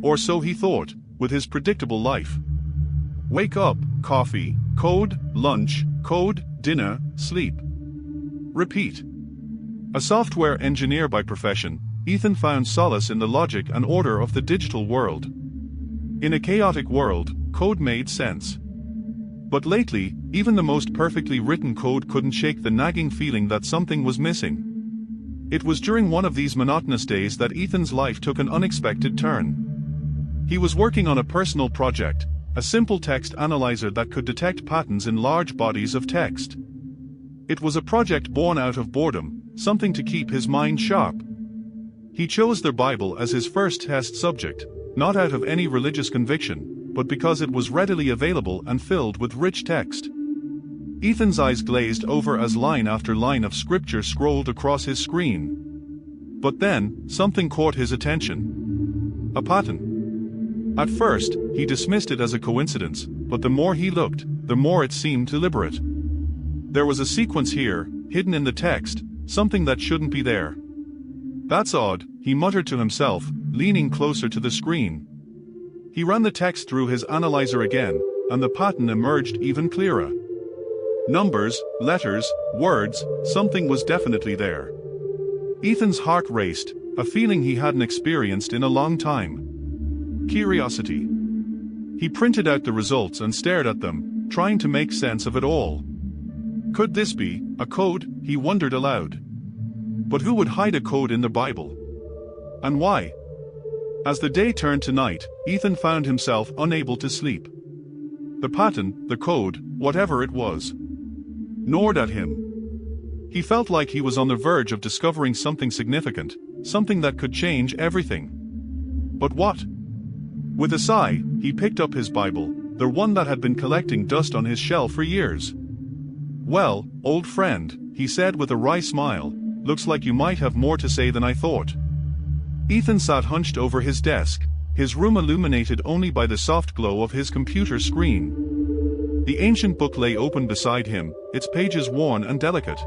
Or so he thought, with his predictable life. Wake up, coffee, code, lunch, code, dinner, sleep. Repeat. A software engineer by profession, Ethan found solace in the logic and order of the digital world. In a chaotic world, code made sense. But lately, even the most perfectly written code couldn't shake the nagging feeling that something was missing. It was during one of these monotonous days that Ethan's life took an unexpected turn. He was working on a personal project, a simple text analyzer that could detect patterns in large bodies of text. It was a project born out of boredom, something to keep his mind sharp. He chose the Bible as his first test subject, not out of any religious conviction, but because it was readily available and filled with rich text. Ethan's eyes glazed over as line after line of scripture scrolled across his screen. But then, something caught his attention. A pattern. At first, he dismissed it as a coincidence, but the more he looked, the more it seemed deliberate. There was a sequence here, hidden in the text, something that shouldn't be there. That's odd, he muttered to himself, leaning closer to the screen. He ran the text through his analyzer again, and the pattern emerged even clearer. Numbers, letters, words, something was definitely there. Ethan's heart raced, a feeling he hadn't experienced in a long time. Curiosity. He printed out the results and stared at them, trying to make sense of it all. Could this be a code, he wondered aloud. But who would hide a code in the Bible? And why? As the day turned to night, Ethan found himself unable to sleep. The pattern, the code, whatever it was, gnawed at him. He felt like he was on the verge of discovering something significant, something that could change everything. But what? With a sigh, he picked up his Bible, the one that had been collecting dust on his shelf for years. Well, old friend, he said with a wry smile, looks like you might have more to say than I thought. Ethan sat hunched over his desk, his room illuminated only by the soft glow of his computer screen. The ancient book lay open beside him, its pages worn and delicate.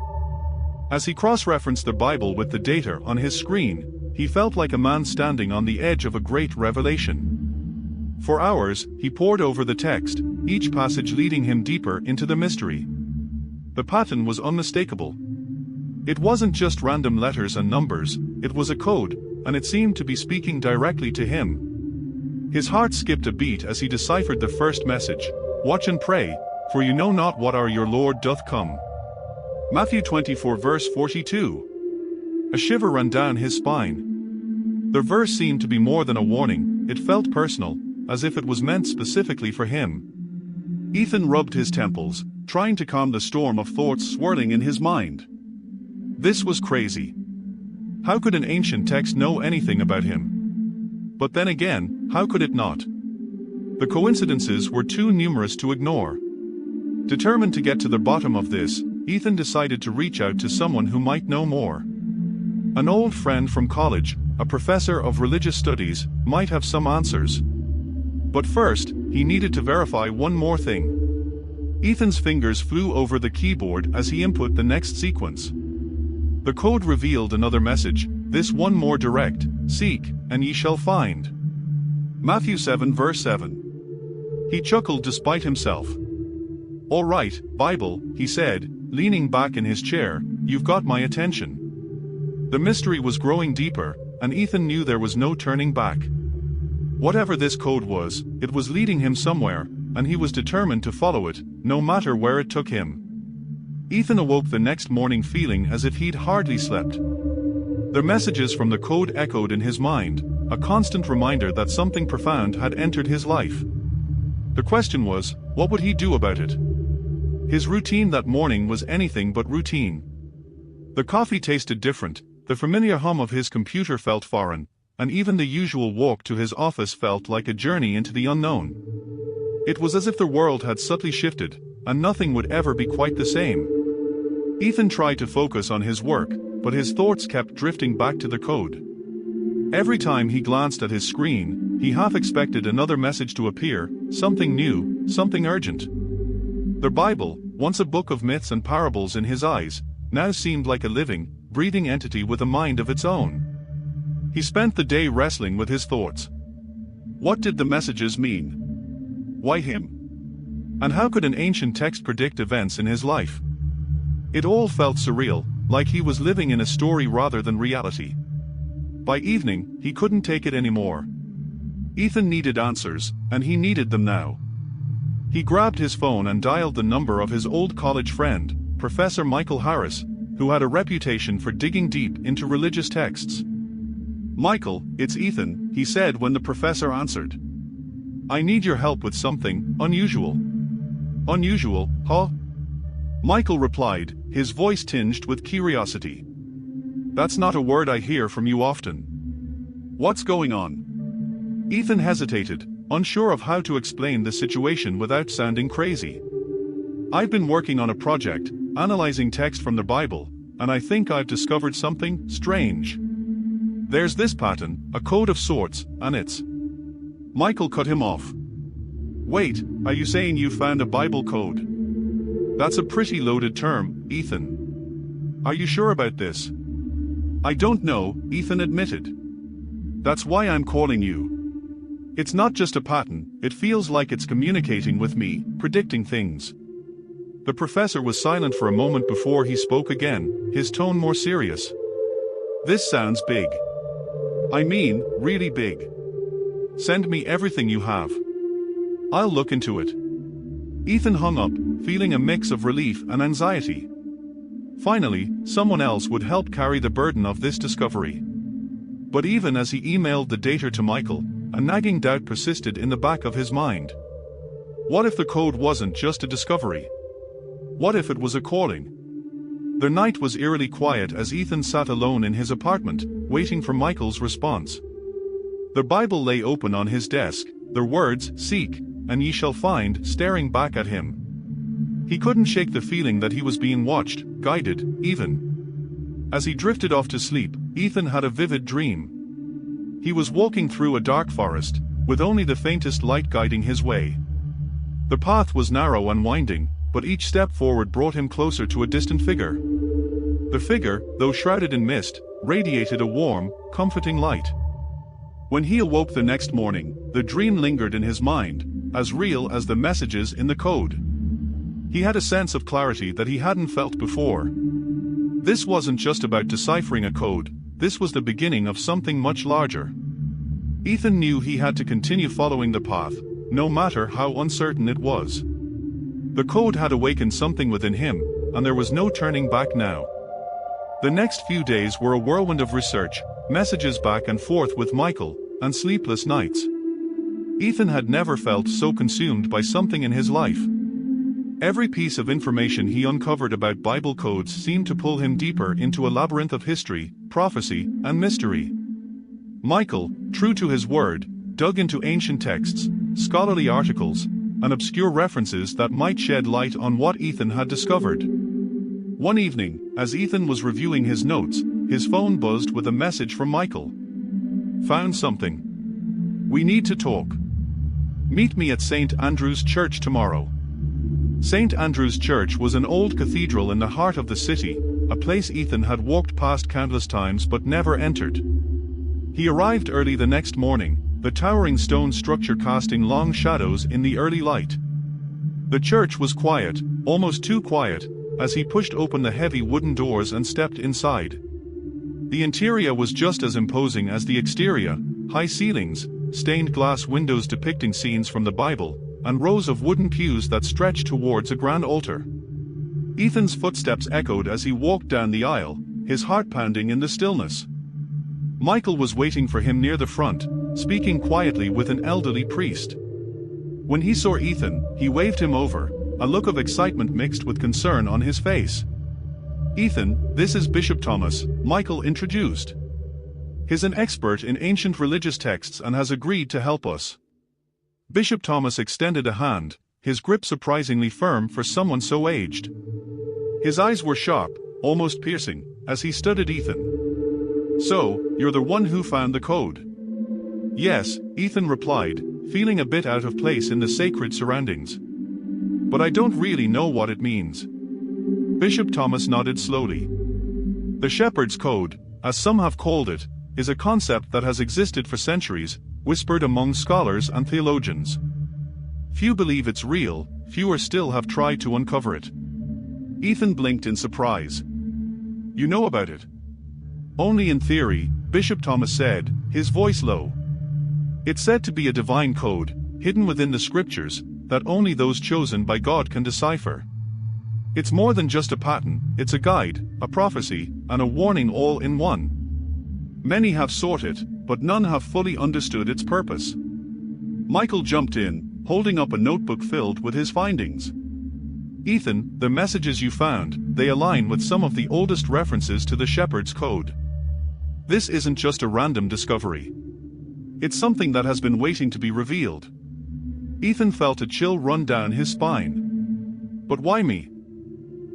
As he cross-referenced the Bible with the data on his screen, he felt like a man standing on the edge of a great revelation. For hours, he pored over the text, each passage leading him deeper into the mystery. The pattern was unmistakable. It wasn't just random letters and numbers, it was a code, and it seemed to be speaking directly to him. His heart skipped a beat as he deciphered the first message, "Watch and pray, for you know not what hour your Lord doth come." Matthew 24 verse 42. A shiver ran down his spine. The verse seemed to be more than a warning, it felt personal, as if it was meant specifically for him. Ethan rubbed his temples, trying to calm the storm of thoughts swirling in his mind. This was crazy. How could an ancient text know anything about him? But then again, how could it not? The coincidences were too numerous to ignore. Determined to get to the bottom of this, Ethan decided to reach out to someone who might know more. An old friend from college, a professor of religious studies, might have some answers. But first, he needed to verify one more thing. Ethan's fingers flew over the keyboard as he input the next sequence. The code revealed another message, this one more direct, "Seek, and ye shall find." Matthew 7 verse 7. He chuckled despite himself. "All right, Bible," he said, leaning back in his chair, "you've got my attention." The mystery was growing deeper, and Ethan knew there was no turning back. Whatever this code was, it was leading him somewhere, and he was determined to follow it, no matter where it took him. Ethan awoke the next morning feeling as if he'd hardly slept. The messages from the code echoed in his mind, a constant reminder that something profound had entered his life. The question was, what would he do about it? His routine that morning was anything but routine. The coffee tasted different, the familiar hum of his computer felt foreign, and even the usual walk to his office felt like a journey into the unknown. It was as if the world had subtly shifted, and nothing would ever be quite the same. Ethan tried to focus on his work, but his thoughts kept drifting back to the code. Every time he glanced at his screen, he half expected another message to appear, something new, something urgent. The Bible, once a book of myths and parables in his eyes, now seemed like a living, breathing entity with a mind of its own. He spent the day wrestling with his thoughts. What did the messages mean? Why him? And how could an ancient text predict events in his life? It all felt surreal, like he was living in a story rather than reality. By evening, he couldn't take it anymore. Ethan needed answers, and he needed them now. He grabbed his phone and dialed the number of his old college friend, Professor Michael Harris, who had a reputation for digging deep into religious texts. "Michael, it's Ethan," he said when the professor answered. "I need your help with something unusual." "Unusual, huh?" Michael replied, his voice tinged with curiosity. "That's not a word I hear from you often. What's going on?" Ethan hesitated, unsure of how to explain the situation without sounding crazy. "I've been working on a project, analyzing text from the Bible, and I think I've discovered something strange. There's this pattern, a code of sorts, and it's..." Michael cut him off. "Wait, are you saying you found a Bible code? That's a pretty loaded term, Ethan. Are you sure about this?" "I don't know," Ethan admitted. "That's why I'm calling you. It's not just a pattern, it feels like it's communicating with me, predicting things." The professor was silent for a moment before he spoke again, his tone more serious. "This sounds big. I mean, really big. Send me everything you have. I'll look into it." Ethan hung up, feeling a mix of relief and anxiety. Finally, someone else would help carry the burden of this discovery. But even as he emailed the data to Michael, a nagging doubt persisted in the back of his mind. What if the code wasn't just a discovery? What if it was a calling? The night was eerily quiet as Ethan sat alone in his apartment, waiting for Michael's response. The Bible lay open on his desk, the words, "Seek, and ye shall find," staring back at him. He couldn't shake the feeling that he was being watched, guided, even. As he drifted off to sleep, Ethan had a vivid dream. He was walking through a dark forest, with only the faintest light guiding his way. The path was narrow and winding, but each step forward brought him closer to a distant figure. The figure, though shrouded in mist, radiated a warm, comforting light. When he awoke the next morning, the dream lingered in his mind, as real as the messages in the code. He had a sense of clarity that he hadn't felt before. This wasn't just about deciphering a code, this was the beginning of something much larger. Ethan knew he had to continue following the path, no matter how uncertain it was. The code had awakened something within him, and there was no turning back now. The next few days were a whirlwind of research, messages back and forth with Michael, and sleepless nights. Ethan had never felt so consumed by something in his life. Every piece of information he uncovered about Bible codes seemed to pull him deeper into a labyrinth of history, prophecy, and mystery. Michael, true to his word, dug into ancient texts, scholarly articles, and obscure references that might shed light on what Ethan had discovered. One evening, as Ethan was reviewing his notes, his phone buzzed with a message from Michael. "Found something. We need to talk. Meet me at St. Andrew's Church tomorrow." St. Andrew's Church was an old cathedral in the heart of the city, a place Ethan had walked past countless times but never entered. He arrived early the next morning, the towering stone structure casting long shadows in the early light. The church was quiet, almost too quiet, as he pushed open the heavy wooden doors and stepped inside. The interior was just as imposing as the exterior: high ceilings, stained glass windows depicting scenes from the Bible, and rows of wooden pews that stretched towards a grand altar. Ethan's footsteps echoed as he walked down the aisle, his heart pounding in the stillness. Michael was waiting for him near the front, speaking quietly with an elderly priest. When he saw Ethan, he waved him over, a look of excitement mixed with concern on his face. "Ethan, this is Bishop Thomas," Michael introduced. "He's an expert in ancient religious texts and has agreed to help us." Bishop Thomas extended a hand, his grip surprisingly firm for someone so aged. His eyes were sharp, almost piercing, as he studied Ethan. "So, you're the one who found the code?" "Yes," Ethan replied, feeling a bit out of place in the sacred surroundings. "But I don't really know what it means." Bishop Thomas nodded slowly. "The Shepherd's Code, as some have called it, is a concept that has existed for centuries, whispered among scholars and theologians. Few believe it's real, fewer still have tried to uncover it. Ethan blinked in surprise. You know about it? Only in theory, Bishop Thomas said, his voice low. It's said to be a divine code, hidden within the scriptures, that only those chosen by God can decipher. It's more than just a pattern, it's a guide, a prophecy, and a warning all in one. Many have sought it, but none have fully understood its purpose. Michael jumped in, holding up a notebook filled with his findings. Ethan, the messages you found, they align with some of the oldest references to the Shepherd's Code. This isn't just a random discovery. It's something that has been waiting to be revealed. Ethan felt a chill run down his spine. But why me?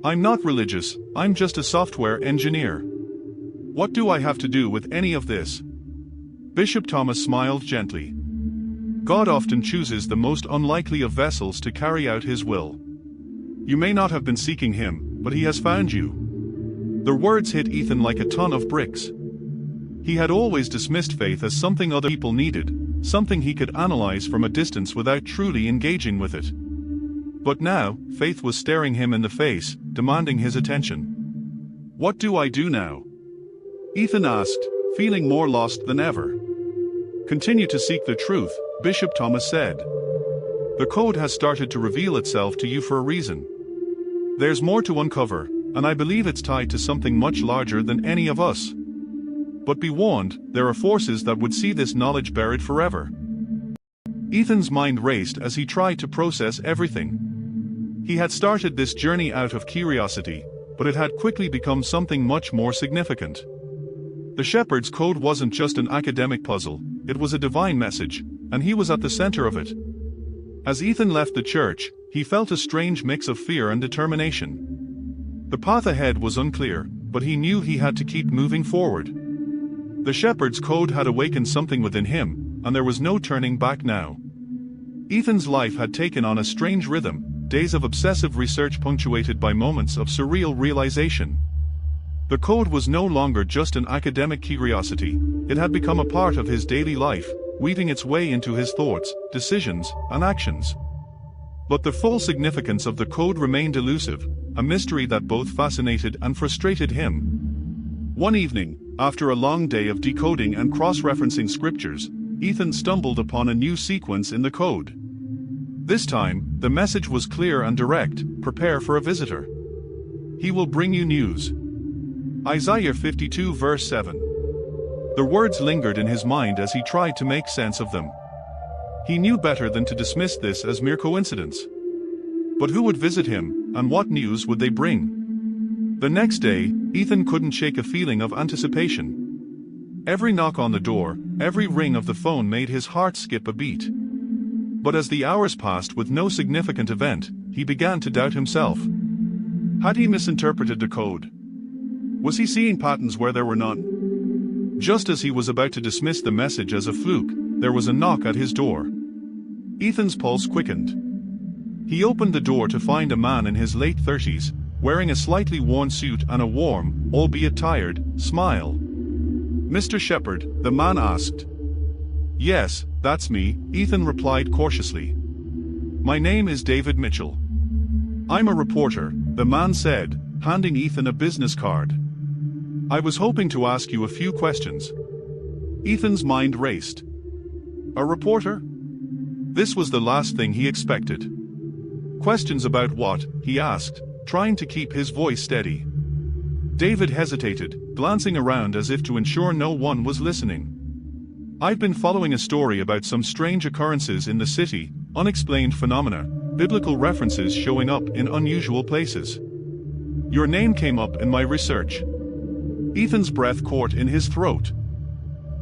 I'm not religious, I'm just a software engineer. What do I have to do with any of this? Bishop Thomas smiled gently. God often chooses the most unlikely of vessels to carry out his will. You may not have been seeking him, but he has found you. The words hit Ethan like a ton of bricks. He had always dismissed faith as something other people needed, something he could analyze from a distance without truly engaging with it. But now, faith was staring him in the face, demanding his attention. What do I do now? Ethan asked, feeling more lost than ever. Continue to seek the truth, Bishop Thomas said. The code has started to reveal itself to you for a reason. There's more to uncover, and I believe it's tied to something much larger than any of us. But be warned, there are forces that would see this knowledge buried forever. Ethan's mind raced as he tried to process everything. He had started this journey out of curiosity, but it had quickly become something much more significant. The Shepherd's Code wasn't just an academic puzzle, it was a divine message, and he was at the center of it. As Ethan left the church, he felt a strange mix of fear and determination. The path ahead was unclear, but he knew he had to keep moving forward. The Shepherd's Code had awakened something within him, and there was no turning back now. Ethan's life had taken on a strange rhythm, days of obsessive research punctuated by moments of surreal realization. The code was no longer just an academic curiosity, it had become a part of his daily life, weaving its way into his thoughts, decisions, and actions. But the full significance of the code remained elusive, a mystery that both fascinated and frustrated him. One evening, after a long day of decoding and cross-referencing scriptures, Ethan stumbled upon a new sequence in the code. This time, the message was clear and direct: prepare for a visitor. He will bring you news. Isaiah 52 verse 7. The words lingered in his mind as he tried to make sense of them. He knew better than to dismiss this as mere coincidence. But who would visit him, and what news would they bring? The next day, Ethan couldn't shake a feeling of anticipation. Every knock on the door, every ring of the phone made his heart skip a beat. But as the hours passed with no significant event, he began to doubt himself. Had he misinterpreted the code? Was he seeing patterns where there were none? Just as he was about to dismiss the message as a fluke, there was a knock at his door. Ethan's pulse quickened. He opened the door to find a man in his late 30s, wearing a slightly worn suit and a warm, albeit tired, smile. Mr. Shepherd, the man asked. Yes, that's me, Ethan replied cautiously. My name is David Mitchell. I'm a reporter, the man said, handing Ethan a business card. I was hoping to ask you a few questions. Ethan's mind raced. A reporter? This was the last thing he expected. Questions about what, he asked, trying to keep his voice steady. David hesitated, glancing around as if to ensure no one was listening. I've been following a story about some strange occurrences in the city, unexplained phenomena, biblical references showing up in unusual places. Your name came up in my research. Ethan's breath caught in his throat.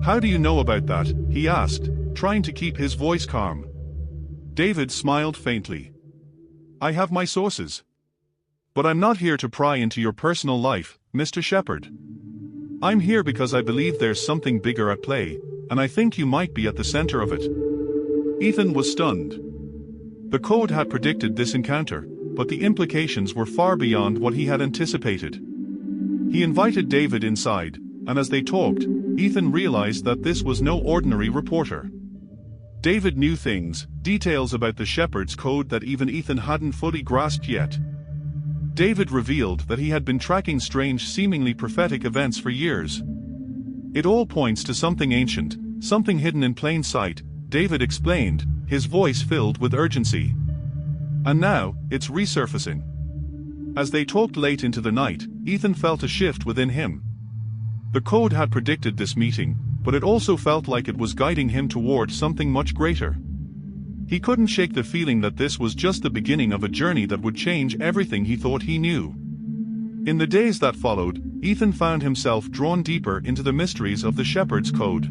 How do you know about that? He asked, trying to keep his voice calm. David smiled faintly. I have my sources. But I'm not here to pry into your personal life, Mr. Shepherd. I'm here because I believe there's something bigger at play, and I think you might be at the center of it. Ethan was stunned. The code had predicted this encounter, but the implications were far beyond what he had anticipated. He invited David inside, and as they talked, Ethan realized that this was no ordinary reporter. David knew things, details about the Shepherd's Code that even Ethan hadn't fully grasped yet. David revealed that he had been tracking strange, seemingly prophetic events for years. It all points to something ancient, something hidden in plain sight, David explained, his voice filled with urgency. And now, it's resurfacing. As they talked late into the night, Ethan felt a shift within him. The code had predicted this meeting, but it also felt like it was guiding him toward something much greater. He couldn't shake the feeling that this was just the beginning of a journey that would change everything he thought he knew. In the days that followed, Ethan found himself drawn deeper into the mysteries of the Shepherd's Code.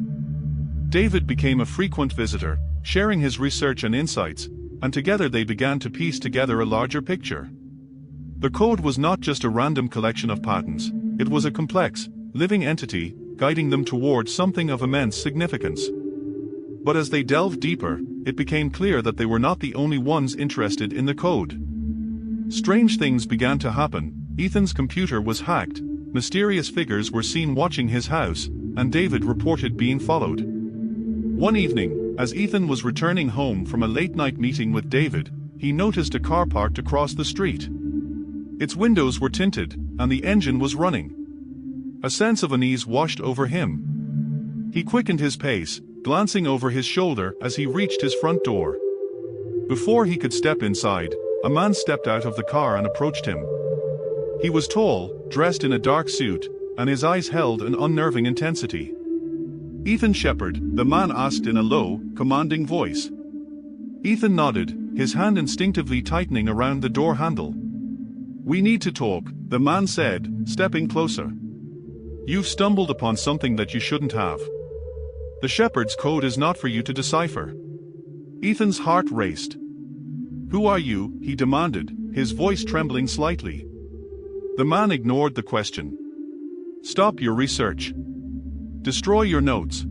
David became a frequent visitor, sharing his research and insights, and together they began to piece together a larger picture. The code was not just a random collection of patterns, it was a complex, living entity, guiding them towards something of immense significance. But as they delved deeper, it became clear that they were not the only ones interested in the code. Strange things began to happen. Ethan's computer was hacked, mysterious figures were seen watching his house, and David reported being followed. One evening, as Ethan was returning home from a late-night meeting with David, he noticed a car parked across the street. Its windows were tinted, and the engine was running. A sense of unease washed over him. He quickened his pace, glancing over his shoulder as he reached his front door. Before he could step inside, a man stepped out of the car and approached him. He was tall, dressed in a dark suit, and his eyes held an unnerving intensity. "Ethan Shepherd," the man asked in a low, commanding voice. Ethan nodded, his hand instinctively tightening around the door handle. "We need to talk," the man said, stepping closer. "You've stumbled upon something that you shouldn't have. The Shepherd's Code is not for you to decipher." Ethan's heart raced. "Who are you?" he demanded, his voice trembling slightly. The man ignored the question. "Stop your research. Destroy your notes.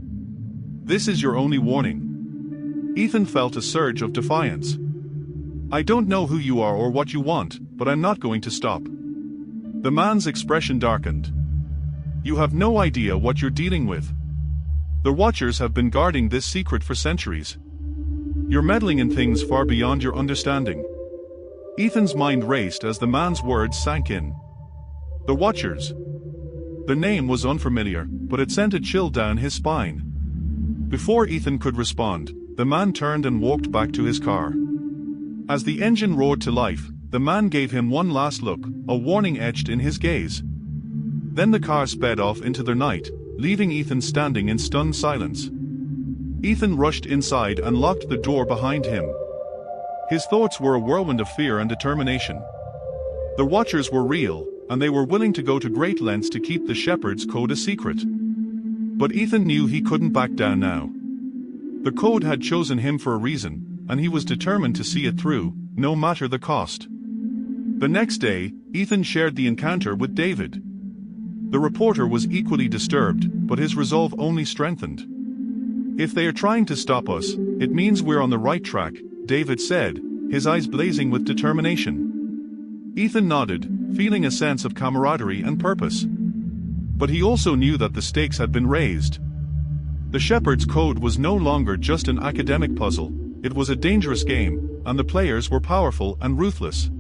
This is your only warning." Ethan felt a surge of defiance. "I don't know who you are or what you want, but I'm not going to stop." The man's expression darkened. "You have no idea what you're dealing with. The Watchers have been guarding this secret for centuries. You're meddling in things far beyond your understanding." Ethan's mind raced as the man's words sank in. The Watchers. The name was unfamiliar, but it sent a chill down his spine. Before Ethan could respond, the man turned and walked back to his car. As the engine roared to life, the man gave him one last look, a warning etched in his gaze. Then the car sped off into the night, leaving Ethan standing in stunned silence. Ethan rushed inside and locked the door behind him. His thoughts were a whirlwind of fear and determination. The Watchers were real, and they were willing to go to great lengths to keep the Shepherd's Code a secret. But Ethan knew he couldn't back down now. The code had chosen him for a reason, and he was determined to see it through, no matter the cost. The next day, Ethan shared the encounter with David. The reporter was equally disturbed, but his resolve only strengthened. "If they are trying to stop us, it means we're on the right track," David said, his eyes blazing with determination. Ethan nodded, feeling a sense of camaraderie and purpose. But he also knew that the stakes had been raised. The Shepherd's Code was no longer just an academic puzzle, it was a dangerous game, and the players were powerful and ruthless.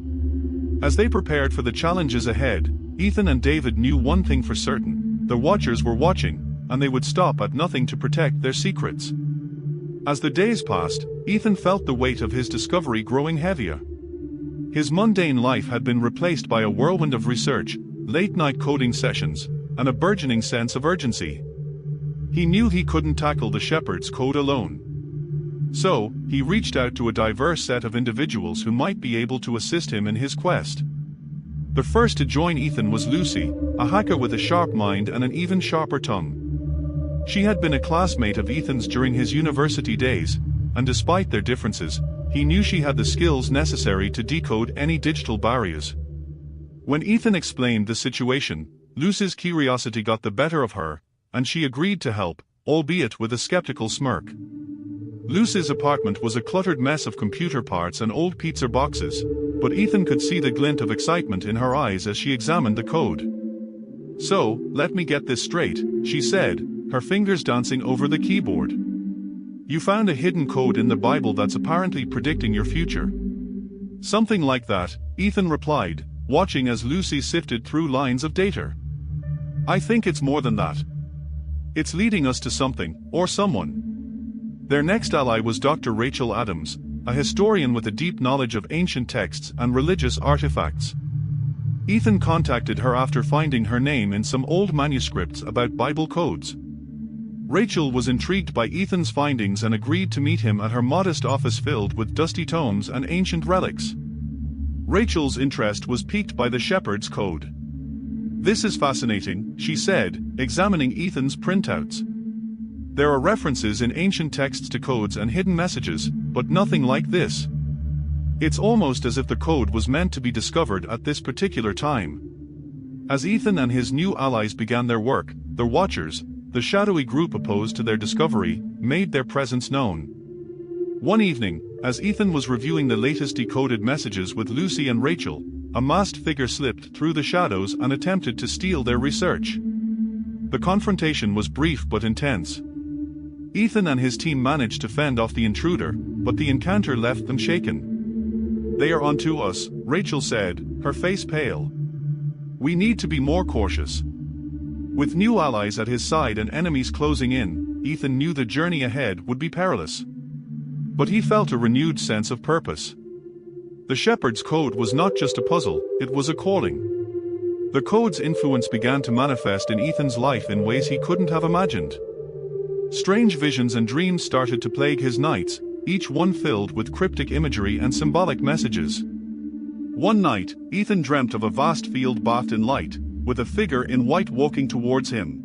As they prepared for the challenges ahead, Ethan and David knew one thing for certain: the Watchers were watching, and they would stop at nothing to protect their secrets. As the days passed, Ethan felt the weight of his discovery growing heavier. His mundane life had been replaced by a whirlwind of research, late-night coding sessions, and a burgeoning sense of urgency. He knew he couldn't tackle the Shepherd's Code alone. So, he reached out to a diverse set of individuals who might be able to assist him in his quest. The first to join Ethan was Lucy, a hacker with a sharp mind and an even sharper tongue. She had been a classmate of Ethan's during his university days, and despite their differences, he knew she had the skills necessary to decode any digital barriers. When Ethan explained the situation, Lucy's curiosity got the better of her, and she agreed to help, albeit with a skeptical smirk. Lucy's apartment was a cluttered mess of computer parts and old pizza boxes, but Ethan could see the glint of excitement in her eyes as she examined the code. "So, let me get this straight," she said, her fingers dancing over the keyboard. You found a hidden code in the Bible that's apparently predicting your future. Something like that, Ethan replied, watching as Lucy sifted through lines of data. I think it's more than that. It's leading us to something, or someone. Their next ally was Dr. Rachel Adams, a historian with a deep knowledge of ancient texts and religious artifacts. Ethan contacted her after finding her name in some old manuscripts about Bible codes. Rachel was intrigued by Ethan's findings and agreed to meet him at her modest office filled with dusty tomes and ancient relics. Rachel's interest was piqued by the Shepherd's Code. This is fascinating, she said, examining Ethan's printouts. There are references in ancient texts to codes and hidden messages, but nothing like this. It's almost as if the code was meant to be discovered at this particular time. As Ethan and his new allies began their work, the Watchers, the shadowy group opposed to their discovery, made their presence known. One evening, as Ethan was reviewing the latest decoded messages with Lucy and Rachel, a masked figure slipped through the shadows and attempted to steal their research. The confrontation was brief but intense. Ethan and his team managed to fend off the intruder, but the encounter left them shaken. They are onto us, Rachel said, her face pale. We need to be more cautious. With new allies at his side and enemies closing in, Ethan knew the journey ahead would be perilous. But he felt a renewed sense of purpose. The Shepherd's Code was not just a puzzle, it was a calling. The code's influence began to manifest in Ethan's life in ways he couldn't have imagined. Strange visions and dreams started to plague his nights, each one filled with cryptic imagery and symbolic messages. One night, Ethan dreamt of a vast field bathed in light, with a figure in white walking towards him.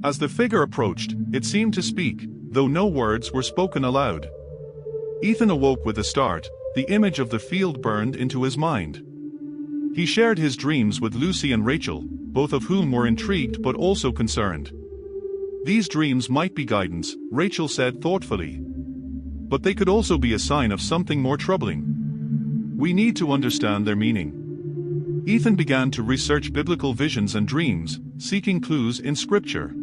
As the figure approached, it seemed to speak, though no words were spoken aloud. Ethan awoke with a start, the image of the field burned into his mind. He shared his dreams with Lucy and Rachel, both of whom were intrigued but also concerned. These dreams might be guidance, Rachel said thoughtfully. But they could also be a sign of something more troubling. We need to understand their meaning. Ethan began to research biblical visions and dreams, seeking clues in Scripture.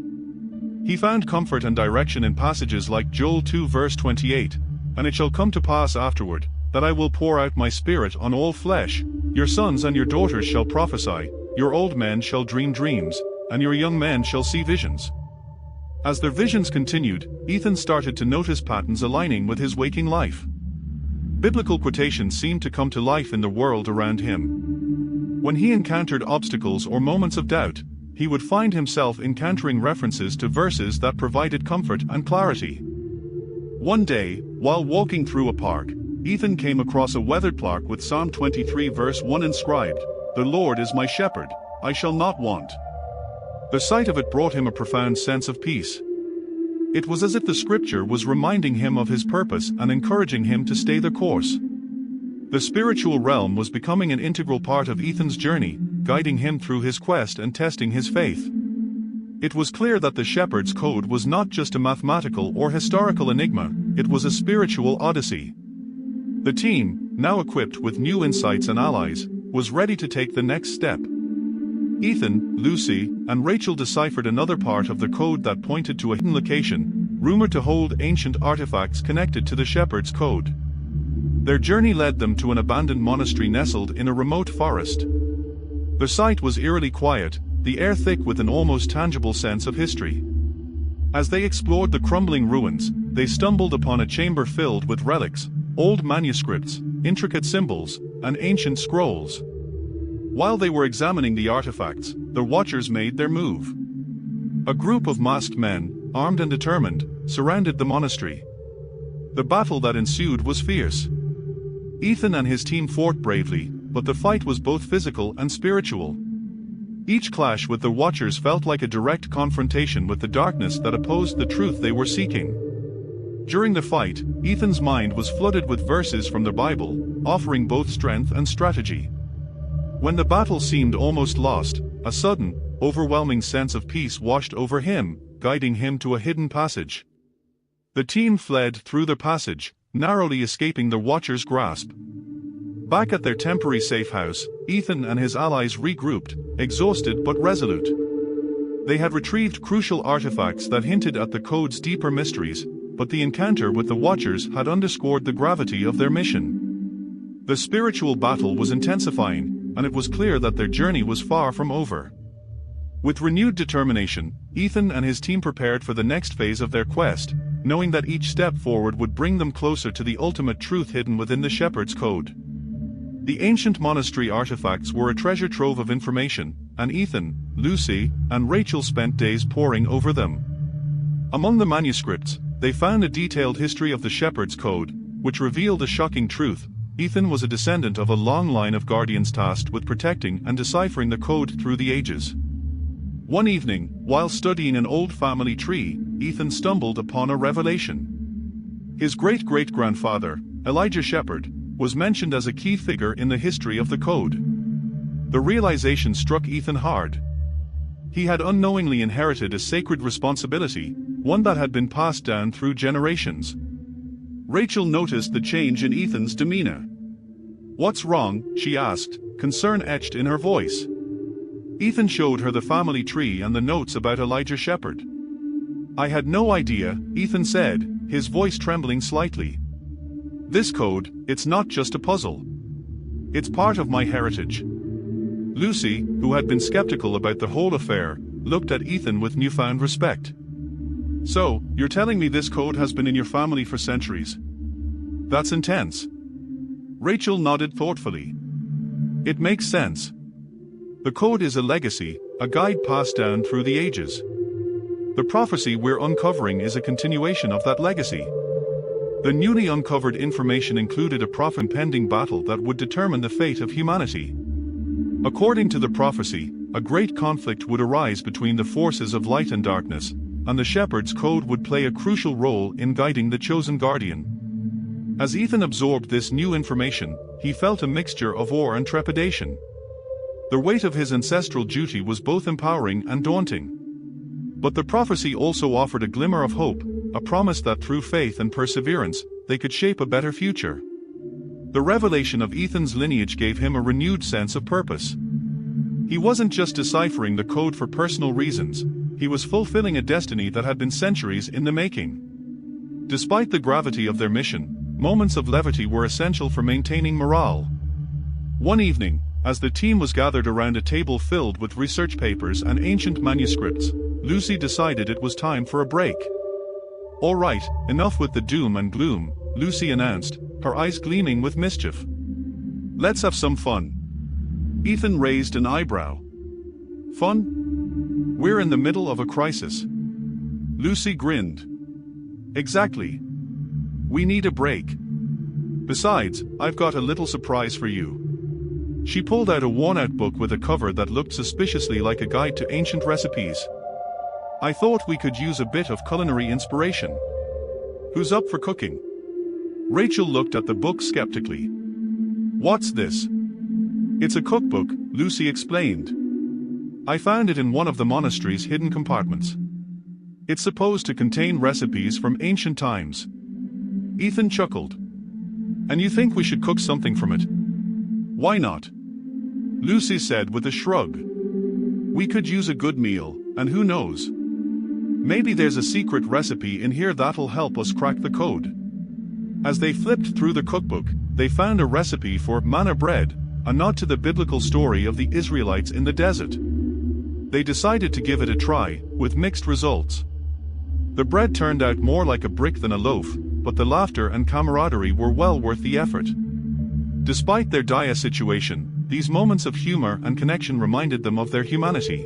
He found comfort and direction in passages like Joel 2 verse 28, "And it shall come to pass afterward, that I will pour out my Spirit on all flesh. Your sons and your daughters shall prophesy, your old men shall dream dreams, and your young men shall see visions." As their visions continued, Ethan started to notice patterns aligning with his waking life. Biblical quotations seemed to come to life in the world around him. When he encountered obstacles or moments of doubt, he would find himself encountering references to verses that provided comfort and clarity. One day, while walking through a park, Ethan came across a weathered plaque with Psalm 23 verse 1 inscribed, "The Lord is my shepherd, I shall not want." The sight of it brought him a profound sense of peace. It was as if the scripture was reminding him of his purpose and encouraging him to stay the course. The spiritual realm was becoming an integral part of Ethan's journey, guiding him through his quest and testing his faith. It was clear that the Shepherd's Code was not just a mathematical or historical enigma, it was a spiritual odyssey. The team, now equipped with new insights and allies, was ready to take the next step. Ethan, Lucy, and Rachel deciphered another part of the code that pointed to a hidden location, rumored to hold ancient artifacts connected to the Shepherd's Code. Their journey led them to an abandoned monastery nestled in a remote forest. The site was eerily quiet, the air thick with an almost tangible sense of history. As they explored the crumbling ruins, they stumbled upon a chamber filled with relics, old manuscripts, intricate symbols, and ancient scrolls. While they were examining the artifacts, the Watchers made their move. A group of masked men, armed and determined, surrounded the monastery. The battle that ensued was fierce. Ethan and his team fought bravely, but the fight was both physical and spiritual. Each clash with the Watchers felt like a direct confrontation with the darkness that opposed the truth they were seeking. During the fight, Ethan's mind was flooded with verses from the Bible, offering both strength and strategy. When the battle seemed almost lost, a sudden, overwhelming sense of peace washed over him, guiding him to a hidden passage. The team fled through the passage, narrowly escaping the Watchers' grasp. Back at their temporary safe house, Ethan and his allies regrouped, exhausted but resolute. They had retrieved crucial artifacts that hinted at the code's deeper mysteries, but the encounter with the Watchers had underscored the gravity of their mission. The spiritual battle was intensifying, and it was clear that their journey was far from over. With renewed determination, Ethan and his team prepared for the next phase of their quest, knowing that each step forward would bring them closer to the ultimate truth hidden within the Shepherd's Code. The ancient monastery artifacts were a treasure trove of information, and Ethan, Lucy, and Rachel spent days poring over them. Among the manuscripts, they found a detailed history of the Shepherd's Code, which revealed a shocking truth. Ethan was a descendant of a long line of guardians tasked with protecting and deciphering the code through the ages. One evening, while studying an old family tree, Ethan stumbled upon a revelation. His great-great-grandfather, Elijah Shepherd, was mentioned as a key figure in the history of the code. The realization struck Ethan hard. He had unknowingly inherited a sacred responsibility, one that had been passed down through generations. Rachel noticed the change in Ethan's demeanor. "What's wrong?" she asked, concern etched in her voice. Ethan showed her the family tree and the notes about Elijah Shepherd. "I had no idea," Ethan said, his voice trembling slightly. "This code, it's not just a puzzle. It's part of my heritage." Lucy, who had been skeptical about the whole affair, looked at Ethan with newfound respect. "So, you're telling me this code has been in your family for centuries? That's intense." Rachel nodded thoughtfully. "It makes sense. The code is a legacy, a guide passed down through the ages. The prophecy we're uncovering is a continuation of that legacy." The newly uncovered information included a impending battle that would determine the fate of humanity. According to the prophecy, a great conflict would arise between the forces of light and darkness, and the Shepherd's Code would play a crucial role in guiding the chosen guardian. As Ethan absorbed this new information, he felt a mixture of awe and trepidation. The weight of his ancestral duty was both empowering and daunting. But the prophecy also offered a glimmer of hope, a promise that through faith and perseverance, they could shape a better future. The revelation of Ethan's lineage gave him a renewed sense of purpose. He wasn't just deciphering the code for personal reasons, he was fulfilling a destiny that had been centuries in the making. Despite the gravity of their mission, moments of levity were essential for maintaining morale. One evening, as the team was gathered around a table filled with research papers and ancient manuscripts, Lucy decided it was time for a break. "All right, enough with the doom and gloom," Lucy announced, her eyes gleaming with mischief. "Let's have some fun." Ethan raised an eyebrow. "Fun? We're in the middle of a crisis." Lucy grinned. "Exactly. We need a break. Besides, I've got a little surprise for you." She pulled out a worn-out book with a cover that looked suspiciously like a guide to ancient recipes. "I thought we could use a bit of culinary inspiration. Who's up for cooking?" Rachel looked at the book skeptically. "What's this?" "It's a cookbook," Lucy explained. "I found it in one of the monastery's hidden compartments. It's supposed to contain recipes from ancient times." Ethan chuckled. "And you think we should cook something from it?" "Why not?" Lucy said with a shrug. "We could use a good meal, and who knows? Maybe there's a secret recipe in here that'll help us crack the code." As they flipped through the cookbook, they found a recipe for manna bread, a nod to the biblical story of the Israelites in the desert. They decided to give it a try, with mixed results. The bread turned out more like a brick than a loaf, but the laughter and camaraderie were well worth the effort. Despite their dire situation, these moments of humor and connection reminded them of their humanity.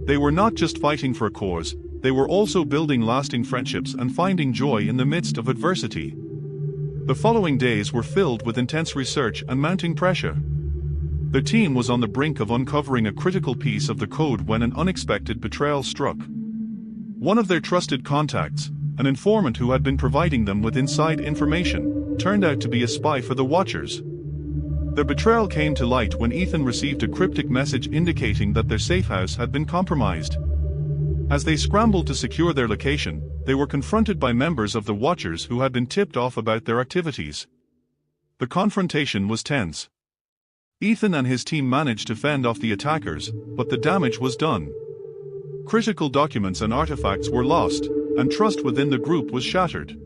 They were not just fighting for a cause, they were also building lasting friendships and finding joy in the midst of adversity. The following days were filled with intense research and mounting pressure. The team was on the brink of uncovering a critical piece of the code when an unexpected betrayal struck. One of their trusted contacts, an informant who had been providing them with inside information, turned out to be a spy for the Watchers. Their betrayal came to light when Ethan received a cryptic message indicating that their safe house had been compromised. As they scrambled to secure their location, they were confronted by members of the Watchers who had been tipped off about their activities. The confrontation was tense. Ethan and his team managed to fend off the attackers, but the damage was done. Critical documents and artifacts were lost, and trust within the group was shattered.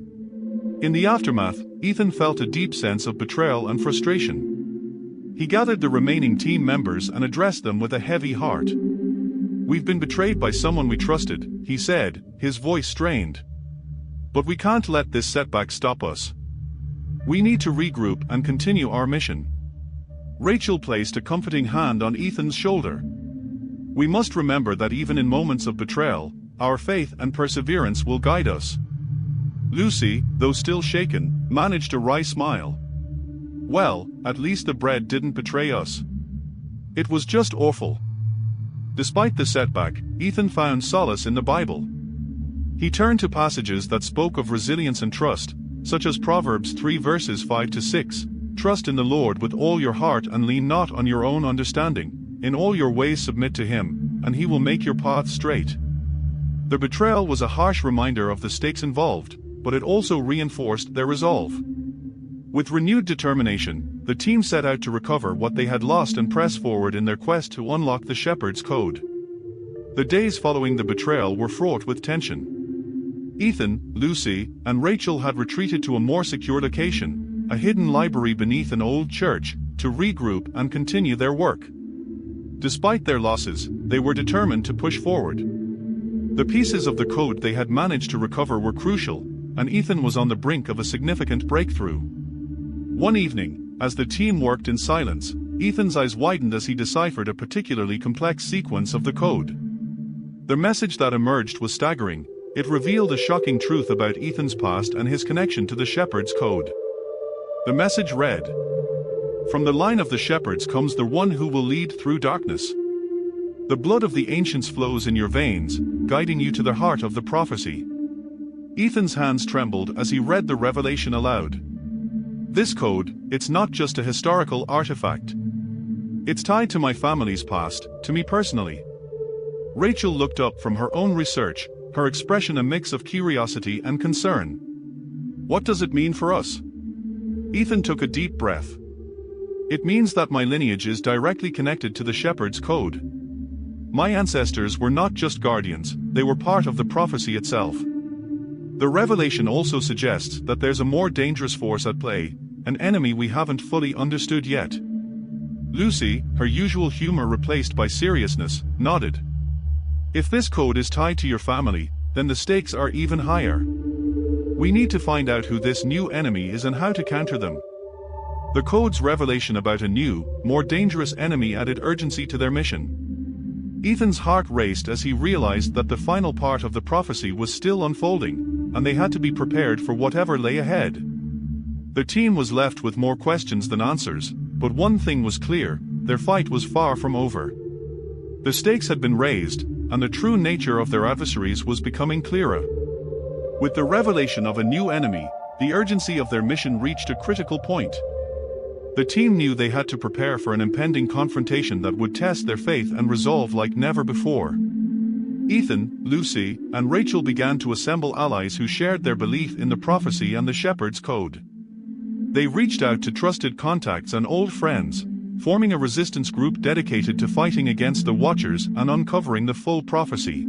In the aftermath, Ethan felt a deep sense of betrayal and frustration. He gathered the remaining team members and addressed them with a heavy heart. "We've been betrayed by someone we trusted," he said, his voice strained. "But we can't let this setback stop us. We need to regroup and continue our mission." Rachel placed a comforting hand on Ethan's shoulder. "We must remember that even in moments of betrayal, our faith and perseverance will guide us." Lucy, though still shaken, managed a wry smile. "Well, at least the bread didn't betray us. It was just awful." Despite the setback, Ethan found solace in the Bible. He turned to passages that spoke of resilience and trust, such as Proverbs 3 verses 5 to 6, "Trust in the Lord with all your heart and lean not on your own understanding. In all your ways submit to him, and he will make your path straight." The betrayal was a harsh reminder of the stakes involved, but it also reinforced their resolve. With renewed determination, the team set out to recover what they had lost and press forward in their quest to unlock the Shepherd's Code. The days following the betrayal were fraught with tension. Ethan, Lucy, and Rachel had retreated to a more secure location, a hidden library beneath an old church, to regroup and continue their work. Despite their losses, they were determined to push forward. The pieces of the code they had managed to recover were crucial, and Ethan was on the brink of a significant breakthrough. One evening, as the team worked in silence, Ethan's eyes widened as he deciphered a particularly complex sequence of the code. The message that emerged was staggering. It revealed a shocking truth about Ethan's past and his connection to the Shepherd's Code. The message read, "From the line of the shepherds comes the one who will lead through darkness. The blood of the ancients flows in your veins, guiding you to the heart of the prophecy." Ethan's hands trembled as he read the revelation aloud. "This code, it's not just a historical artifact. It's tied to my family's past, to me personally." Rachel looked up from her own research, her expression a mix of curiosity and concern. "What does it mean for us?" Ethan took a deep breath. "It means that my lineage is directly connected to the Shepherd's Code. My ancestors were not just guardians, they were part of the prophecy itself. The revelation also suggests that there's a more dangerous force at play, an enemy we haven't fully understood yet." Lucy, her usual humor replaced by seriousness, nodded. "If this code is tied to your family, then the stakes are even higher. We need to find out who this new enemy is and how to counter them." The code's revelation about a new, more dangerous enemy added urgency to their mission. Ethan's heart raced as he realized that the final part of the prophecy was still unfolding, and they had to be prepared for whatever lay ahead. The team was left with more questions than answers, but one thing was clear: their fight was far from over. The stakes had been raised, and the true nature of their adversaries was becoming clearer. With the revelation of a new enemy, the urgency of their mission reached a critical point. The team knew they had to prepare for an impending confrontation that would test their faith and resolve like never before. Ethan, Lucy, and Rachel began to assemble allies who shared their belief in the prophecy and the Shepherd's Code. They reached out to trusted contacts and old friends, forming a resistance group dedicated to fighting against the Watchers and uncovering the full prophecy.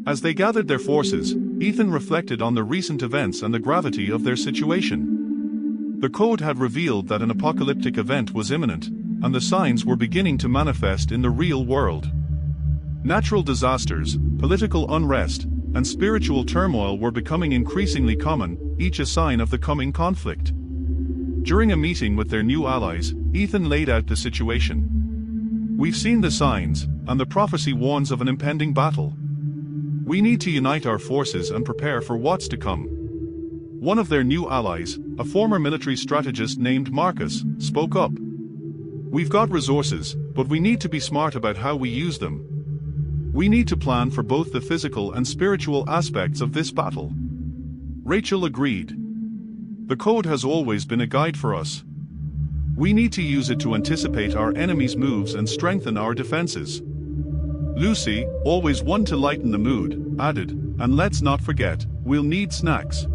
As they gathered their forces, Ethan reflected on the recent events and the gravity of their situation. The code had revealed that an apocalyptic event was imminent, and the signs were beginning to manifest in the real world. Natural disasters, political unrest, and spiritual turmoil were becoming increasingly common, each a sign of the coming conflict. During a meeting with their new allies, Ethan laid out the situation. "We've seen the signs, and the prophecy warns of an impending battle. We need to unite our forces and prepare for what's to come." One of their new allies, a former military strategist named Marcus, spoke up. "We've got resources, but we need to be smart about how we use them. We need to plan for both the physical and spiritual aspects of this battle." Rachel agreed. "The code has always been a guide for us. We need to use it to anticipate our enemies' moves and strengthen our defenses." Lucy, always one to lighten the mood, added, "And let's not forget, we'll need snacks.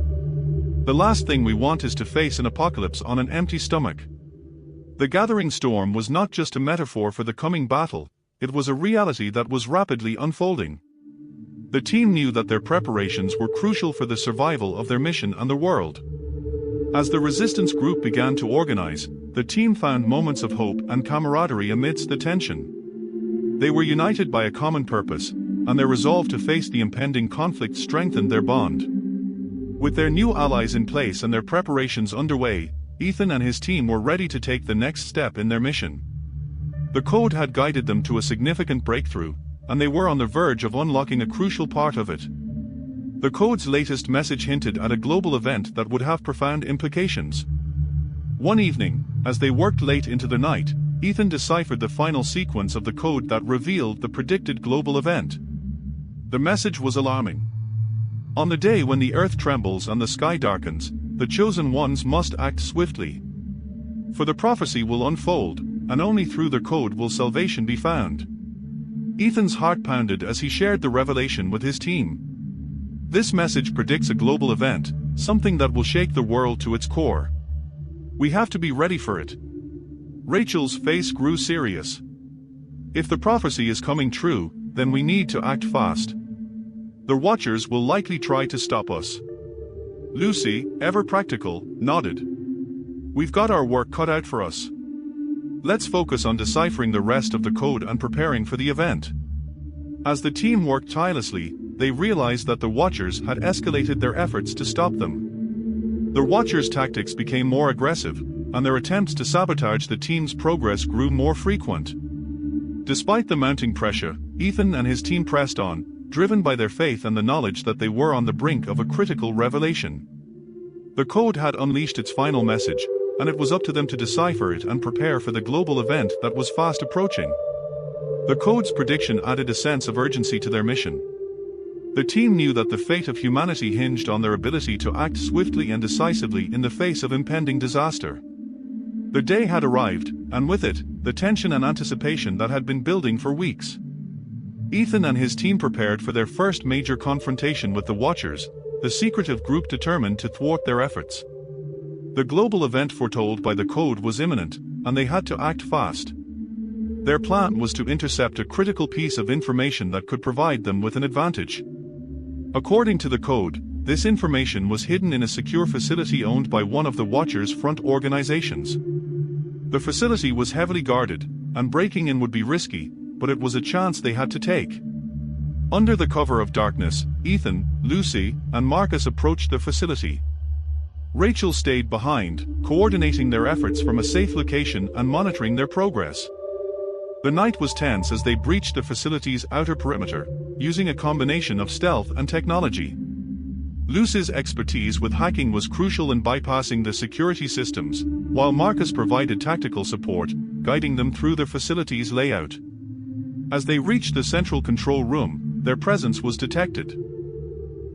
The last thing we want is to face an apocalypse on an empty stomach." The gathering storm was not just a metaphor for the coming battle, it was a reality that was rapidly unfolding. The team knew that their preparations were crucial for the survival of their mission and the world. As the resistance group began to organize, the team found moments of hope and camaraderie amidst the tension. They were united by a common purpose, and their resolve to face the impending conflict strengthened their bond. With their new allies in place and their preparations underway, Ethan and his team were ready to take the next step in their mission. The code had guided them to a significant breakthrough, and they were on the verge of unlocking a crucial part of it. The code's latest message hinted at a global event that would have profound implications. One evening, as they worked late into the night, Ethan deciphered the final sequence of the code that revealed the predicted global event. The message was alarming. On the day when the earth trembles and the sky darkens, the chosen ones must act swiftly. For the prophecy will unfold, and only through the code will salvation be found. Ethan's heart pounded as he shared the revelation with his team. This message predicts a global event, something that will shake the world to its core. We have to be ready for it. Rachel's face grew serious. If the prophecy is coming true, then we need to act fast. The Watchers will likely try to stop us. Lucy, ever practical, nodded. We've got our work cut out for us. Let's focus on deciphering the rest of the code and preparing for the event. As the team worked tirelessly, they realized that the Watchers had escalated their efforts to stop them. The Watchers' tactics became more aggressive, and their attempts to sabotage the team's progress grew more frequent. Despite the mounting pressure, Ethan and his team pressed on, driven by their faith and the knowledge that they were on the brink of a critical revelation. The code had unleashed its final message, and it was up to them to decipher it and prepare for the global event that was fast approaching. The code's prediction added a sense of urgency to their mission. The team knew that the fate of humanity hinged on their ability to act swiftly and decisively in the face of impending disaster. The day had arrived, and with it, the tension and anticipation that had been building for weeks. Ethan and his team prepared for their first major confrontation with the Watchers, the secretive group determined to thwart their efforts. The global event foretold by the code was imminent, and they had to act fast. Their plan was to intercept a critical piece of information that could provide them with an advantage. According to the code, this information was hidden in a secure facility owned by one of the Watchers' front organizations. The facility was heavily guarded, and breaking in would be risky, but it was a chance they had to take. Under the cover of darkness, Ethan, Lucy, and Marcus approached the facility. Rachel stayed behind, coordinating their efforts from a safe location and monitoring their progress. The night was tense as they breached the facility's outer perimeter, using a combination of stealth and technology. Lucy's expertise with hacking was crucial in bypassing the security systems, while Marcus provided tactical support, guiding them through the facility's layout. As they reached the central control room, their presence was detected.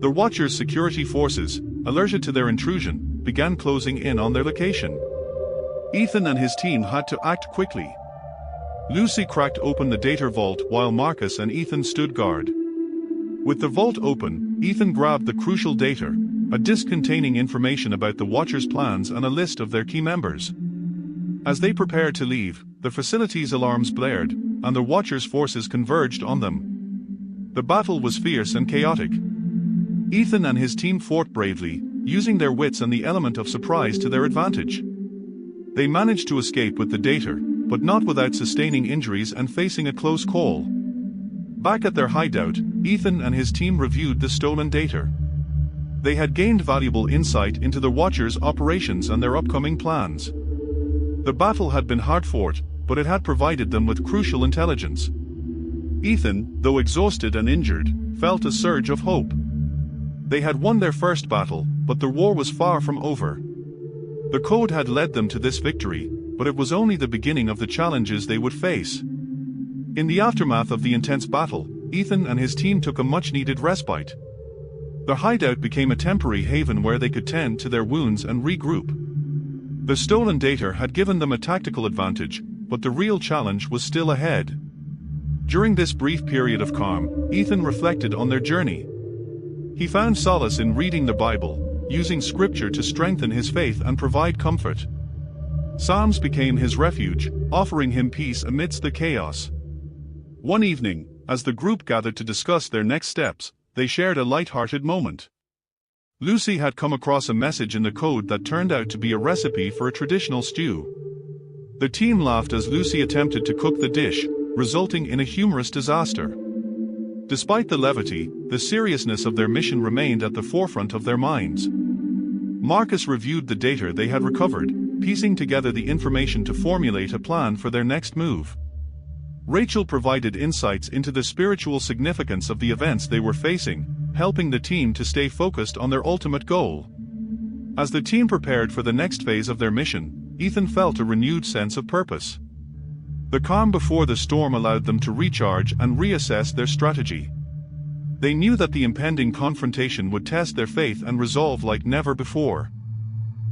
The Watchers' security forces, alerted to their intrusion, began closing in on their location. Ethan and his team had to act quickly. Lucy cracked open the data vault while Marcus and Ethan stood guard. With the vault open, Ethan grabbed the crucial data, a disk containing information about the Watchers' plans and a list of their key members. As they prepared to leave, the facility's alarms blared, and the Watchers' forces converged on them. The battle was fierce and chaotic. Ethan and his team fought bravely, using their wits and the element of surprise to their advantage. They managed to escape with the data, but not without sustaining injuries and facing a close call. Back at their hideout, Ethan and his team reviewed the stolen data. They had gained valuable insight into the Watchers' operations and their upcoming plans. The battle had been hard-fought, but it had provided them with crucial intelligence. Ethan, though exhausted and injured, felt a surge of hope. They had won their first battle, but the war was far from over. The code had led them to this victory, but it was only the beginning of the challenges they would face. In the aftermath of the intense battle, Ethan and his team took a much-needed respite. The hideout became a temporary haven where they could tend to their wounds and regroup. The stolen data had given them a tactical advantage, but the real challenge was still ahead. During this brief period of calm, Ethan reflected on their journey. He found solace in reading the Bible, using scripture to strengthen his faith and provide comfort. Psalms became his refuge, offering him peace amidst the chaos. One evening, as the group gathered to discuss their next steps, they shared a light-hearted moment. Lucy had come across a message in the code that turned out to be a recipe for a traditional stew. The team laughed as Lucy attempted to cook the dish, resulting in a humorous disaster. Despite the levity, the seriousness of their mission remained at the forefront of their minds. Marcus reviewed the data they had recovered, piecing together the information to formulate a plan for their next move. Rachel provided insights into the spiritual significance of the events they were facing, helping the team to stay focused on their ultimate goal. As the team prepared for the next phase of their mission, Ethan felt a renewed sense of purpose. The calm before the storm allowed them to recharge and reassess their strategy. They knew that the impending confrontation would test their faith and resolve like never before.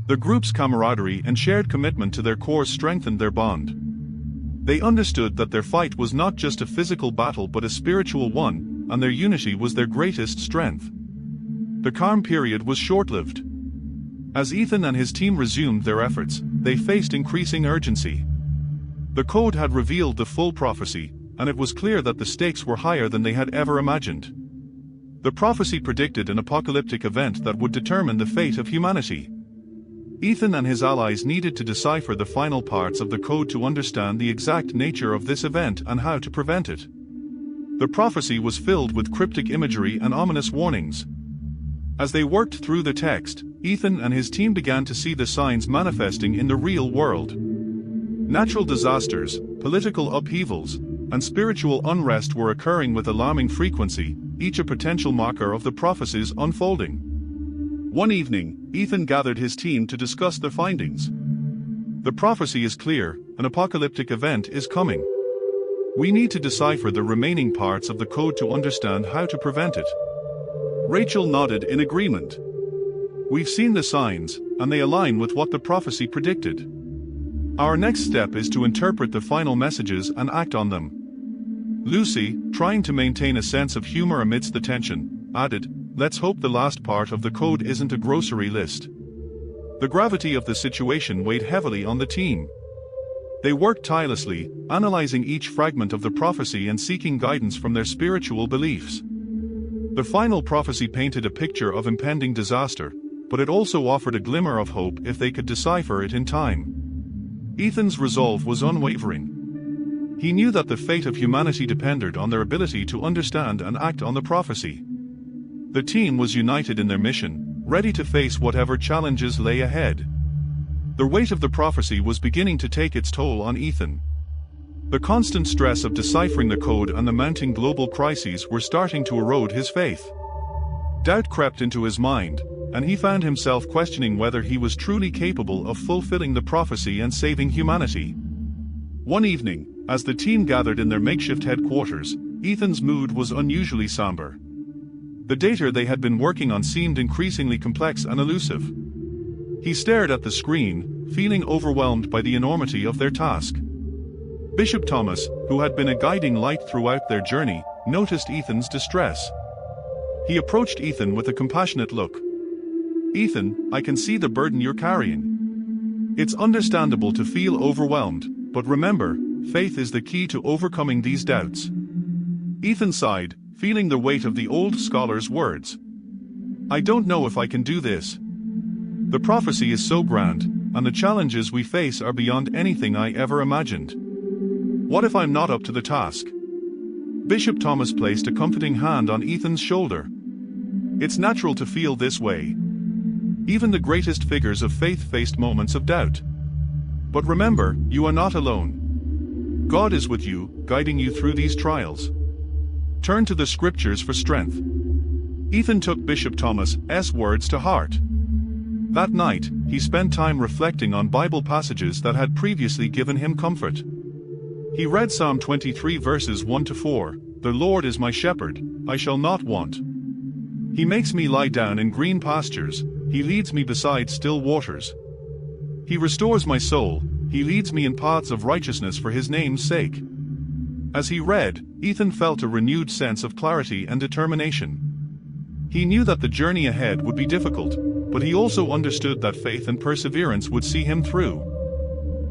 The group's camaraderie and shared commitment to their cause strengthened their bond. They understood that their fight was not just a physical battle but a spiritual one, and their unity was their greatest strength. The calm period was short-lived. As Ethan and his team resumed their efforts, they faced increasing urgency. The code had revealed the full prophecy, and it was clear that the stakes were higher than they had ever imagined. The prophecy predicted an apocalyptic event that would determine the fate of humanity. Ethan and his allies needed to decipher the final parts of the code to understand the exact nature of this event and how to prevent it. The prophecy was filled with cryptic imagery and ominous warnings. As they worked through the text, Ethan and his team began to see the signs manifesting in the real world. Natural disasters, political upheavals, and spiritual unrest were occurring with alarming frequency, each a potential marker of the prophecy's unfolding. One evening, Ethan gathered his team to discuss their findings. The prophecy is clear, an apocalyptic event is coming. We need to decipher the remaining parts of the code to understand how to prevent it. Rachel nodded in agreement. We've seen the signs, and they align with what the prophecy predicted. Our next step is to interpret the final messages and act on them. Lucy, trying to maintain a sense of humor amidst the tension, added, "Let's hope the last part of the code isn't a grocery list." The gravity of the situation weighed heavily on the team. They worked tirelessly, analyzing each fragment of the prophecy and seeking guidance from their spiritual beliefs. The final prophecy painted a picture of impending disaster, but it also offered a glimmer of hope if they could decipher it in time. Ethan's resolve was unwavering. He knew that the fate of humanity depended on their ability to understand and act on the prophecy. The team was united in their mission, ready to face whatever challenges lay ahead. The weight of the prophecy was beginning to take its toll on Ethan. The constant stress of deciphering the code and the mounting global crises were starting to erode his faith. Doubt crept into his mind, and he found himself questioning whether he was truly capable of fulfilling the prophecy and saving humanity. One evening, as the team gathered in their makeshift headquarters, Ethan's mood was unusually somber. The data they had been working on seemed increasingly complex and elusive. He stared at the screen, feeling overwhelmed by the enormity of their task. Bishop Thomas, who had been a guiding light throughout their journey, noticed Ethan's distress. He approached Ethan with a compassionate look. "Ethan, I can see the burden you're carrying. It's understandable to feel overwhelmed, but remember, faith is the key to overcoming these doubts." Ethan sighed, feeling the weight of the old scholar's words. "I don't know if I can do this. The prophecy is so grand, and the challenges we face are beyond anything I ever imagined. What if I'm not up to the task?" Bishop Thomas placed a comforting hand on Ethan's shoulder. "It's natural to feel this way. Even the greatest figures of faith faced moments of doubt. But remember, you are not alone. God is with you, guiding you through these trials. Turn to the scriptures for strength." Ethan took Bishop Thomas's words to heart. That night, he spent time reflecting on Bible passages that had previously given him comfort. He read Psalm 23 verses 1 to 4, "The Lord is my shepherd, I shall not want. He makes me lie down in green pastures, he leads me beside still waters. He restores my soul, he leads me in paths of righteousness for his name's sake." As he read, Ethan felt a renewed sense of clarity and determination. He knew that the journey ahead would be difficult, but he also understood that faith and perseverance would see him through.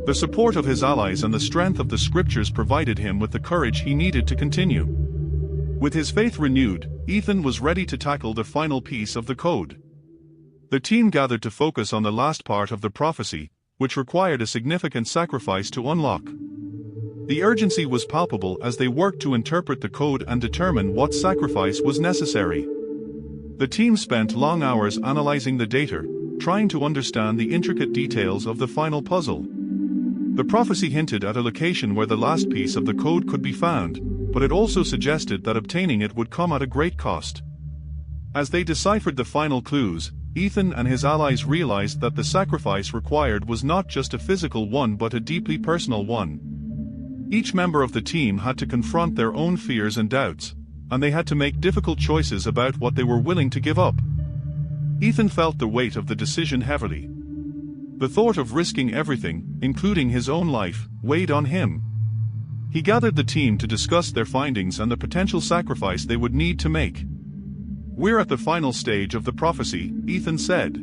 The support of his allies and the strength of the scriptures provided him with the courage he needed to continue. With his faith renewed, Ethan was ready to tackle the final piece of the code. The team gathered to focus on the last part of the prophecy, which required a significant sacrifice to unlock. The urgency was palpable as they worked to interpret the code and determine what sacrifice was necessary. The team spent long hours analyzing the data, trying to understand the intricate details of the final puzzle. The prophecy hinted at a location where the last piece of the code could be found, but it also suggested that obtaining it would come at a great cost. As they deciphered the final clues, Ethan and his allies realized that the sacrifice required was not just a physical one but a deeply personal one. Each member of the team had to confront their own fears and doubts, and they had to make difficult choices about what they were willing to give up. Ethan felt the weight of the decision heavily. The thought of risking everything, including his own life, weighed on him. He gathered the team to discuss their findings and the potential sacrifice they would need to make. "We're at the final stage of the prophecy," Ethan said.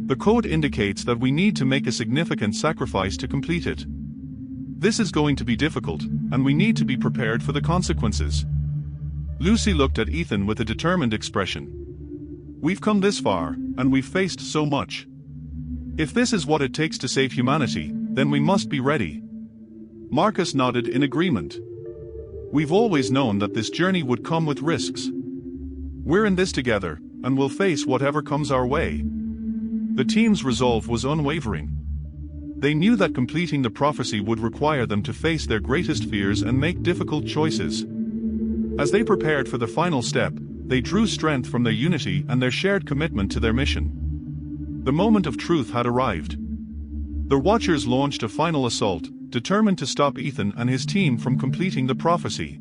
"The code indicates that we need to make a significant sacrifice to complete it. This is going to be difficult, and we need to be prepared for the consequences." Lucy looked at Ethan with a determined expression. "We've come this far, and we've faced so much. If this is what it takes to save humanity, then we must be ready." Marcus nodded in agreement. "We've always known that this journey would come with risks. We're in this together, and we'll face whatever comes our way." The team's resolve was unwavering. They knew that completing the prophecy would require them to face their greatest fears and make difficult choices. As they prepared for the final step, they drew strength from their unity and their shared commitment to their mission. The moment of truth had arrived. The Watchers launched a final assault, determined to stop Ethan and his team from completing the prophecy.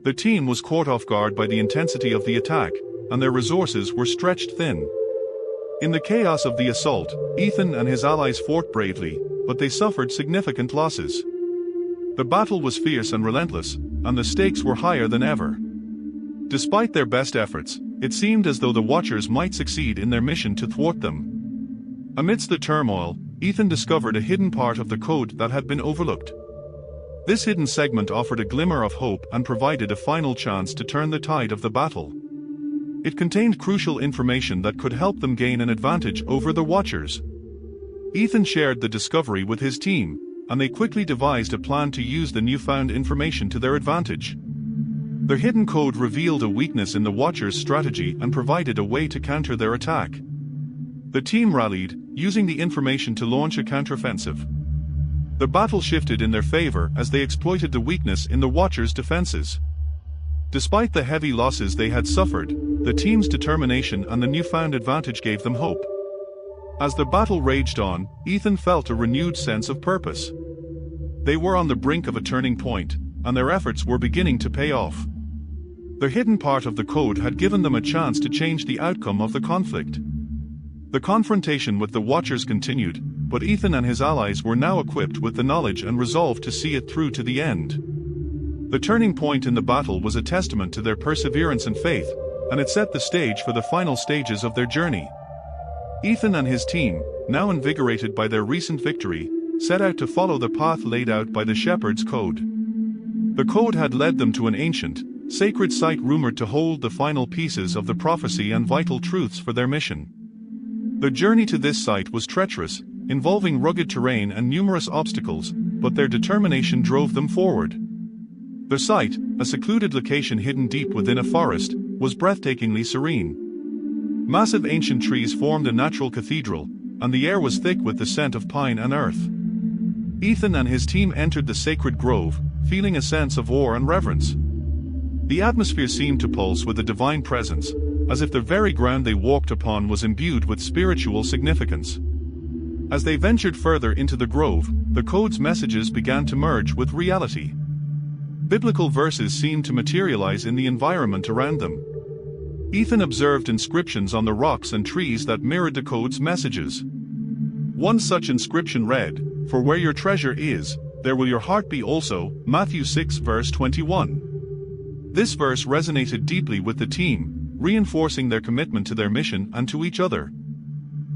The team was caught off guard by the intensity of the attack, and their resources were stretched thin. In the chaos of the assault, Ethan and his allies fought bravely, but they suffered significant losses. The battle was fierce and relentless, and the stakes were higher than ever. Despite their best efforts, it seemed as though the Watchers might succeed in their mission to thwart them. Amidst the turmoil, Ethan discovered a hidden part of the code that had been overlooked. This hidden segment offered a glimmer of hope and provided a final chance to turn the tide of the battle. It contained crucial information that could help them gain an advantage over the Watchers. Ethan shared the discovery with his team, and they quickly devised a plan to use the newfound information to their advantage. The hidden code revealed a weakness in the Watchers' strategy and provided a way to counter their attack. The team rallied, using the information to launch a counteroffensive. The battle shifted in their favor as they exploited the weakness in the Watchers' defenses. Despite the heavy losses they had suffered, the team's determination and the newfound advantage gave them hope. As the battle raged on, Ethan felt a renewed sense of purpose. They were on the brink of a turning point, and their efforts were beginning to pay off. The hidden part of the code had given them a chance to change the outcome of the conflict. The confrontation with the Watchers continued, but Ethan and his allies were now equipped with the knowledge and resolve to see it through to the end. The turning point in the battle was a testament to their perseverance and faith, and it set the stage for the final stages of their journey. Ethan and his team, now invigorated by their recent victory, set out to follow the path laid out by the Shepherd's Code. The code had led them to an ancient, sacred site rumored to hold the final pieces of the prophecy and vital truths for their mission. The journey to this site was treacherous, involving rugged terrain and numerous obstacles, but their determination drove them forward. The site, a secluded location hidden deep within a forest, was breathtakingly serene. Massive ancient trees formed a natural cathedral, and the air was thick with the scent of pine and earth. Ethan and his team entered the sacred grove, feeling a sense of awe and reverence. The atmosphere seemed to pulse with a divine presence, as if the very ground they walked upon was imbued with spiritual significance. As they ventured further into the grove, the code's messages began to merge with reality. Biblical verses seemed to materialize in the environment around them. Ethan observed inscriptions on the rocks and trees that mirrored the code's messages. One such inscription read, "For where your treasure is, there will your heart be also," Matthew 6 verse 21. This verse resonated deeply with the team, reinforcing their commitment to their mission and to each other.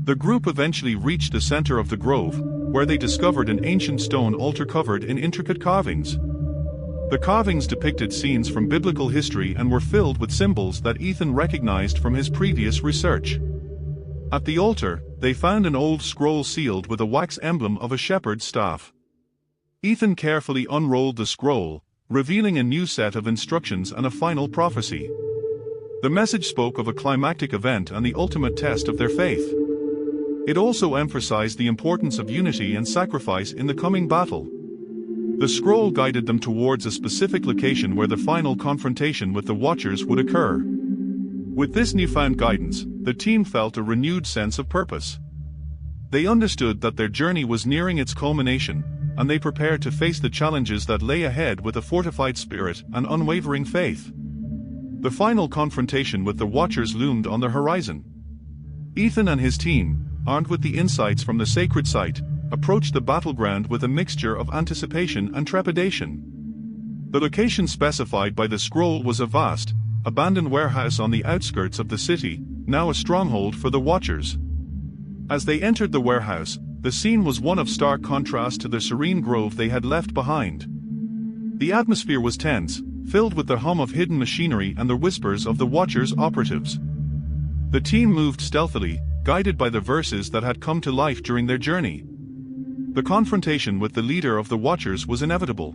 The group eventually reached the center of the grove, where they discovered an ancient stone altar covered in intricate carvings. The carvings depicted scenes from biblical history and were filled with symbols that Ethan recognized from his previous research. At the altar, they found an old scroll sealed with a wax emblem of a shepherd's staff. Ethan carefully unrolled the scroll, revealing a new set of instructions and a final prophecy. The message spoke of a climactic event and the ultimate test of their faith. It also emphasized the importance of unity and sacrifice in the coming battle. The scroll guided them towards a specific location where the final confrontation with the Watchers would occur. With this newfound guidance, the team felt a renewed sense of purpose. They understood that their journey was nearing its culmination, and they prepared to face the challenges that lay ahead with a fortified spirit and unwavering faith. The final confrontation with the Watchers loomed on the horizon. Ethan and his team, armed with the insights from the sacred site, approached the battleground with a mixture of anticipation and trepidation. The location specified by the scroll was a vast, abandoned warehouse on the outskirts of the city, now a stronghold for the Watchers. As they entered the warehouse, the scene was one of stark contrast to the serene grove they had left behind. The atmosphere was tense, filled with the hum of hidden machinery and the whispers of the Watchers' operatives. The team moved stealthily, guided by the verses that had come to life during their journey. The confrontation with the leader of the Watchers was inevitable.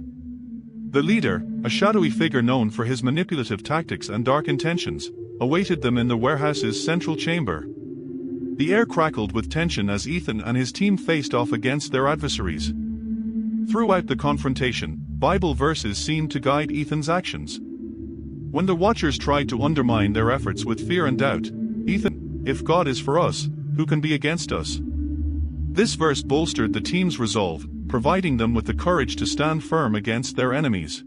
The leader, a shadowy figure known for his manipulative tactics and dark intentions, awaited them in the warehouse's central chamber. The air crackled with tension as Ethan and his team faced off against their adversaries. Throughout the confrontation, Bible verses seemed to guide Ethan's actions. When the Watchers tried to undermine their efforts with fear and doubt, Ethan, "If God is for us, who can be against us?" This verse bolstered the team's resolve, providing them with the courage to stand firm against their enemies.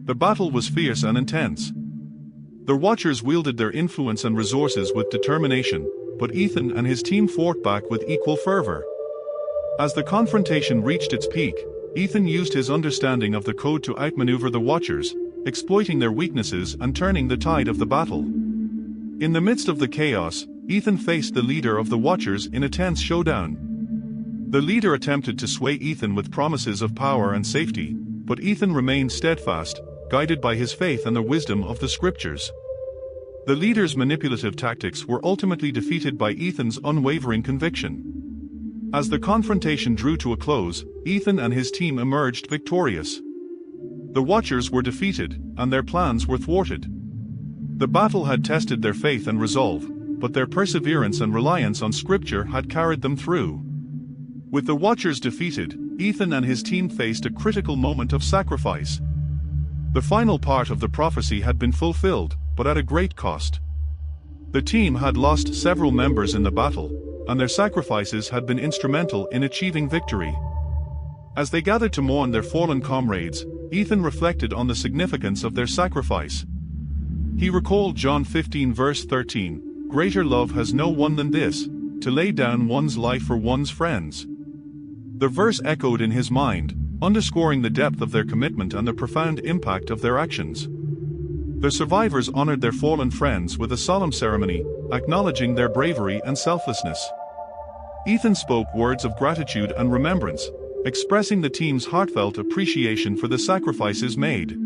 The battle was fierce and intense. The Watchers wielded their influence and resources with determination, but Ethan and his team fought back with equal fervor. As the confrontation reached its peak, Ethan used his understanding of the code to outmaneuver the Watchers, exploiting their weaknesses and turning the tide of the battle. In the midst of the chaos, Ethan faced the leader of the Watchers in a tense showdown. The leader attempted to sway Ethan with promises of power and safety, but Ethan remained steadfast, guided by his faith and the wisdom of the scriptures. The leader's manipulative tactics were ultimately defeated by Ethan's unwavering conviction. As the confrontation drew to a close, Ethan and his team emerged victorious. The Watchers were defeated, and their plans were thwarted. The battle had tested their faith and resolve, but their perseverance and reliance on Scripture had carried them through. With the Watchers defeated, Ethan and his team faced a critical moment of sacrifice. The final part of the prophecy had been fulfilled, but at a great cost. The team had lost several members in the battle, and their sacrifices had been instrumental in achieving victory. As they gathered to mourn their fallen comrades, Ethan reflected on the significance of their sacrifice. He recalled John 15 verse 13, "Greater love has no one than this, to lay down one's life for one's friends." The verse echoed in his mind, underscoring the depth of their commitment and the profound impact of their actions. The survivors honored their fallen friends with a solemn ceremony, acknowledging their bravery and selflessness. Ethan spoke words of gratitude and remembrance, expressing the team's heartfelt appreciation for the sacrifices made.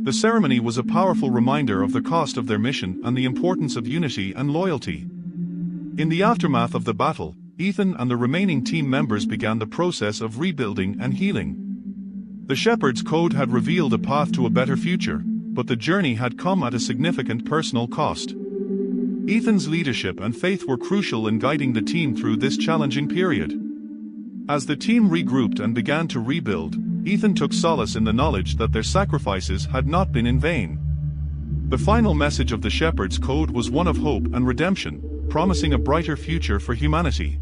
The ceremony was a powerful reminder of the cost of their mission and the importance of unity and loyalty. In the aftermath of the battle, Ethan and the remaining team members began the process of rebuilding and healing. The Shepherd's Code had revealed a path to a better future, but the journey had come at a significant personal cost. Ethan's leadership and faith were crucial in guiding the team through this challenging period. As the team regrouped and began to rebuild, Ethan took solace in the knowledge that their sacrifices had not been in vain. The final message of the Shepherd's Code was one of hope and redemption, promising a brighter future for humanity.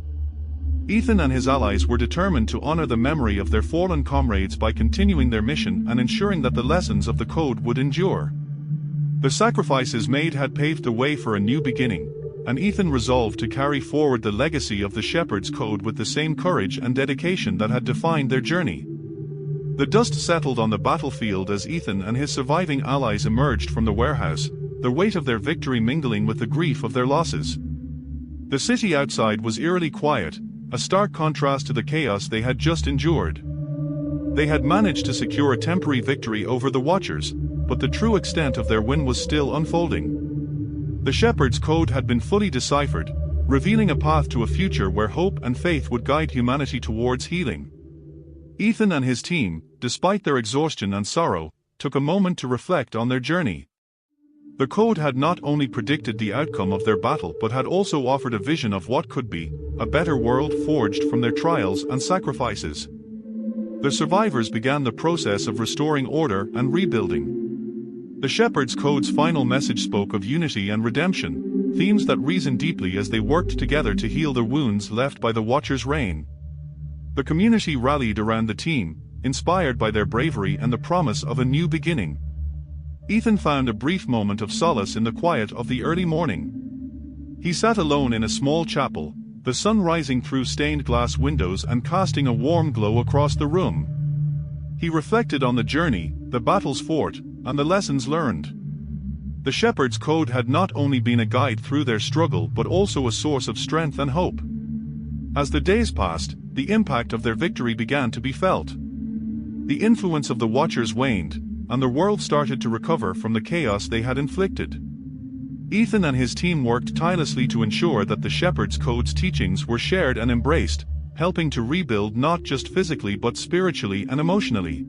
Ethan and his allies were determined to honor the memory of their fallen comrades by continuing their mission and ensuring that the lessons of the code would endure. The sacrifices made had paved the way for a new beginning, and Ethan resolved to carry forward the legacy of the Shepherd's Code with the same courage and dedication that had defined their journey. The dust settled on the battlefield as Ethan and his surviving allies emerged from the warehouse, the weight of their victory mingling with the grief of their losses. The city outside was eerily quiet, a stark contrast to the chaos they had just endured. They had managed to secure a temporary victory over the Watchers, but the true extent of their win was still unfolding. The Shepherd's Code had been fully deciphered, revealing a path to a future where hope and faith would guide humanity towards healing. Ethan and his team, despite their exhaustion and sorrow, took a moment to reflect on their journey. The code had not only predicted the outcome of their battle but had also offered a vision of what could be, a better world forged from their trials and sacrifices. The survivors began the process of restoring order and rebuilding. The Shepherd's Code's final message spoke of unity and redemption, themes that reasoned deeply as they worked together to heal the wounds left by the Watcher's reign. The community rallied around the team, inspired by their bravery and the promise of a new beginning. Ethan found a brief moment of solace in the quiet of the early morning. He sat alone in a small chapel, the sun rising through stained glass windows and casting a warm glow across the room. He reflected on the journey, the battles fought, and the lessons learned. The Shepherd's Code had not only been a guide through their struggle but also a source of strength and hope. As the days passed, the impact of their victory began to be felt. The influence of the Watchers waned, and the world started to recover from the chaos they had inflicted. Ethan and his team worked tirelessly to ensure that the Shepherd's Code's teachings were shared and embraced, helping to rebuild not just physically but spiritually and emotionally.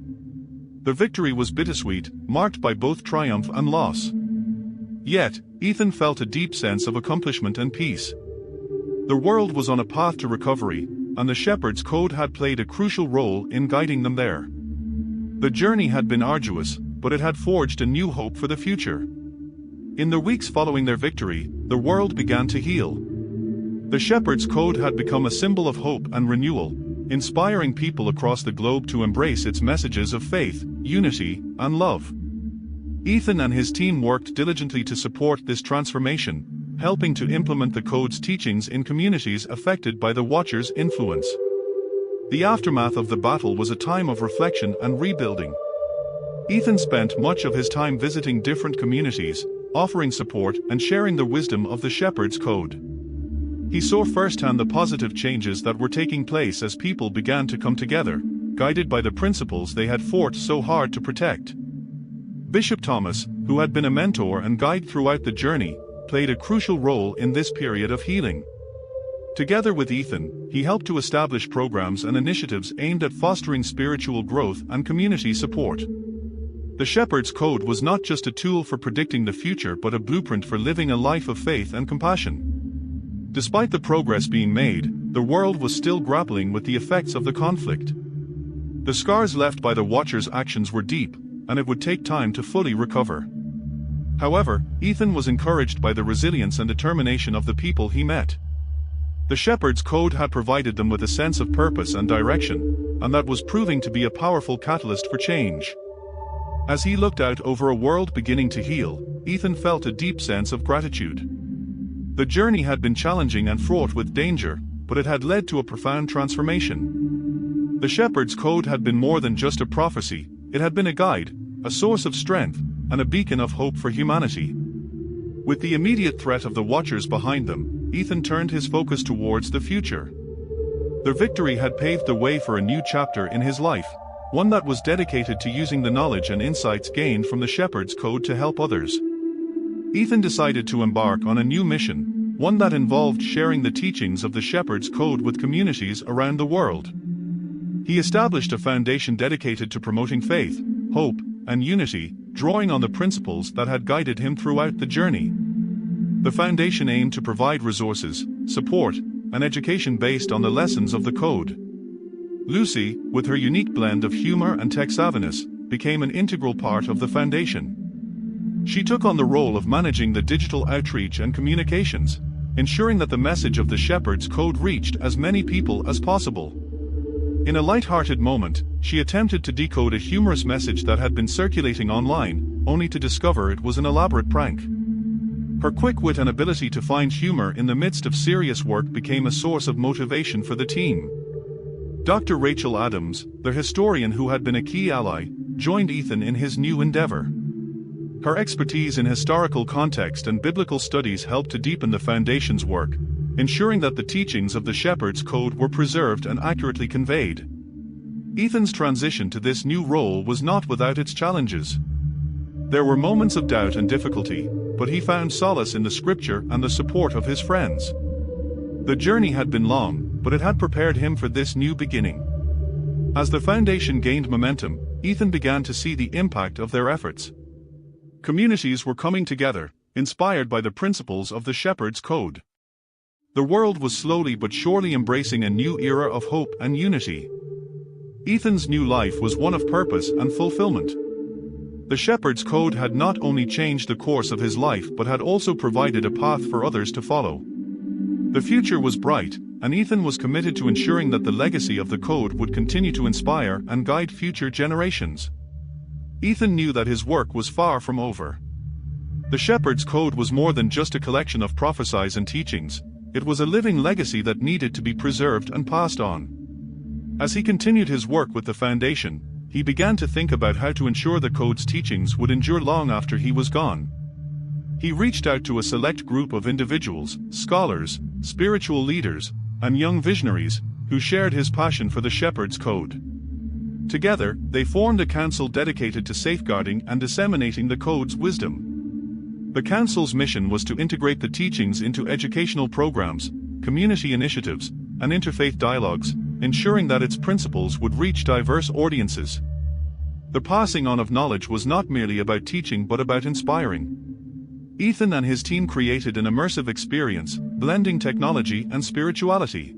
The victory was bittersweet, marked by both triumph and loss. Yet, Ethan felt a deep sense of accomplishment and peace. The world was on a path to recovery, and the Shepherd's Code had played a crucial role in guiding them there. The journey had been arduous, but it had forged a new hope for the future. In the weeks following their victory, the world began to heal. The Shepherd's Code had become a symbol of hope and renewal, inspiring people across the globe to embrace its messages of faith, unity, and love. Ethan and his team worked diligently to support this transformation, helping to implement the Code's teachings in communities affected by the Watcher's influence. The aftermath of the battle was a time of reflection and rebuilding. Ethan spent much of his time visiting different communities, offering support and sharing the wisdom of the Shepherd's Code. He saw firsthand the positive changes that were taking place as people began to come together, guided by the principles they had fought so hard to protect. Bishop Thomas, who had been a mentor and guide throughout the journey, played a crucial role in this period of healing. Together with Ethan, he helped to establish programs and initiatives aimed at fostering spiritual growth and community support. The Shepherd's Code was not just a tool for predicting the future but a blueprint for living a life of faith and compassion. Despite the progress being made, the world was still grappling with the effects of the conflict. The scars left by the Watchers' actions were deep, and it would take time to fully recover. However, Ethan was encouraged by the resilience and determination of the people he met. The Shepherd's Code had provided them with a sense of purpose and direction, and that was proving to be a powerful catalyst for change. As he looked out over a world beginning to heal, Ethan felt a deep sense of gratitude. The journey had been challenging and fraught with danger, but it had led to a profound transformation. The Shepherd's Code had been more than just a prophecy, it had been a guide, a source of strength, and a beacon of hope for humanity. With the immediate threat of the Watchers behind them, Ethan turned his focus towards the future. Their victory had paved the way for a new chapter in his life, one that was dedicated to using the knowledge and insights gained from the Shepherd's Code to help others. Ethan decided to embark on a new mission, one that involved sharing the teachings of the Shepherd's Code with communities around the world. He established a foundation dedicated to promoting faith, hope, and unity, drawing on the principles that had guided him throughout the journey. The foundation aimed to provide resources, support, and education based on the lessons of the Code. Lucy, with her unique blend of humor and tech-savviness, became an integral part of the foundation. She took on the role of managing the digital outreach and communications, ensuring that the message of the Shepherd's Code reached as many people as possible. In a light-hearted moment, she attempted to decode a humorous message that had been circulating online, only to discover it was an elaborate prank. Her quick wit and ability to find humor in the midst of serious work became a source of motivation for the team. Dr. Rachel Adams, the historian who had been a key ally, joined Ethan in his new endeavor. Her expertise in historical context and biblical studies helped to deepen the foundation's work, ensuring that the teachings of the Shepherd's Code were preserved and accurately conveyed. Ethan's transition to this new role was not without its challenges. There were moments of doubt and difficulty, but he found solace in the scripture and the support of his friends. The journey had been long, but it had prepared him for this new beginning. As the foundation gained momentum, Ethan began to see the impact of their efforts. Communities were coming together, inspired by the principles of the Shepherd's Code. The world was slowly but surely embracing a new era of hope and unity. Ethan's new life was one of purpose and fulfillment. The Shepherd's Code had not only changed the course of his life but had also provided a path for others to follow. The future was bright, and Ethan was committed to ensuring that the legacy of the Code would continue to inspire and guide future generations. Ethan knew that his work was far from over. The Shepherd's Code was more than just a collection of prophecies and teachings. It was a living legacy that needed to be preserved and passed on. As he continued his work with the foundation, he began to think about how to ensure the Code's teachings would endure long after he was gone. He reached out to a select group of individuals, scholars, spiritual leaders, and young visionaries, who shared his passion for the Shepherd's Code. Together, they formed a council dedicated to safeguarding and disseminating the Code's wisdom. The council's mission was to integrate the teachings into educational programs, community initiatives, and interfaith dialogues, ensuring that its principles would reach diverse audiences. The passing on of knowledge was not merely about teaching but about inspiring. Ethan and his team created an immersive experience, blending technology and spirituality.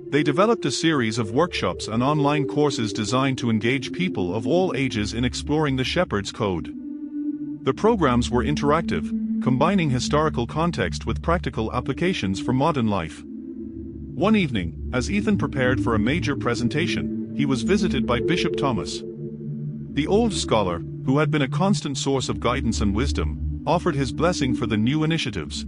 They developed a series of workshops and online courses designed to engage people of all ages in exploring the Shepherd's Code. The programs were interactive, combining historical context with practical applications for modern life. One evening, as Ethan prepared for a major presentation, he was visited by Bishop Thomas. The old scholar, who had been a constant source of guidance and wisdom, offered his blessing for the new initiatives.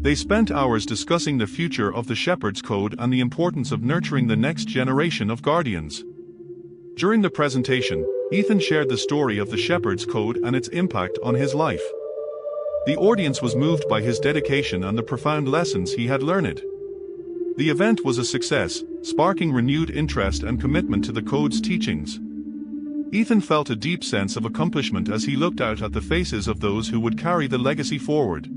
They spent hours discussing the future of the Shepherd's Code and the importance of nurturing the next generation of guardians. During the presentation, Ethan shared the story of the Shepherd's Code and its impact on his life. The audience was moved by his dedication and the profound lessons he had learned. The event was a success, sparking renewed interest and commitment to the Code's teachings. Ethan felt a deep sense of accomplishment as he looked out at the faces of those who would carry the legacy forward.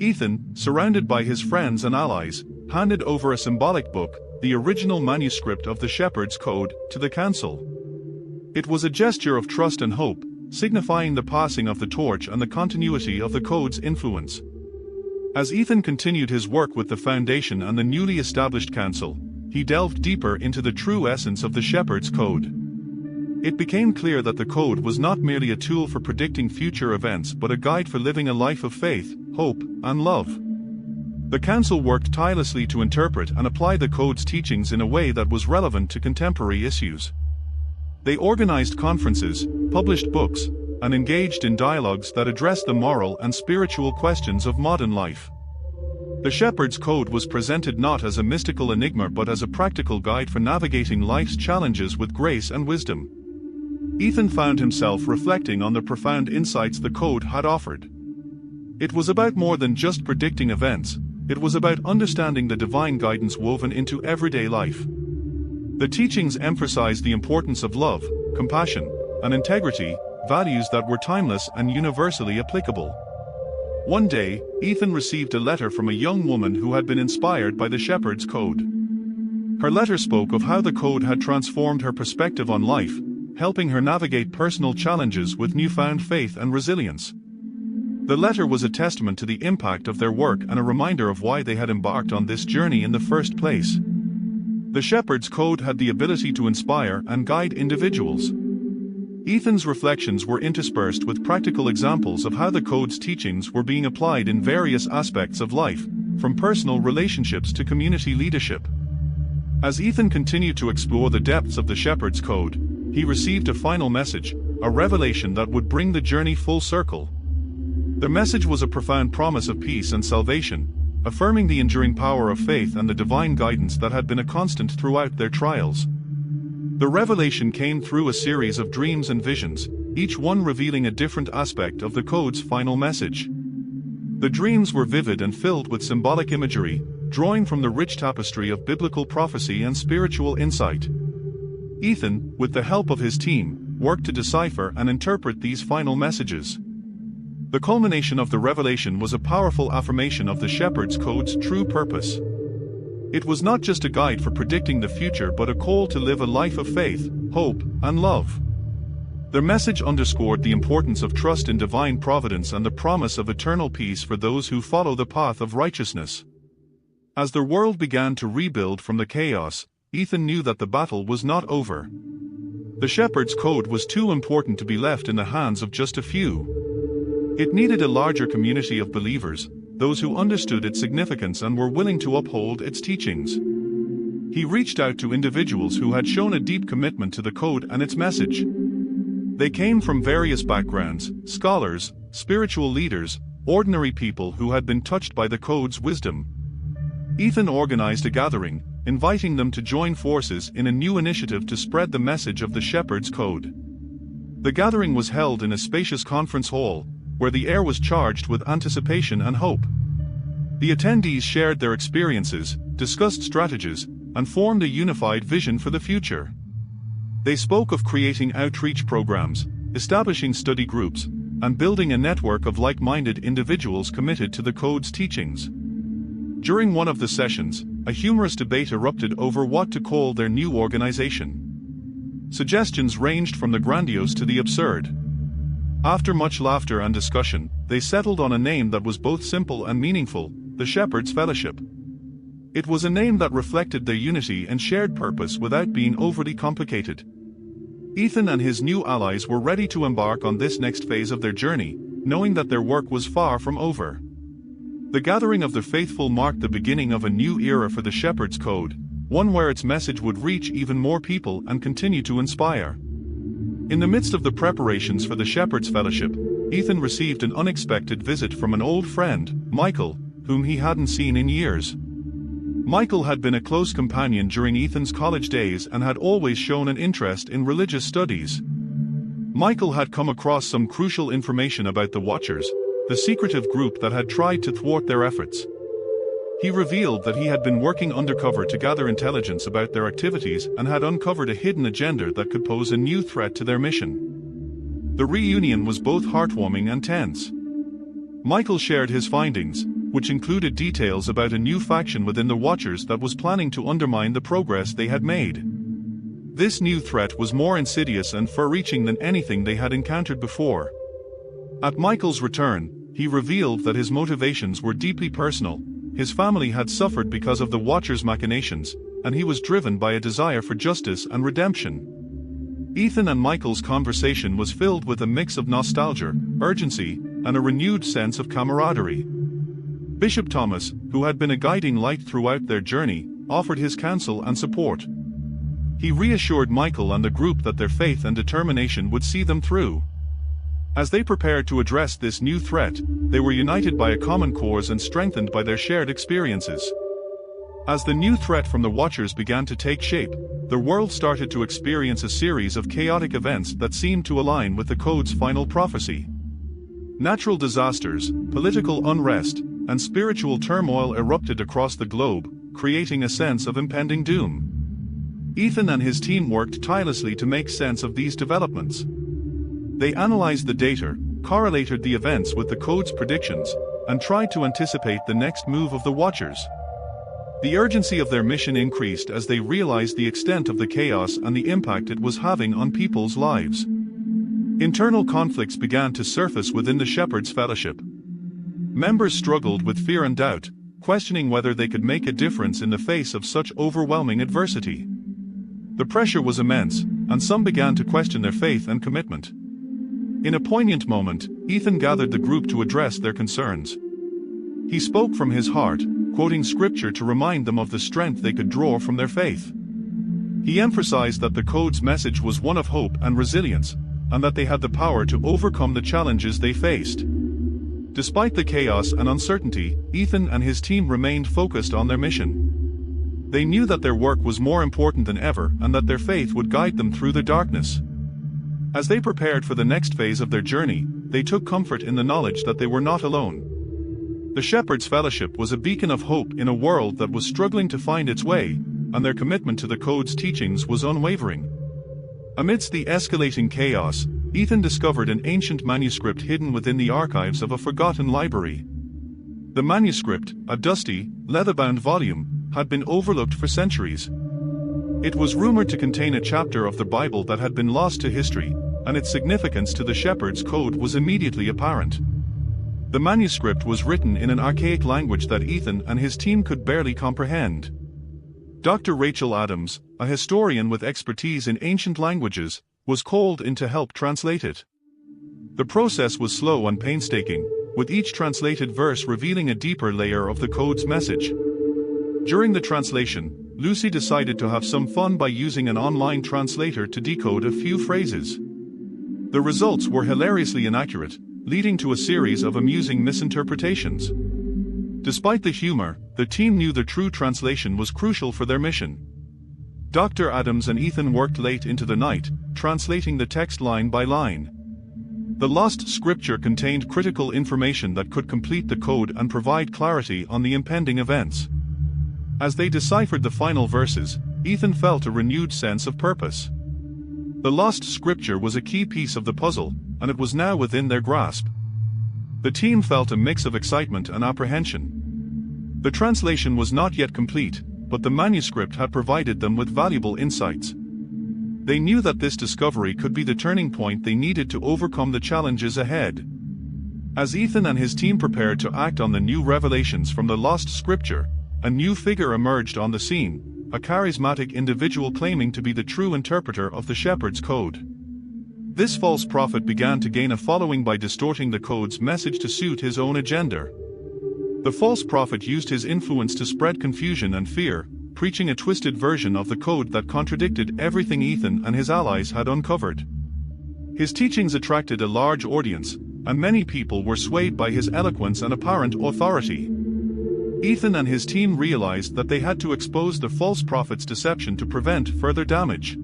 Ethan, surrounded by his friends and allies, handed over a symbolic book, the original manuscript of the Shepherd's Code, to the council. It was a gesture of trust and hope, signifying the passing of the torch and the continuity of the Code's influence. As Ethan continued his work with the foundation and the newly established council, he delved deeper into the true essence of the Shepherd's Code. It became clear that the Code was not merely a tool for predicting future events but a guide for living a life of faith, hope, and love. The council worked tirelessly to interpret and apply the Code's teachings in a way that was relevant to contemporary issues. They organized conferences, published books, and engaged in dialogues that addressed the moral and spiritual questions of modern life. The Shepherd's Code was presented not as a mystical enigma but as a practical guide for navigating life's challenges with grace and wisdom. Ethan found himself reflecting on the profound insights the Code had offered. It was about more than just predicting events, it was about understanding the divine guidance woven into everyday life. The teachings emphasized the importance of love, compassion, and integrity, values that were timeless and universally applicable. One day, Ethan received a letter from a young woman who had been inspired by the Shepherd's Code. Her letter spoke of how the Code had transformed her perspective on life, helping her navigate personal challenges with newfound faith and resilience. The letter was a testament to the impact of their work and a reminder of why they had embarked on this journey in the first place. The Shepherd's Code had the ability to inspire and guide individuals. Ethan's reflections were interspersed with practical examples of how the Code's teachings were being applied in various aspects of life, from personal relationships to community leadership. As Ethan continued to explore the depths of the Shepherd's Code, he received a final message, a revelation that would bring the journey full circle. The message was a profound promise of peace and salvation, affirming the enduring power of faith and the divine guidance that had been a constant throughout their trials. The revelation came through a series of dreams and visions, each one revealing a different aspect of the Code's final message. The dreams were vivid and filled with symbolic imagery, drawing from the rich tapestry of biblical prophecy and spiritual insight. Ethan, with the help of his team, worked to decipher and interpret these final messages. The culmination of the revelation was a powerful affirmation of the Shepherd's Code's true purpose. It was not just a guide for predicting the future but a call to live a life of faith, hope, and love. Their message underscored the importance of trust in divine providence and the promise of eternal peace for those who follow the path of righteousness. As their world began to rebuild from the chaos, Ethan knew that the battle was not over. The Shepherd's Code was too important to be left in the hands of just a few. It needed a larger community of believers, those who understood its significance and were willing to uphold its teachings. He reached out to individuals who had shown a deep commitment to the code and its message. They came from various backgrounds: scholars, spiritual leaders, ordinary people who had been touched by the code's wisdom. Ethan organized a gathering, inviting them to join forces in a new initiative to spread the message of the Shepherd's Code. The gathering was held in a spacious conference hall, where the air was charged with anticipation and hope. The attendees shared their experiences, discussed strategies, and formed a unified vision for the future. They spoke of creating outreach programs, establishing study groups, and building a network of like-minded individuals committed to the code's teachings. During one of the sessions, a humorous debate erupted over what to call their new organization. Suggestions ranged from the grandiose to the absurd. After much laughter and discussion, they settled on a name that was both simple and meaningful: the Shepherd's Fellowship. It was a name that reflected their unity and shared purpose without being overly complicated. Ethan and his new allies were ready to embark on this next phase of their journey, knowing that their work was far from over. The gathering of the faithful marked the beginning of a new era for the Shepherd's Code, one where its message would reach even more people and continue to inspire. In the midst of the preparations for the Shepherd's Fellowship, Ethan received an unexpected visit from an old friend, Michael, whom he hadn't seen in years. Michael had been a close companion during Ethan's college days and had always shown an interest in religious studies. Michael had come across some crucial information about the Watchers, the secretive group that had tried to thwart their efforts. He revealed that he had been working undercover to gather intelligence about their activities and had uncovered a hidden agenda that could pose a new threat to their mission. The reunion was both heartwarming and tense. Michael shared his findings, which included details about a new faction within the Watchers that was planning to undermine the progress they had made. This new threat was more insidious and far-reaching than anything they had encountered before. At Michael's return, he revealed that his motivations were deeply personal. His family had suffered because of the Watchers' machinations, and he was driven by a desire for justice and redemption. Ethan and Michael's conversation was filled with a mix of nostalgia, urgency, and a renewed sense of camaraderie. Bishop Thomas, who had been a guiding light throughout their journey, offered his counsel and support. He reassured Michael and the group that their faith and determination would see them through. As they prepared to address this new threat, they were united by a common cause and strengthened by their shared experiences. As the new threat from the Watchers began to take shape, the world started to experience a series of chaotic events that seemed to align with the Code's final prophecy. Natural disasters, political unrest, and spiritual turmoil erupted across the globe, creating a sense of impending doom. Ethan and his team worked tirelessly to make sense of these developments. They analyzed the data, correlated the events with the Code's predictions, and tried to anticipate the next move of the Watchers. The urgency of their mission increased as they realized the extent of the chaos and the impact it was having on people's lives. Internal conflicts began to surface within the Shepherd's Fellowship. Members struggled with fear and doubt, questioning whether they could make a difference in the face of such overwhelming adversity. The pressure was immense, and some began to question their faith and commitment. In a poignant moment, Ethan gathered the group to address their concerns. He spoke from his heart, quoting scripture to remind them of the strength they could draw from their faith. He emphasized that the Code's message was one of hope and resilience, and that they had the power to overcome the challenges they faced. Despite the chaos and uncertainty, Ethan and his team remained focused on their mission. They knew that their work was more important than ever and that their faith would guide them through the darkness. As they prepared for the next phase of their journey, they took comfort in the knowledge that they were not alone. The Shepherd's Fellowship was a beacon of hope in a world that was struggling to find its way, and their commitment to the Code's teachings was unwavering. Amidst the escalating chaos, Ethan discovered an ancient manuscript hidden within the archives of a forgotten library. The manuscript, a dusty, leather-bound volume, had been overlooked for centuries. It was rumored to contain a chapter of the Bible that had been lost to history, and its significance to the Shepherd's Code was immediately apparent. The manuscript was written in an archaic language that Ethan and his team could barely comprehend. Dr. Rachel Adams, a historian with expertise in ancient languages, was called in to help translate it. The process was slow and painstaking, with each translated verse revealing a deeper layer of the code's message. During the translation, Lucy decided to have some fun by using an online translator to decode a few phrases. The results were hilariously inaccurate, leading to a series of amusing misinterpretations. Despite the humor, the team knew the true translation was crucial for their mission. Dr. Adams and Ethan worked late into the night, translating the text line by line. The lost scripture contained critical information that could complete the code and provide clarity on the impending events. As they deciphered the final verses, Ethan felt a renewed sense of purpose. The lost scripture was a key piece of the puzzle, and it was now within their grasp. The team felt a mix of excitement and apprehension. The translation was not yet complete, but the manuscript had provided them with valuable insights. They knew that this discovery could be the turning point they needed to overcome the challenges ahead. As Ethan and his team prepared to act on the new revelations from the lost scripture, a new figure emerged on the scene, a charismatic individual claiming to be the true interpreter of the Shepherd's Code. This false prophet began to gain a following by distorting the code's message to suit his own agenda. The false prophet used his influence to spread confusion and fear, preaching a twisted version of the code that contradicted everything Ethan and his allies had uncovered. His teachings attracted a large audience, and many people were swayed by his eloquence and apparent authority. Ethan and his team realized that they had to expose the false prophet's deception to prevent further damage.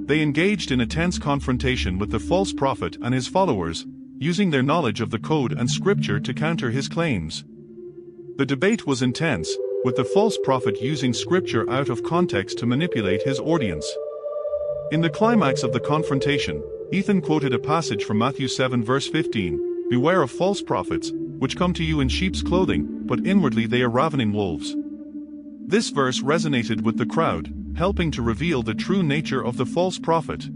They engaged in a tense confrontation with the false prophet and his followers, using their knowledge of the code and scripture to counter his claims. The debate was intense, with the false prophet using scripture out of context to manipulate his audience. In the climax of the confrontation, Ethan quoted a passage from Matthew 7 verse 15, "Beware of false prophets, which come to you in sheep's clothing, but inwardly they are ravening wolves." This verse resonated with the crowd, helping to reveal the true nature of the false prophet.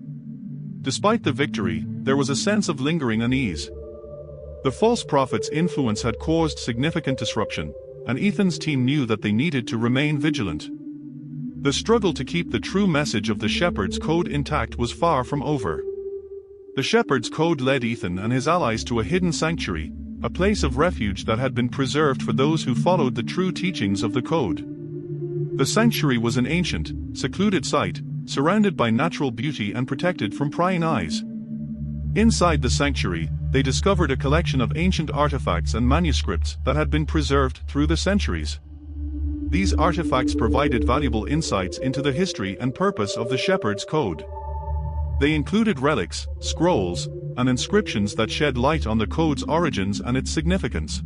Despite the victory, there was a sense of lingering unease. The false prophet's influence had caused significant disruption, and Ethan's team knew that they needed to remain vigilant. The struggle to keep the true message of the Shepherd's Code intact was far from over. The Shepherd's Code led Ethan and his allies to a hidden sanctuary, a place of refuge that had been preserved for those who followed the true teachings of the Code. The sanctuary was an ancient, secluded site, surrounded by natural beauty and protected from prying eyes. Inside the sanctuary, they discovered a collection of ancient artifacts and manuscripts that had been preserved through the centuries. These artifacts provided valuable insights into the history and purpose of the Shepherd's Code. They included relics, scrolls, and inscriptions that shed light on the code's origins and its significance.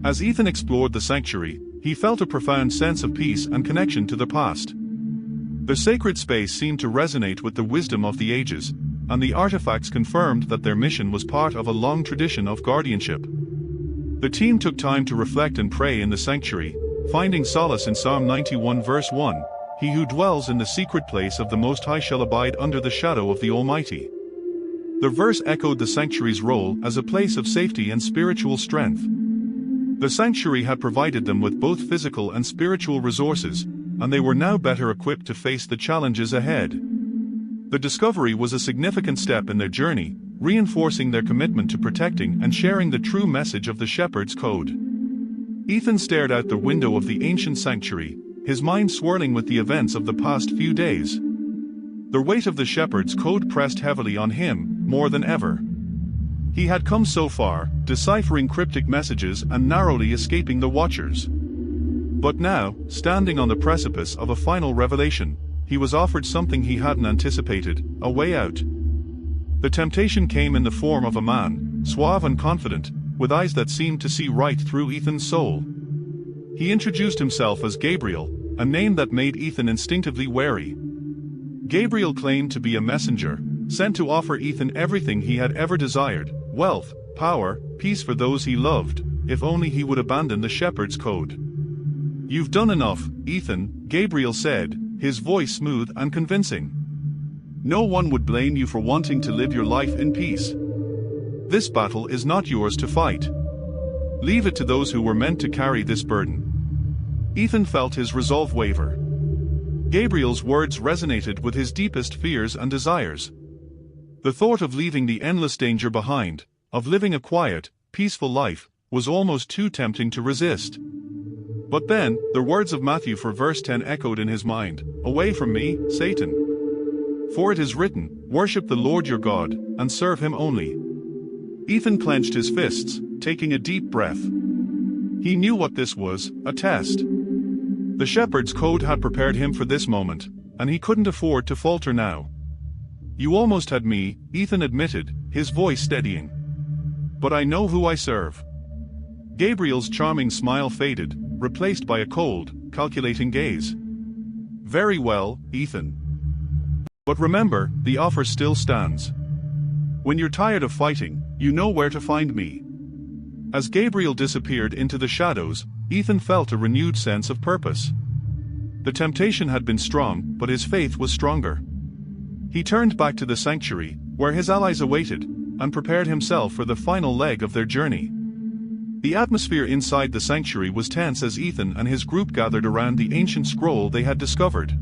As Ethan explored the sanctuary, he felt a profound sense of peace and connection to the past. The sacred space seemed to resonate with the wisdom of the ages, and the artifacts confirmed that their mission was part of a long tradition of guardianship. The team took time to reflect and pray in the sanctuary, finding solace in Psalm 91 verse 1, "He who dwells in the secret place of the Most High shall abide under the shadow of the Almighty." The verse echoed the sanctuary's role as a place of safety and spiritual strength. The sanctuary had provided them with both physical and spiritual resources, and they were now better equipped to face the challenges ahead. The discovery was a significant step in their journey, reinforcing their commitment to protecting and sharing the true message of the Shepherd's Code. Ethan stared out the window of the ancient sanctuary, his mind swirling with the events of the past few days. The weight of the Shepherd's Code pressed heavily on him, more than ever. He had come so far, deciphering cryptic messages and narrowly escaping the Watchers. But now, standing on the precipice of a final revelation, he was offered something he hadn't anticipated, a way out. The temptation came in the form of a man, suave and confident, with eyes that seemed to see right through Ethan's soul. He introduced himself as Gabriel, a name that made Ethan instinctively wary. Gabriel claimed to be a messenger, sent to offer Ethan everything he had ever desired: wealth, power, peace for those he loved, if only he would abandon the shepherd's code. "You've done enough, Ethan," Gabriel said, his voice smooth and convincing. "No one would blame you for wanting to live your life in peace. This battle is not yours to fight. Leave it to those who were meant to carry this burden." Ethan felt his resolve waver. Gabriel's words resonated with his deepest fears and desires. The thought of leaving the endless danger behind, of living a quiet, peaceful life, was almost too tempting to resist. But then, the words of Matthew 4 verse 10 echoed in his mind: "Away from me, Satan. For it is written, worship the Lord your God, and serve him only." Ethan clenched his fists, taking a deep breath. He knew what this was: a test. The shepherd's code had prepared him for this moment, and he couldn't afford to falter now. "You almost had me," Ethan admitted, his voice steadying. "But I know who I serve." Gabriel's charming smile faded, replaced by a cold, calculating gaze. "Very well, Ethan. But remember, the offer still stands. When you're tired of fighting, you know where to find me." As Gabriel disappeared into the shadows, Ethan felt a renewed sense of purpose. The temptation had been strong, but his faith was stronger. He turned back to the sanctuary, where his allies awaited, and prepared himself for the final leg of their journey. The atmosphere inside the sanctuary was tense as Ethan and his group gathered around the ancient scroll they had discovered.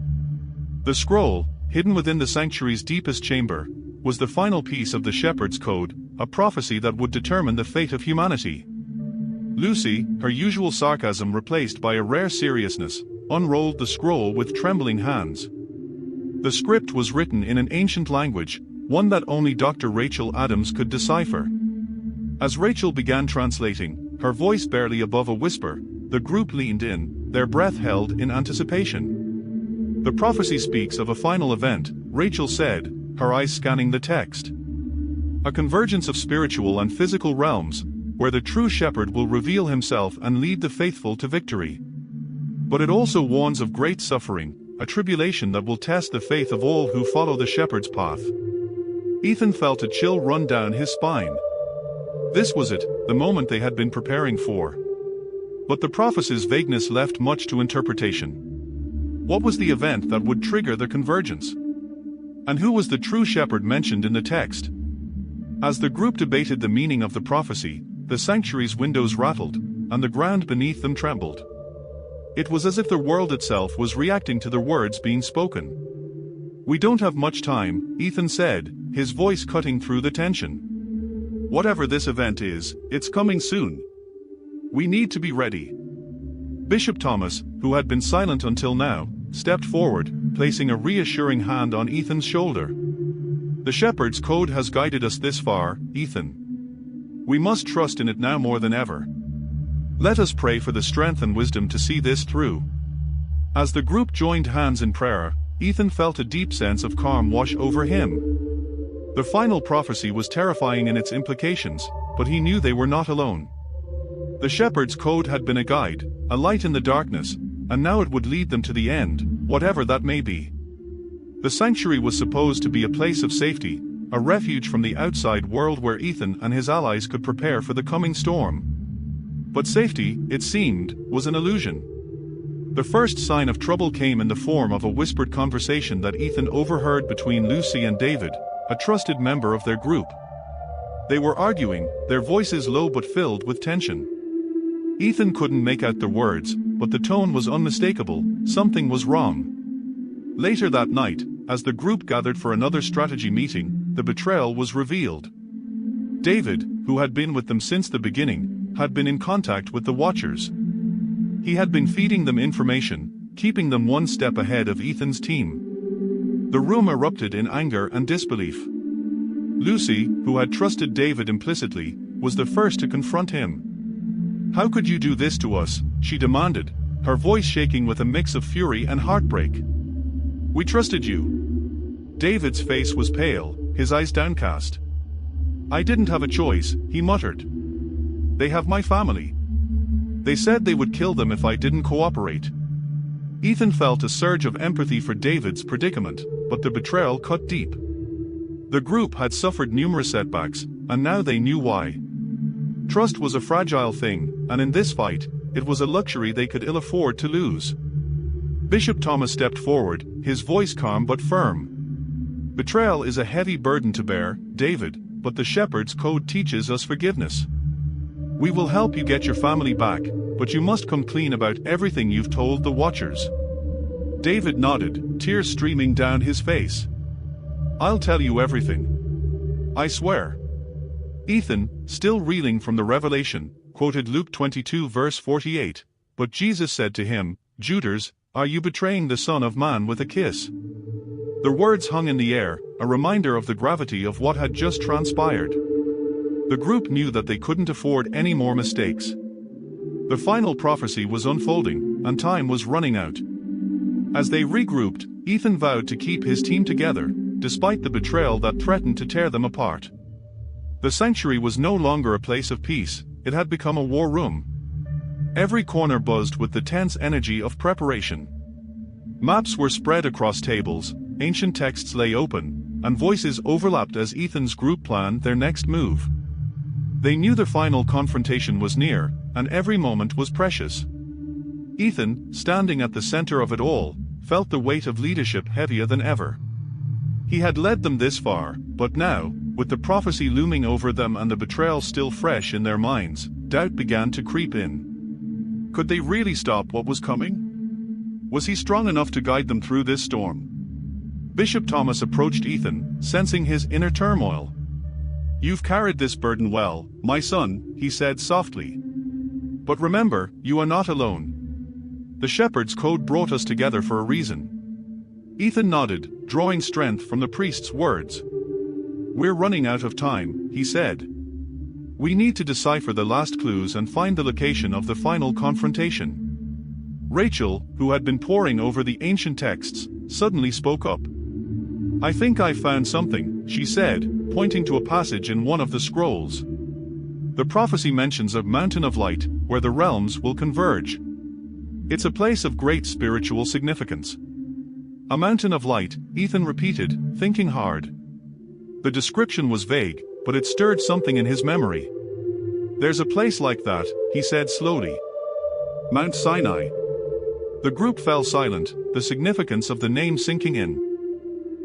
The scroll, hidden within the sanctuary's deepest chamber, was the final piece of the shepherd's code, a prophecy that would determine the fate of humanity. Lucy, her usual sarcasm replaced by a rare seriousness, unrolled the scroll with trembling hands. The script was written in an ancient language, one that only Dr. Rachel Adams could decipher. As Rachel began translating, her voice barely above a whisper, the group leaned in, their breath held in anticipation. "The prophecy speaks of a final event," Rachel said, her eyes scanning the text. "A convergence of spiritual and physical realms, where the true shepherd will reveal himself and lead the faithful to victory. But it also warns of great suffering, a tribulation that will test the faith of all who follow the shepherd's path." Ethan felt a chill run down his spine. This was it, the moment they had been preparing for. But the prophecy's vagueness left much to interpretation. What was the event that would trigger the convergence? And who was the true shepherd mentioned in the text? As the group debated the meaning of the prophecy, the sanctuary's windows rattled, and the ground beneath them trembled. It was as if the world itself was reacting to the words being spoken. "We don't have much time," Ethan said, his voice cutting through the tension. "Whatever this event is, it's coming soon. We need to be ready." Bishop Thomas, who had been silent until now, stepped forward, placing a reassuring hand on Ethan's shoulder. "The shepherd's code has guided us this far, Ethan. We must trust in it now more than ever. Let us pray for the strength and wisdom to see this through." As the group joined hands in prayer, Ethan felt a deep sense of calm wash over him. The final prophecy was terrifying in its implications, but he knew they were not alone. The shepherd's code had been a guide, a light in the darkness, and now it would lead them to the end, whatever that may be. The sanctuary was supposed to be a place of safety, a refuge from the outside world where Ethan and his allies could prepare for the coming storm. But safety, it seemed, was an illusion. The first sign of trouble came in the form of a whispered conversation that Ethan overheard between Lucy and David, a trusted member of their group. They were arguing, their voices low but filled with tension. Ethan couldn't make out the words, but the tone was unmistakable: something was wrong. Later that night, as the group gathered for another strategy meeting, the betrayal was revealed. David, who had been with them since the beginning, had been in contact with the Watchers. He had been feeding them information, keeping them one step ahead of Ethan's team. The room erupted in anger and disbelief. Lucy, who had trusted David implicitly, was the first to confront him. "How could you do this to us?" she demanded, her voice shaking with a mix of fury and heartbreak. "We trusted you." David's face was pale, his eyes downcast. "I didn't have a choice," he muttered. "They have my family. They said they would kill them if I didn't cooperate. Ethan felt a surge of empathy for David's predicament, but the betrayal cut deep. The group had suffered numerous setbacks, and now they knew why. Trust was a fragile thing, and in this fight, it was a luxury they could ill afford to lose. Bishop Thomas stepped forward, his voice calm but firm. Betrayal is a heavy burden to bear, David, but the Shepherd's Code teaches us forgiveness. We will help you get your family back, but you must come clean about everything you've told the Watchers. David nodded, tears streaming down his face. I'll tell you everything. I swear. Ethan, still reeling from the revelation, quoted Luke 22 verse 48, but Jesus said to him, Judas, are you betraying the Son of Man with a kiss? The words hung in the air, a reminder of the gravity of what had just transpired. The group knew that they couldn't afford any more mistakes. The final prophecy was unfolding, and time was running out. As they regrouped, Ethan vowed to keep his team together, despite the betrayal that threatened to tear them apart. The sanctuary was no longer a place of peace, it had become a war room. Every corner buzzed with the tense energy of preparation. Maps were spread across tables, ancient texts lay open, and voices overlapped as Ethan's group planned their next move. They knew the final confrontation was near, and every moment was precious. Ethan, standing at the center of it all, felt the weight of leadership heavier than ever. He had led them this far, but now, with the prophecy looming over them and the betrayal still fresh in their minds, doubt began to creep in. Could they really stop what was coming? Was he strong enough to guide them through this storm? Bishop Thomas approached Ethan, sensing his inner turmoil. You've carried this burden well, my son, he said softly. But remember, you are not alone. The Shepherd's Code brought us together for a reason. Ethan nodded, drawing strength from the priest's words. We're running out of time, he said. We need to decipher the last clues and find the location of the final confrontation. Rachel, who had been poring over the ancient texts, suddenly spoke up. I think I've found something, she said, pointing to a passage in one of the scrolls. The prophecy mentions a mountain of light, where the realms will converge. It's a place of great spiritual significance. A mountain of light, Ethan repeated, thinking hard. The description was vague, but it stirred something in his memory. There's a place like that, he said slowly. Mount Sinai. The group fell silent, the significance of the name sinking in.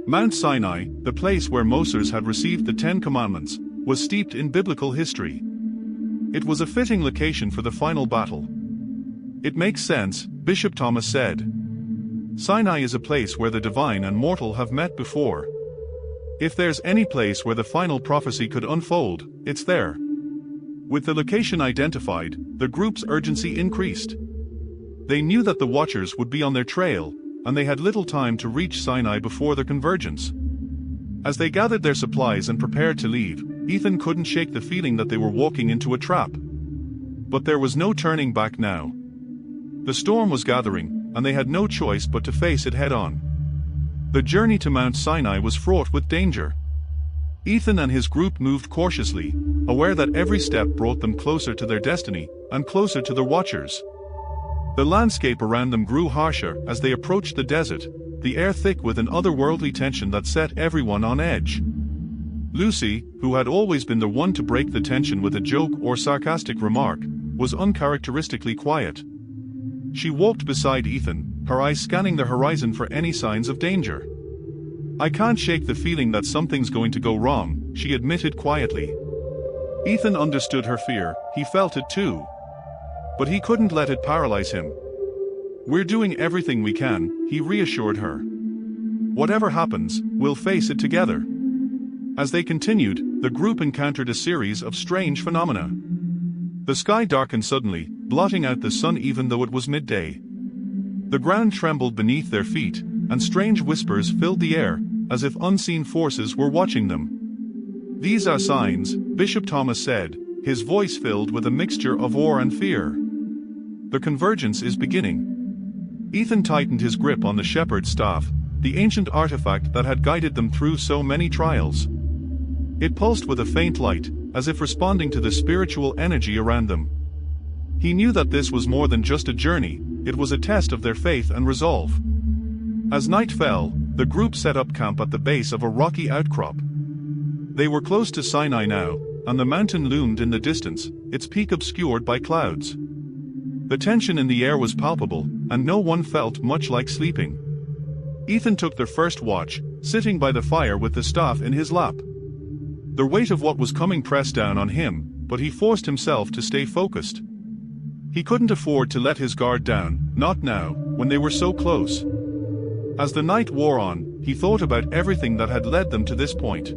Mount Sinai, the place where Moses had received the 10 Commandments, was steeped in biblical history. It was a fitting location for the final battle. It makes sense, Bishop Thomas said. Sinai is a place where the divine and mortal have met before. If there's any place where the final prophecy could unfold, it's there. With the location identified, the group's urgency increased. They knew that the Watchers would be on their trail, and they had little time to reach Sinai before the convergence. As they gathered their supplies and prepared to leave, Ethan couldn't shake the feeling that they were walking into a trap. But there was no turning back now. The storm was gathering, and they had no choice but to face it head-on. The journey to Mount Sinai was fraught with danger. Ethan and his group moved cautiously, aware that every step brought them closer to their destiny, and closer to the Watchers. The landscape around them grew harsher as they approached the desert, the air thick with an otherworldly tension that set everyone on edge. Lucy, who had always been the one to break the tension with a joke or sarcastic remark, was uncharacteristically quiet. She walked beside Ethan, her eyes scanning the horizon for any signs of danger. I can't shake the feeling that something's going to go wrong, she admitted quietly. Ethan understood her fear, he felt it too. But he couldn't let it paralyze him. We're doing everything we can, he reassured her. Whatever happens, we'll face it together. As they continued, the group encountered a series of strange phenomena. The sky darkened suddenly, blotting out the sun even though it was midday. The ground trembled beneath their feet, and strange whispers filled the air, as if unseen forces were watching them. These are signs, Bishop Thomas said, his voice filled with a mixture of awe and fear. The convergence is beginning. Ethan tightened his grip on the shepherd's staff, the ancient artifact that had guided them through so many trials. It pulsed with a faint light, as if responding to the spiritual energy around them. He knew that this was more than just a journey, it was a test of their faith and resolve. As night fell, the group set up camp at the base of a rocky outcrop. They were close to Sinai now, and the mountain loomed in the distance, its peak obscured by clouds. The tension in the air was palpable, and no one felt much like sleeping. Ethan took their first watch, sitting by the fire with the staff in his lap. The weight of what was coming pressed down on him, but he forced himself to stay focused. He couldn't afford to let his guard down, not now, when they were so close. As the night wore on, he thought about everything that had led them to this point.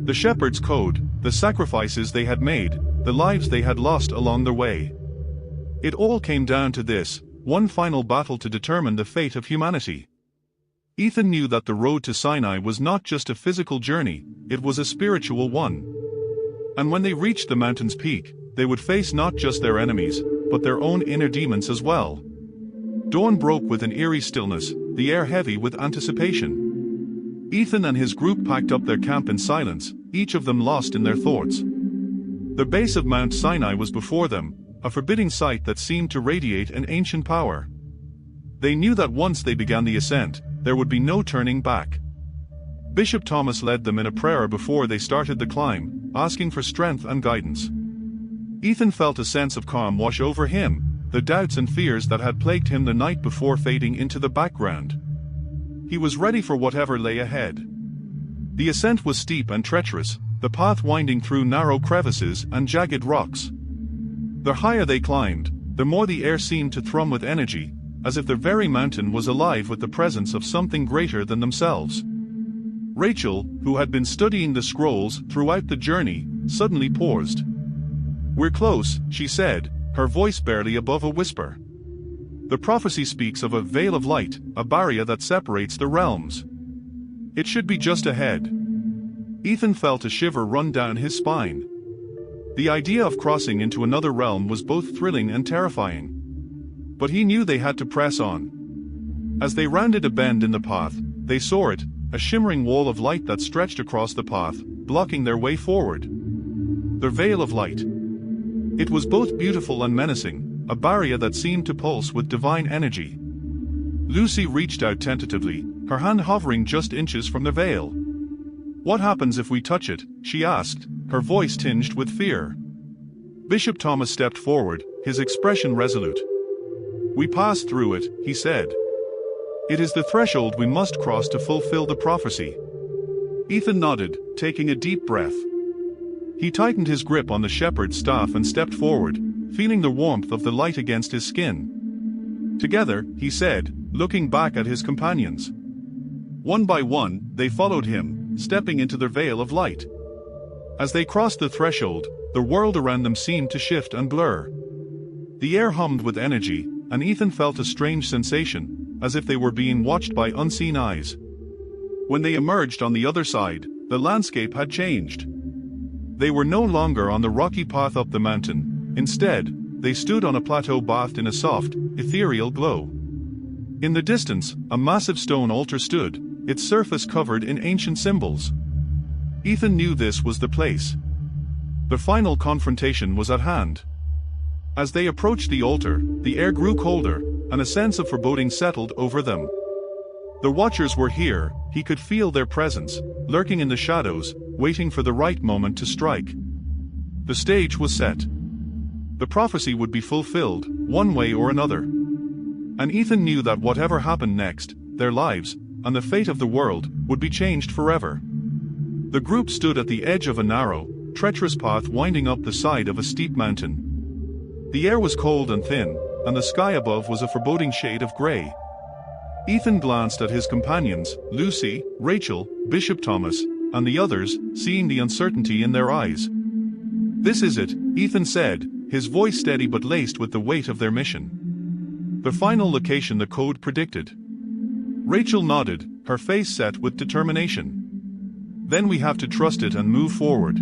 The shepherd's code, the sacrifices they had made, the lives they had lost along their way. It all came down to this, one final battle to determine the fate of humanity. Ethan knew that the road to Sinai was not just a physical journey, it was a spiritual one. And when they reached the mountain's peak, they would face not just their enemies, but their own inner demons as well. Dawn broke with an eerie stillness, the air heavy with anticipation. Ethan and his group packed up their camp in silence, each of them lost in their thoughts. The base of Mount Sinai was before them, a forbidding sight that seemed to radiate an ancient power. They knew that once they began the ascent, there would be no turning back. Bishop Thomas led them in a prayer before they started the climb, asking for strength and guidance. Ethan felt a sense of calm wash over him, the doubts and fears that had plagued him the night before fading into the background. He was ready for whatever lay ahead. The ascent was steep and treacherous, the path winding through narrow crevices and jagged rocks. The higher they climbed, the more the air seemed to thrum with energy, as if the very mountain was alive with the presence of something greater than themselves. Rachel, who had been studying the scrolls throughout the journey, suddenly paused. "We're close," she said, her voice barely above a whisper. The prophecy speaks of a veil of light, a barrier that separates the realms. It should be just ahead. Ethan felt a shiver run down his spine. The idea of crossing into another realm was both thrilling and terrifying. But he knew they had to press on. As they rounded a bend in the path, they saw it, a shimmering wall of light that stretched across the path, blocking their way forward. The veil of light. It was both beautiful and menacing, a barrier that seemed to pulse with divine energy. Lucy reached out tentatively, her hand hovering just inches from the veil. "What happens if we touch it?" she asked, her voice tinged with fear. Bishop Thomas stepped forward, his expression resolute. "We pass through it," he said. "It is the threshold we must cross to fulfill the prophecy." Ethan nodded, taking a deep breath. He tightened his grip on the shepherd's staff and stepped forward, feeling the warmth of the light against his skin. "Together," he said, looking back at his companions. One by one, they followed him, stepping into the veil of light. As they crossed the threshold, the world around them seemed to shift and blur. The air hummed with energy, and Ethan felt a strange sensation, as if they were being watched by unseen eyes. When they emerged on the other side, the landscape had changed. They were no longer on the rocky path up the mountain. Instead, they stood on a plateau bathed in a soft, ethereal glow. In the distance, a massive stone altar stood, its surface covered in ancient symbols. Ethan knew this was the place. The final confrontation was at hand. As they approached the altar, the air grew colder, and a sense of foreboding settled over them. The Watchers were here, he could feel their presence, lurking in the shadows, waiting for the right moment to strike. The stage was set. The prophecy would be fulfilled, one way or another. And Ethan knew that whatever happened next, their lives, and the fate of the world, would be changed forever. The group stood at the edge of a narrow, treacherous path winding up the side of a steep mountain. The air was cold and thin, and the sky above was a foreboding shade of grey. Ethan glanced at his companions, Lucy, Rachel, Bishop Thomas, and the others, seeing the uncertainty in their eyes. "This is it," Ethan said, his voice steady but laced with the weight of their mission. The final location the code predicted. Rachel nodded, her face set with determination. "Then we have to trust it and move forward.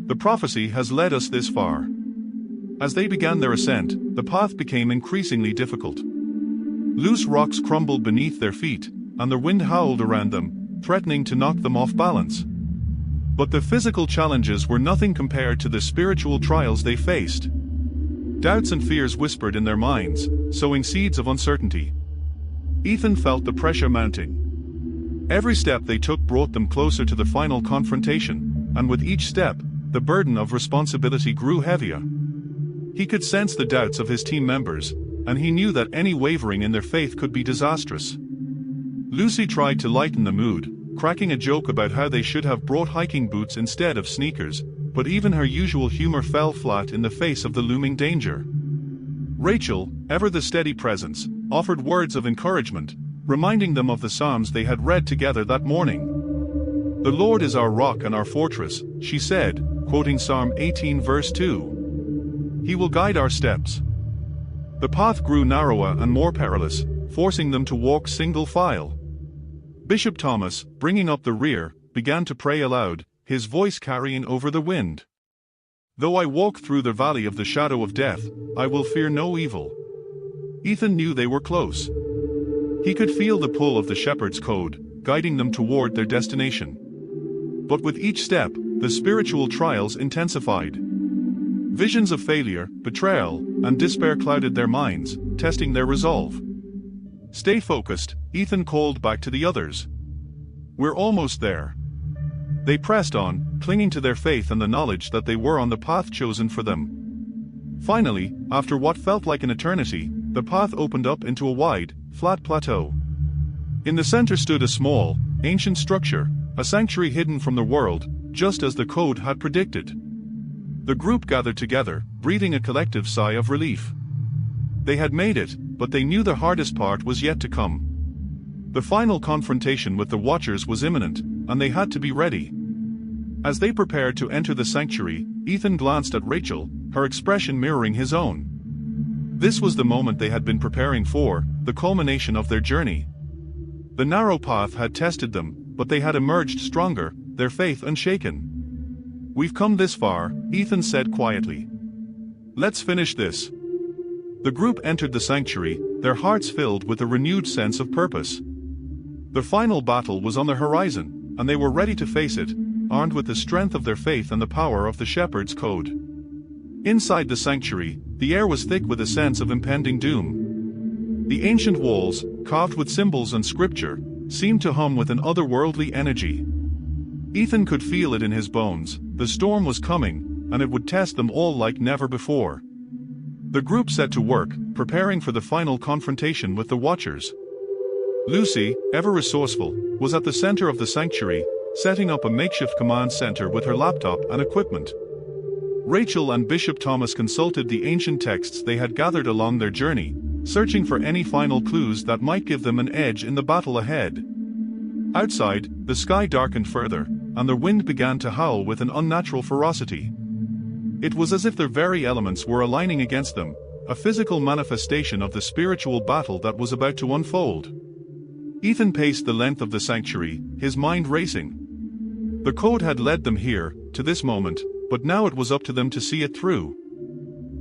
The prophecy has led us this far." As they began their ascent, the path became increasingly difficult. Loose rocks crumbled beneath their feet, and the wind howled around them, threatening to knock them off balance. But the physical challenges were nothing compared to the spiritual trials they faced. Doubts and fears whispered in their minds, sowing seeds of uncertainty. Ethan felt the pressure mounting. Every step they took brought them closer to the final confrontation, and with each step, the burden of responsibility grew heavier. He could sense the doubts of his team members, and he knew that any wavering in their faith could be disastrous. Lucy tried to lighten the mood, cracking a joke about how they should have brought hiking boots instead of sneakers, but even her usual humor fell flat in the face of the looming danger. Rachel, ever the steady presence, offered words of encouragement, reminding them of the Psalms they had read together that morning. "The Lord is our rock and our fortress," she said, quoting Psalm 18 verse 2. "He will guide our steps." The path grew narrower and more perilous, forcing them to walk single file. Bishop Thomas, bringing up the rear, began to pray aloud, his voice carrying over the wind. "Though I walk through the valley of the shadow of death, I will fear no evil." Ethan knew they were close. He could feel the pull of the shepherd's code, guiding them toward their destination. But with each step, the spiritual trials intensified. Visions of failure, betrayal, and despair clouded their minds, testing their resolve. "Stay focused," Ethan called back to the others. "We're almost there." They pressed on, clinging to their faith and the knowledge that they were on the path chosen for them. Finally, after what felt like an eternity, the path opened up into a wide, flat plateau. In the center stood a small, ancient structure, a sanctuary hidden from the world, just as the code had predicted. The group gathered together, breathing a collective sigh of relief. They had made it, but they knew the hardest part was yet to come. The final confrontation with the Watchers was imminent, and they had to be ready. As they prepared to enter the sanctuary, Ethan glanced at Rachel, her expression mirroring his own. This was the moment they had been preparing for, the culmination of their journey. The narrow path had tested them, but they had emerged stronger, their faith unshaken. "We've come this far," Ethan said quietly. "Let's finish this." The group entered the sanctuary, their hearts filled with a renewed sense of purpose. The final battle was on the horizon, and they were ready to face it, armed with the strength of their faith and the power of the shepherd's code. Inside the sanctuary, the air was thick with a sense of impending doom. The ancient walls, carved with symbols and scripture, seemed to hum with an otherworldly energy. Ethan could feel it in his bones. The storm was coming, and it would test them all like never before. The group set to work, preparing for the final confrontation with the Watchers. Lucy, ever resourceful, was at the center of the sanctuary, setting up a makeshift command center with her laptop and equipment. Rachel and Bishop Thomas consulted the ancient texts they had gathered along their journey, searching for any final clues that might give them an edge in the battle ahead. Outside, the sky darkened further, and the wind began to howl with an unnatural ferocity. It was as if their very elements were aligning against them, a physical manifestation of the spiritual battle that was about to unfold. Ethan paced the length of the sanctuary, his mind racing. The code had led them here, to this moment, but now it was up to them to see it through.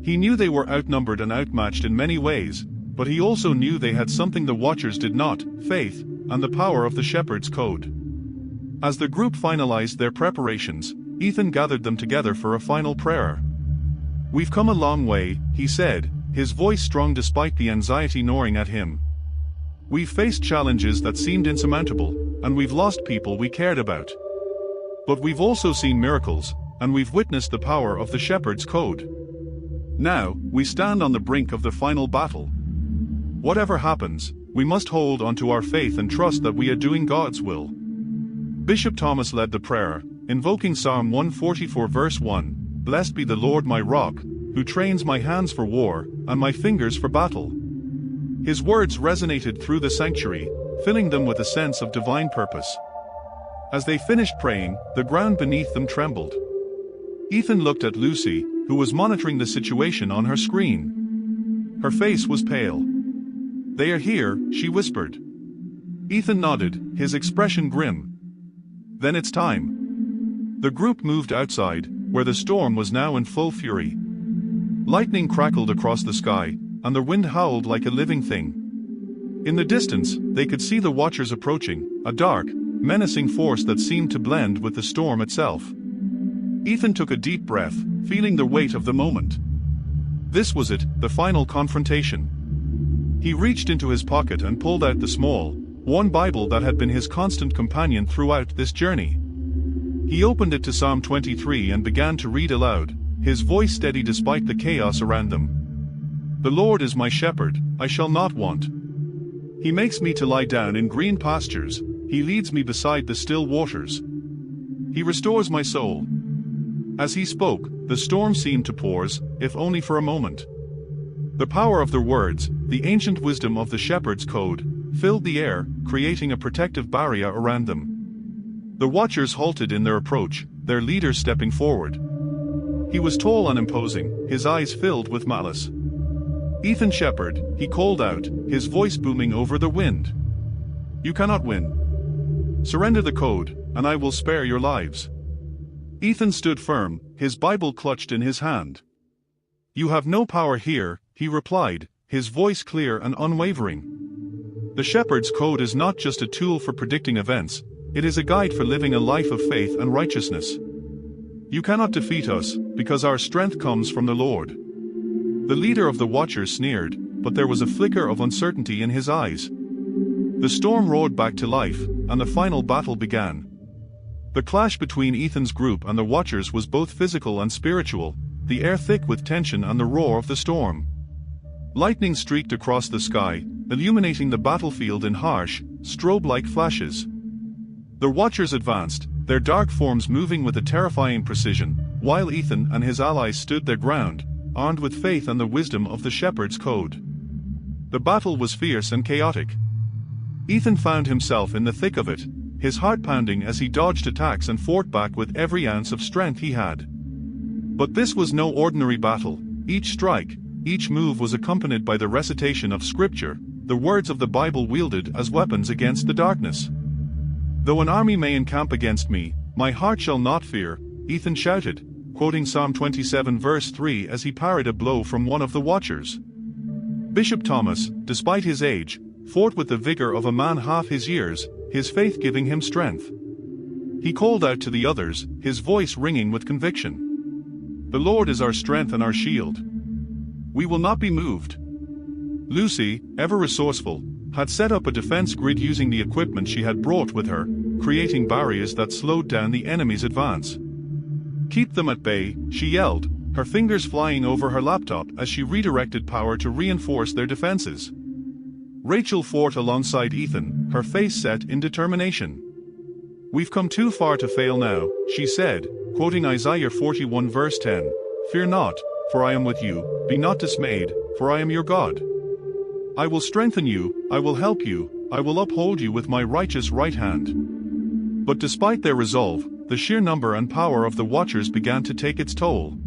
He knew they were outnumbered and outmatched in many ways, but he also knew they had something the Watchers did not: faith, and the power of the shepherd's code. As the group finalized their preparations, Ethan gathered them together for a final prayer. "We've come a long way," he said, his voice strong despite the anxiety gnawing at him. "We've faced challenges that seemed insurmountable, and we've lost people we cared about. But we've also seen miracles, and we've witnessed the power of the shepherd's code. Now, we stand on the brink of the final battle. Whatever happens, we must hold onto our faith and trust that we are doing God's will." Bishop Thomas led the prayer, invoking Psalm 144 verse 1, "Blessed be the Lord my rock, who trains my hands for war, and my fingers for battle." His words resonated through the sanctuary, filling them with a sense of divine purpose. As they finished praying, the ground beneath them trembled. Ethan looked at Lucy, who was monitoring the situation on her screen. Her face was pale. "They are here," she whispered. Ethan nodded, his expression grim. "Then it's time." The group moved outside, where the storm was now in full fury. Lightning crackled across the sky, and the wind howled like a living thing. In the distance, they could see the Watchers approaching, a dark, menacing force that seemed to blend with the storm itself. Ethan took a deep breath, feeling the weight of the moment. This was it, the final confrontation. He reached into his pocket and pulled out the small, worn Bible that had been his constant companion throughout this journey. He opened it to Psalm 23 and began to read aloud, his voice steady despite the chaos around them. "The Lord is my shepherd, I shall not want. He makes me to lie down in green pastures, he leads me beside the still waters. He restores my soul." As he spoke, the storm seemed to pause, if only for a moment. The power of their words, the ancient wisdom of the shepherd's code, filled the air, creating a protective barrier around them. The watchers halted in their approach, their leader stepping forward. He was tall and imposing, his eyes filled with malice. "Ethan Shepherd," he called out, his voice booming over the wind. "You cannot win. Surrender the code, and I will spare your lives." Ethan stood firm, his Bible clutched in his hand. "You have no power here," he replied, his voice clear and unwavering. The shepherd's code is not just a tool for predicting events, it is a guide for living a life of faith and righteousness. "You cannot defeat us, because our strength comes from the Lord." The leader of the watchers sneered, but there was a flicker of uncertainty in his eyes. The storm roared back to life, and the final battle began. The clash between Ethan's group and the watchers was both physical and spiritual, the air thick with tension and the roar of the storm. Lightning streaked across the sky, illuminating the battlefield in harsh, strobe-like flashes. The watchers advanced, their dark forms moving with a terrifying precision, while Ethan and his allies stood their ground, armed with faith and the wisdom of the shepherd's code. The battle was fierce and chaotic. Ethan found himself in the thick of it, his heart pounding as he dodged attacks and fought back with every ounce of strength he had. But this was no ordinary battle. Each strike, each move was accompanied by the recitation of scripture, the words of the Bible wielded as weapons against the darkness. "Though an army may encamp against me, my heart shall not fear," Ethan shouted, quoting Psalm 27 verse 3 as he parried a blow from one of the watchers. Bishop Thomas, despite his age, fought with the vigor of a man half his years, his faith giving him strength. He called out to the others, his voice ringing with conviction. "The Lord is our strength and our shield. We will not be moved." Lucy, ever resourceful, had set up a defense grid using the equipment she had brought with her, creating barriers that slowed down the enemy's advance. "Keep them at bay," she yelled, her fingers flying over her laptop as she redirected power to reinforce their defenses. Rachel fought alongside Ethan, her face set in determination. "We've come too far to fail now," she said, quoting Isaiah 41 verse 10, "Fear not, for I am with you, be not dismayed, for I am your God. I will strengthen you, I will help you, I will uphold you with my righteous right hand." But despite their resolve, the sheer number and power of the watchers began to take its toll.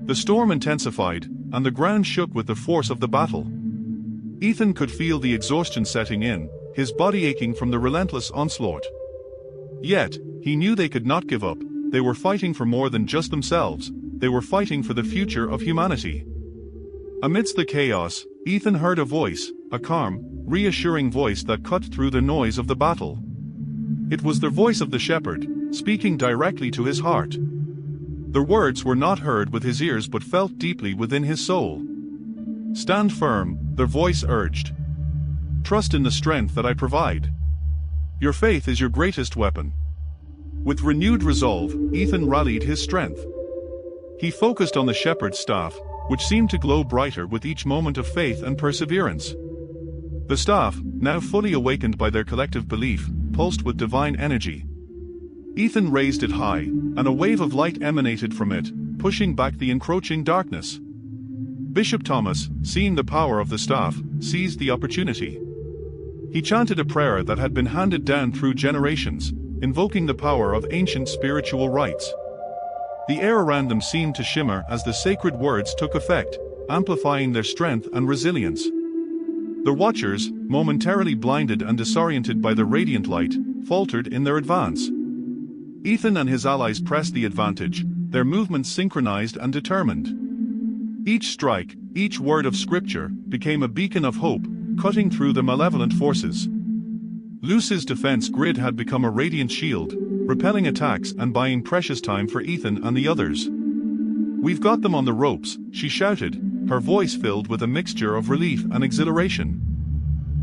The storm intensified, and the ground shook with the force of the battle. Ethan could feel the exhaustion setting in, his body aching from the relentless onslaught. Yet, he knew they could not give up. They were fighting for more than just themselves, they were fighting for the future of humanity. Amidst the chaos, Ethan heard a voice, a calm, reassuring voice that cut through the noise of the battle. It was the voice of the shepherd, speaking directly to his heart. The words were not heard with his ears but felt deeply within his soul. "Stand firm," the voice urged. "Trust in the strength that I provide. Your faith is your greatest weapon." With renewed resolve, Ethan rallied his strength. He focused on the shepherd's staff, which seemed to glow brighter with each moment of faith and perseverance. The staff, now fully awakened by their collective belief, pulsed with divine energy. Ethan raised it high, and a wave of light emanated from it, pushing back the encroaching darkness. Bishop Thomas, seeing the power of the staff, seized the opportunity. He chanted a prayer that had been handed down through generations, invoking the power of ancient spiritual rites. The air around them seemed to shimmer as the sacred words took effect, amplifying their strength and resilience. The watchers, momentarily blinded and disoriented by the radiant light, faltered in their advance. Ethan and his allies pressed the advantage, their movements synchronized and determined. Each strike, each word of scripture, became a beacon of hope, cutting through the malevolent forces. Lucy's defense grid had become a radiant shield, repelling attacks and buying precious time for Ethan and the others. "We've got them on the ropes," she shouted, her voice filled with a mixture of relief and exhilaration.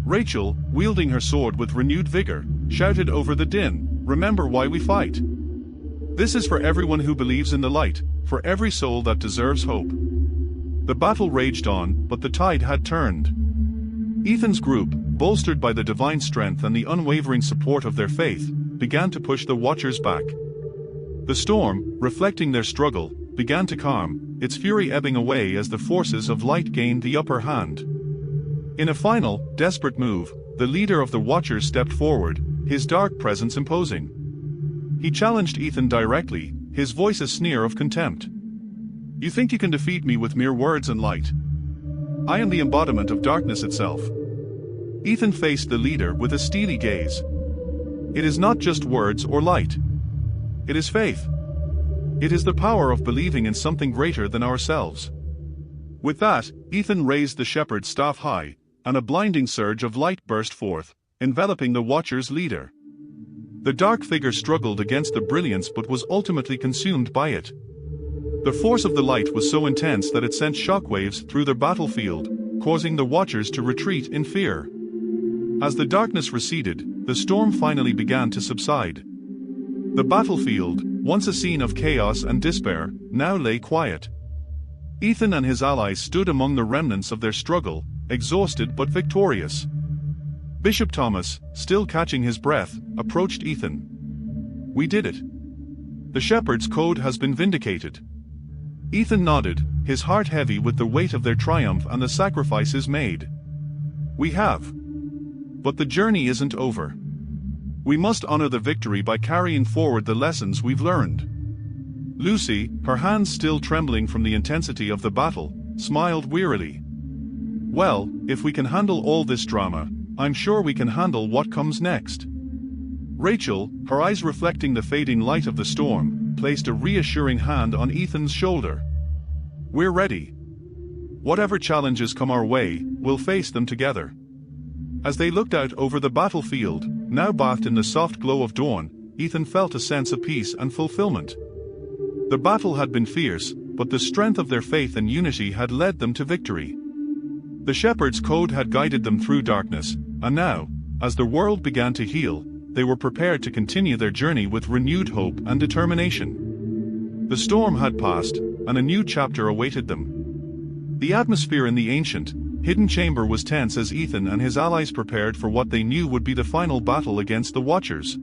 Rachel, wielding her sword with renewed vigor, shouted over the din, "Remember why we fight. This is for everyone who believes in the light, for every soul that deserves hope." The battle raged on, but the tide had turned. Ethan's group, bolstered by the divine strength and the unwavering support of their faith, began to push the Watchers back. The storm, reflecting their struggle, began to calm, its fury ebbing away as the forces of light gained the upper hand. In a final, desperate move, the leader of the Watchers stepped forward, his dark presence imposing. He challenged Ethan directly, his voice a sneer of contempt. "You think you can defeat me with mere words and light? I am the embodiment of darkness itself." Ethan faced the leader with a steely gaze. "It is not just words or light. It is faith. It is the power of believing in something greater than ourselves." With that, Ethan raised the shepherd's staff high, and a blinding surge of light burst forth, enveloping the Watcher's leader. The dark figure struggled against the brilliance but was ultimately consumed by it. The force of the light was so intense that it sent shockwaves through the battlefield, causing the Watchers to retreat in fear. As the darkness receded, the storm finally began to subside. The battlefield, once a scene of chaos and despair, now lay quiet. Ethan and his allies stood among the remnants of their struggle, exhausted but victorious. Bishop Thomas, still catching his breath, approached Ethan. "We did it. The shepherd's code has been vindicated." Ethan nodded, his heart heavy with the weight of their triumph and the sacrifices made. "We have. But the journey isn't over. We must honor the victory by carrying forward the lessons we've learned." Lucy, her hands still trembling from the intensity of the battle, smiled wearily. "Well, if we can handle all this drama, I'm sure we can handle what comes next." Rachel, her eyes reflecting the fading light of the storm, placed a reassuring hand on Ethan's shoulder. "We're ready. Whatever challenges come our way, we'll face them together." As they looked out over the battlefield, now bathed in the soft glow of dawn, Ethan felt a sense of peace and fulfillment. The battle had been fierce, but the strength of their faith and unity had led them to victory. The shepherd's code had guided them through darkness, and now, as the world began to heal, they were prepared to continue their journey with renewed hope and determination. The storm had passed, and a new chapter awaited them. The atmosphere in the ancient, hidden chamber was tense as Ethan and his allies prepared for what they knew would be the final battle against the Watchers.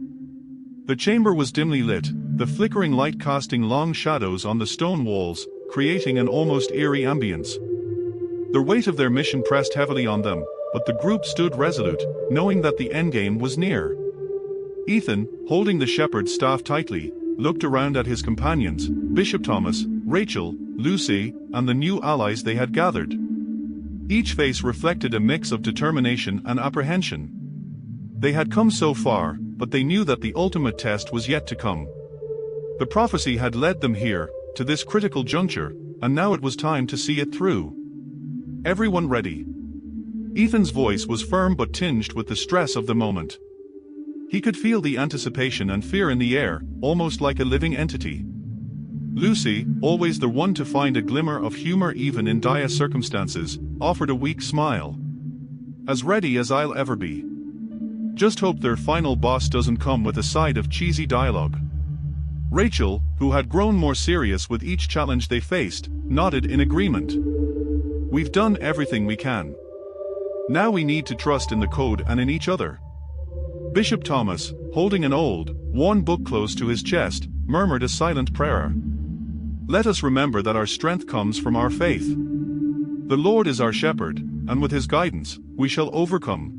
The chamber was dimly lit, the flickering light casting long shadows on the stone walls, creating an almost eerie ambience. The weight of their mission pressed heavily on them, but the group stood resolute, knowing that the endgame was near. Ethan, holding the shepherd's staff tightly, looked around at his companions, Bishop Thomas, Rachel, Lucy, and the new allies they had gathered. Each face reflected a mix of determination and apprehension. They had come so far, but they knew that the ultimate test was yet to come. The prophecy had led them here, to this critical juncture, and now it was time to see it through. "Everyone ready?" Ethan's voice was firm but tinged with the stress of the moment. He could feel the anticipation and fear in the air, almost like a living entity. Lucy, always the one to find a glimmer of humor even in dire circumstances, offered a weak smile. "As ready as I'll ever be. Just hope their final boss doesn't come with a side of cheesy dialogue." Rachel, who had grown more serious with each challenge they faced, nodded in agreement. "We've done everything we can. Now we need to trust in the code and in each other." Bishop Thomas, holding an old, worn book close to his chest, murmured a silent prayer. "Let us remember that our strength comes from our faith. The Lord is our shepherd, and with his guidance, we shall overcome."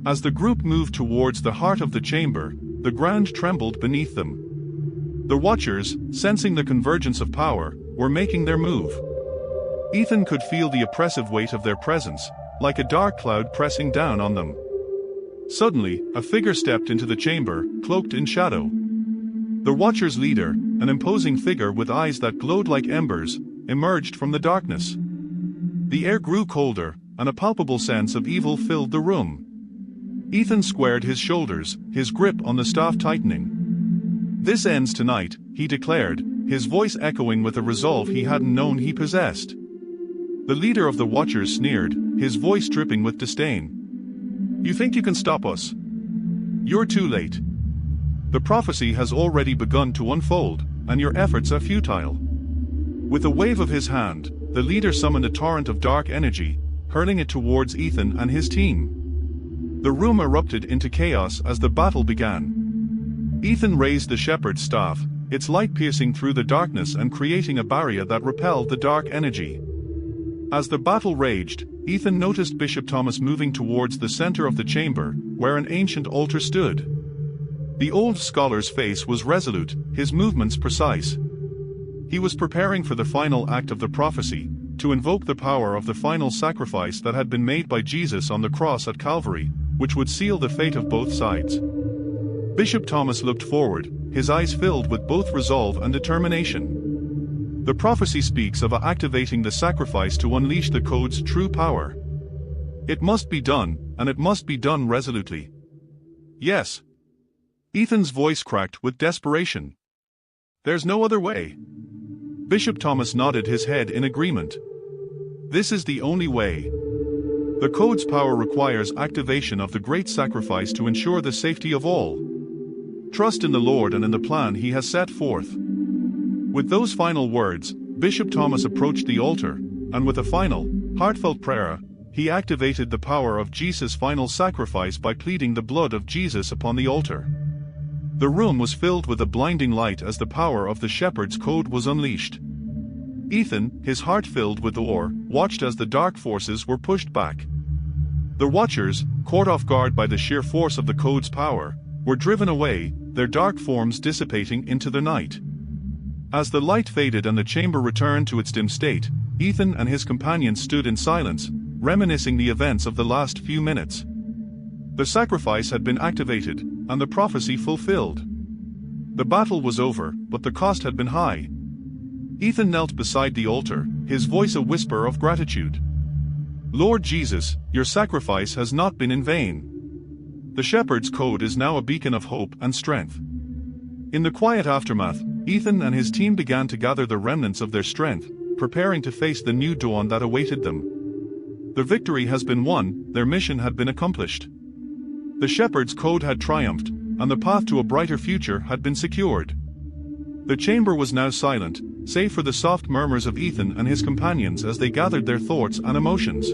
As the group moved towards the heart of the chamber, the ground trembled beneath them. The Watchers, sensing the convergence of power, were making their move. Ethan could feel the oppressive weight of their presence, like a dark cloud pressing down on them. Suddenly, a figure stepped into the chamber, cloaked in shadow. The Watchers' leader, an imposing figure with eyes that glowed like embers, emerged from the darkness. The air grew colder, and a palpable sense of evil filled the room. Ethan squared his shoulders, his grip on the staff tightening. "This ends tonight," he declared, his voice echoing with a resolve he hadn't known he possessed. The leader of the Watchers sneered, his voice dripping with disdain. "You think you can stop us? You're too late. The prophecy has already begun to unfold, and your efforts are futile." With a wave of his hand, the leader summoned a torrent of dark energy, hurling it towards Ethan and his team. The room erupted into chaos as the battle began. Ethan raised the shepherd's staff, its light piercing through the darkness and creating a barrier that repelled the dark energy. As the battle raged, Ethan noticed Bishop Thomas moving towards the center of the chamber, where an ancient altar stood. The old scholar's face was resolute, his movements precise. He was preparing for the final act of the prophecy, to invoke the power of the final sacrifice that had been made by Jesus on the cross at Calvary, which would seal the fate of both sides. Bishop Thomas looked forward, his eyes filled with both resolve and determination. The prophecy speaks of activating the sacrifice to unleash the code's true power. It must be done, and it must be done resolutely. Yes. Ethan's voice cracked with desperation. There's no other way. Bishop Thomas nodded his head in agreement. This is the only way. The code's power requires activation of the great sacrifice to ensure the safety of all. Trust in the Lord and in the plan He has set forth. With those final words, Bishop Thomas approached the altar, and with a final, heartfelt prayer, he activated the power of Jesus' final sacrifice by pleading the blood of Jesus upon the altar. The room was filled with a blinding light as the power of the shepherd's code was unleashed. Ethan, his heart filled with awe, watched as the dark forces were pushed back. The Watchers, caught off guard by the sheer force of the code's power, were driven away, their dark forms dissipating into the night. As the light faded and the chamber returned to its dim state, Ethan and his companions stood in silence, reminiscing the events of the last few minutes. The sacrifice had been activated, and the prophecy fulfilled. The battle was over, but the cost had been high. Ethan knelt beside the altar, his voice a whisper of gratitude. "Lord Jesus, your sacrifice has not been in vain. The shepherd's code is now a beacon of hope and strength." In the quiet aftermath, Ethan and his team began to gather the remnants of their strength, preparing to face the new dawn that awaited them. The victory has been won, their mission had been accomplished. The shepherd's code had triumphed, and the path to a brighter future had been secured. The chamber was now silent, save for the soft murmurs of Ethan and his companions as they gathered their thoughts and emotions.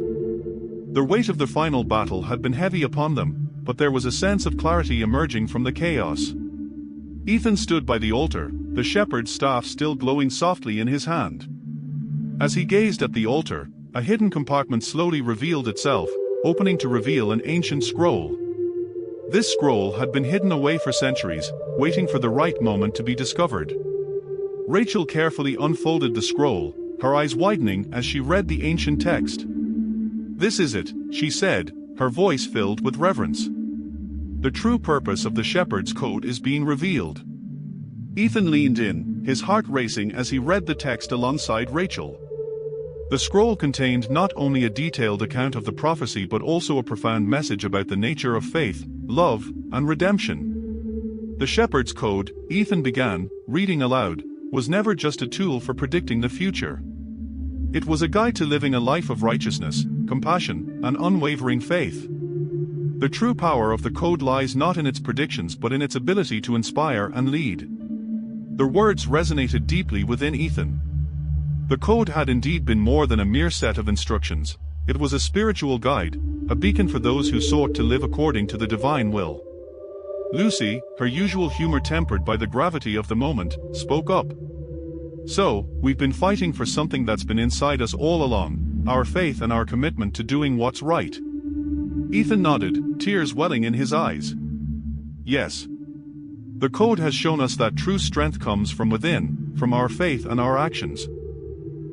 The weight of the final battle had been heavy upon them, but there was a sense of clarity emerging from the chaos. Ethan stood by the altar, the shepherd's staff still glowing softly in his hand. As he gazed at the altar, a hidden compartment slowly revealed itself, opening to reveal an ancient scroll. This scroll had been hidden away for centuries, waiting for the right moment to be discovered. Rachel carefully unfolded the scroll, her eyes widening as she read the ancient text. "This is it," she said, her voice filled with reverence. "The true purpose of the shepherd's code is being revealed." Ethan leaned in, his heart racing as he read the text alongside Rachel. The scroll contained not only a detailed account of the prophecy but also a profound message about the nature of faith, love, and redemption. The shepherd's code, Ethan began, reading aloud, was never just a tool for predicting the future. It was a guide to living a life of righteousness, compassion, and unwavering faith. The true power of the code lies not in its predictions but in its ability to inspire and lead. The words resonated deeply within Ethan. The code had indeed been more than a mere set of instructions. It was a spiritual guide, a beacon for those who sought to live according to the divine will. Lucy, her usual humor tempered by the gravity of the moment, spoke up. "So, we've been fighting for something that's been inside us all along, our faith and our commitment to doing what's right." Ethan nodded, tears welling in his eyes. "Yes. The code has shown us that true strength comes from within, from our faith and our actions."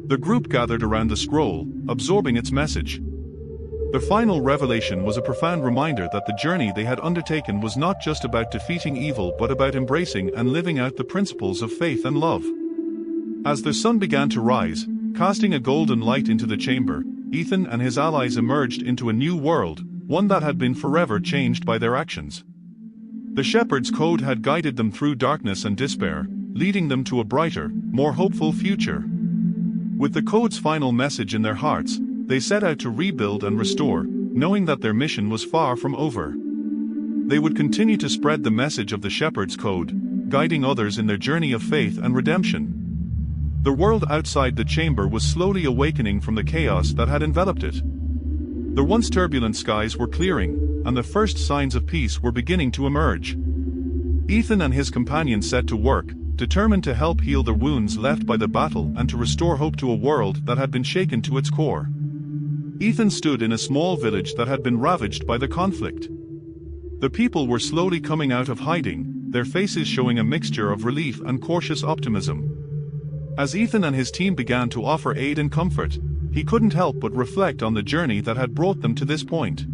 The group gathered around the scroll, absorbing its message. The final revelation was a profound reminder that the journey they had undertaken was not just about defeating evil but about embracing and living out the principles of faith and love. As the sun began to rise, casting a golden light into the chamber, Ethan and his allies emerged into a new world, one that had been forever changed by their actions. The shepherd's code had guided them through darkness and despair, leading them to a brighter, more hopeful future. With the code's final message in their hearts, they set out to rebuild and restore, knowing that their mission was far from over. They would continue to spread the message of the Shepherd's Code, guiding others in their journey of faith and redemption. The world outside the chamber was slowly awakening from the chaos that had enveloped it. The once turbulent skies were clearing, and the first signs of peace were beginning to emerge. Ethan and his companions set to work, determined to help heal the wounds left by the battle and to restore hope to a world that had been shaken to its core. Ethan stood in a small village that had been ravaged by the conflict. The people were slowly coming out of hiding, their faces showing a mixture of relief and cautious optimism. As Ethan and his team began to offer aid and comfort, he couldn't help but reflect on the journey that had brought them to this point.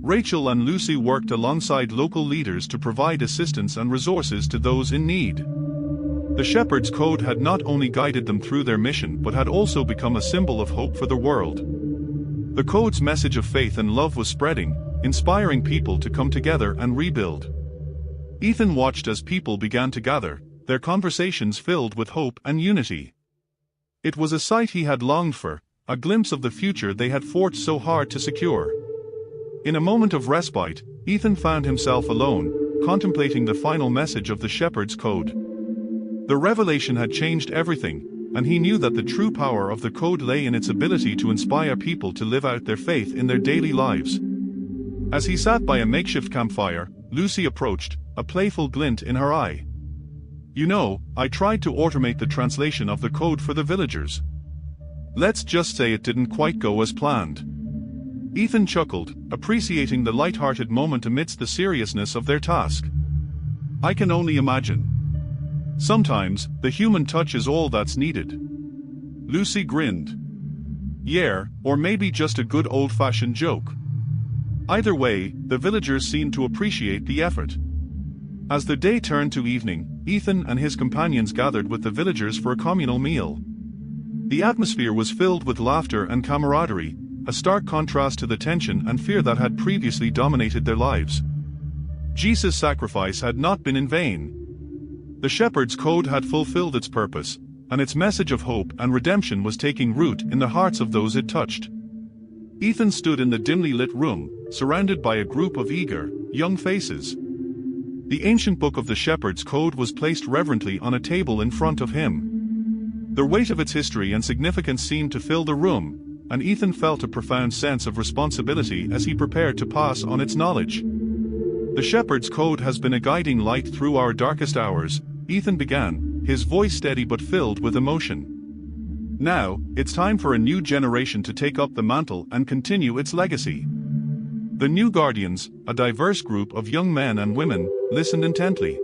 Rachel and Lucy worked alongside local leaders to provide assistance and resources to those in need. The Shepherd's Code had not only guided them through their mission but had also become a symbol of hope for the world. The Code's message of faith and love was spreading, inspiring people to come together and rebuild. Ethan watched as people began to gather, their conversations filled with hope and unity. It was a sight he had longed for, a glimpse of the future they had fought so hard to secure. In a moment of respite, Ethan found himself alone, contemplating the final message of the Shepherd's Code. The revelation had changed everything, and he knew that the true power of the Code lay in its ability to inspire people to live out their faith in their daily lives. As he sat by a makeshift campfire, Lucy approached, a playful glint in her eye. "You know, I tried to automate the translation of the code for the villagers. Let's just say it didn't quite go as planned." Ethan chuckled, appreciating the light-hearted moment amidst the seriousness of their task. "I can only imagine. Sometimes, the human touch is all that's needed." Lucy grinned. "Yeah, or maybe just a good old-fashioned joke." Either way, the villagers seemed to appreciate the effort. As the day turned to evening, Ethan and his companions gathered with the villagers for a communal meal. The atmosphere was filled with laughter and camaraderie, a stark contrast to the tension and fear that had previously dominated their lives. Jesus' sacrifice had not been in vain. The Shepherd's Code had fulfilled its purpose, and its message of hope and redemption was taking root in the hearts of those it touched. Ethan stood in the dimly lit room, surrounded by a group of eager, young faces. The ancient book of the Shepherd's Code was placed reverently on a table in front of him. The weight of its history and significance seemed to fill the room, and Ethan felt a profound sense of responsibility as he prepared to pass on its knowledge. "The Shepherd's Code has been a guiding light through our darkest hours," Ethan began, his voice steady but filled with emotion. "Now, it's time for a new generation to take up the mantle and continue its legacy." The new Guardians, a diverse group of young men and women, listened intently.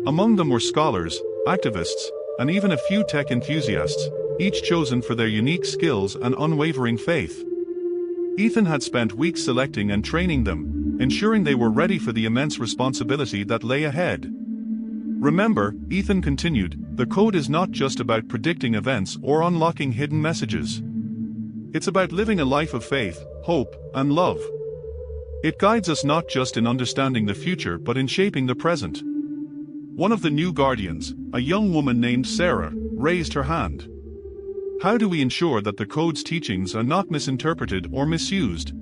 Among them were scholars, activists, and even a few tech enthusiasts, each chosen for their unique skills and unwavering faith. Ethan had spent weeks selecting and training them, ensuring they were ready for the immense responsibility that lay ahead. "Remember," Ethan continued, "the code is not just about predicting events or unlocking hidden messages. It's about living a life of faith, hope, and love. It guides us not just in understanding the future but in shaping the present." One of the new Guardians, a young woman named Sarah, raised her hand. "How do we ensure that the code's teachings are not misinterpreted or misused?"